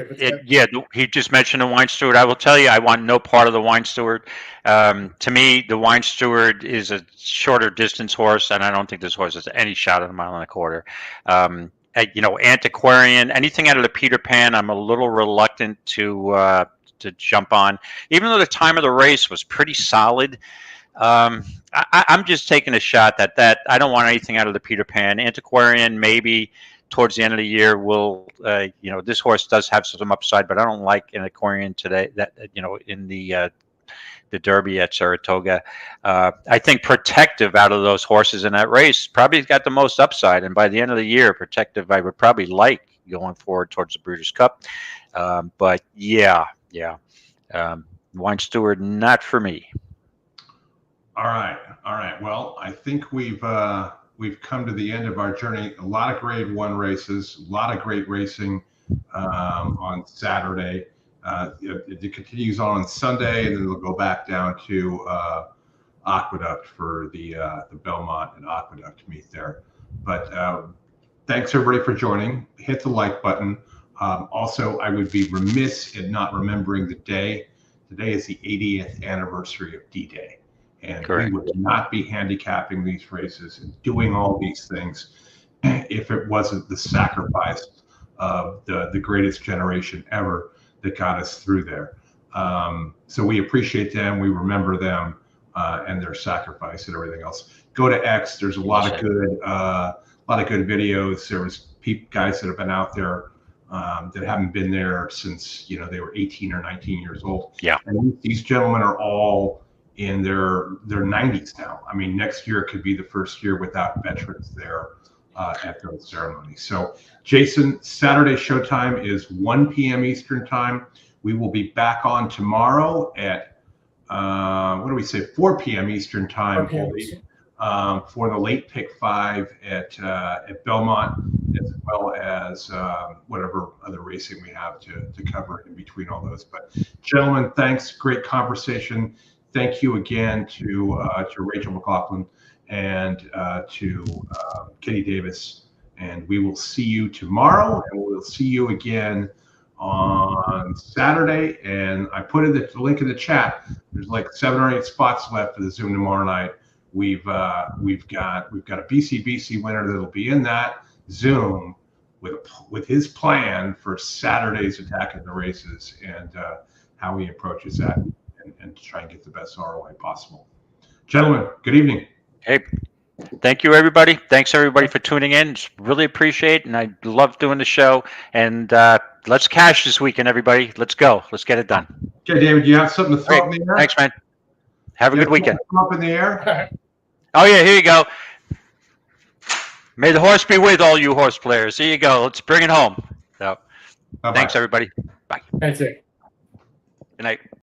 S6: He just mentioned the Wine Steward. I will tell you, I want no part of the Wine Steward. To me, the Wine Steward is a shorter distance horse, and I don't think this horse has any shot at a 1.25 miles. Antiquarian, anything out of the Peter Pan, I'm a little reluctant to jump on, even though the time of the race was pretty solid. I'm just taking a shot that I don't want anything out of the Peter Pan. Antiquarian, maybe towards the end of the year, will this horse does have some upside, but I don't like Antiquarian today. That in the Derby at Saratoga. I think Protective out of those horses in that race probably got the most upside, and by the end of the year, Protective I would probably like going forward towards the Breeders' Cup. But Wine Steward not for me.
S1: All right. Well, I think we've come to the end of our journey. A lot of grade 1 races, a lot of great racing on Saturday. It continues on Sunday, and then we'll go back down to Aqueduct for the Belmont and Aqueduct meet there. But thanks everybody for joining. Hit the like button. Also, I would be remiss in not remembering the day. Today is the 80th anniversary of D-Day. And
S6: correct.
S1: We would not be handicapping these races and doing all these things if it wasn't the sacrifice of the greatest generation ever that got us through there. So we appreciate them. We remember them and their sacrifice and everything else. Go to X. There's a lot of good videos. There was guys that have been out there that haven't been there since they were 18 or 19 years old.
S6: Yeah.
S1: And these gentlemen are all in their 90s now. I mean, next year could be the first year without veterans there at those ceremonies. So, Jason, Saturday showtime is 1 p.m. Eastern time. We will be back on tomorrow at 4 p.m. Eastern time for the late pick 5 at Belmont, as well as whatever other racing we have to cover in between all those. But gentlemen, thanks. Great conversation. Thank you again to Rachel McLaughlin and to Kenny Davis. And we will see you tomorrow, and we'll see you again on Saturday. And I put in the link in the chat. There's like 7 or 8 spots left for the Zoom tomorrow night. We've got a BCBC winner that'll be in that Zoom with his plan for Saturday's attack at the races and how he approaches that and to try and get the best ROI possible. Gentlemen, good evening.
S6: Hey, thank you, everybody. Thanks, everybody, for tuning in. Just really appreciate it, and I love doing the show. And let's cash this weekend, everybody. Let's go. Let's get it done.
S1: Okay, David, you have something to throw up in the air?
S6: Thanks, man. Have a good weekend.
S1: Up in the air?
S6: Oh, yeah, here you go. May the horse be with all you horse players. Here you go. Let's bring it home. So,
S1: Bye-bye.
S6: thanks, everybody. Bye.
S4: That's it.
S6: Good night.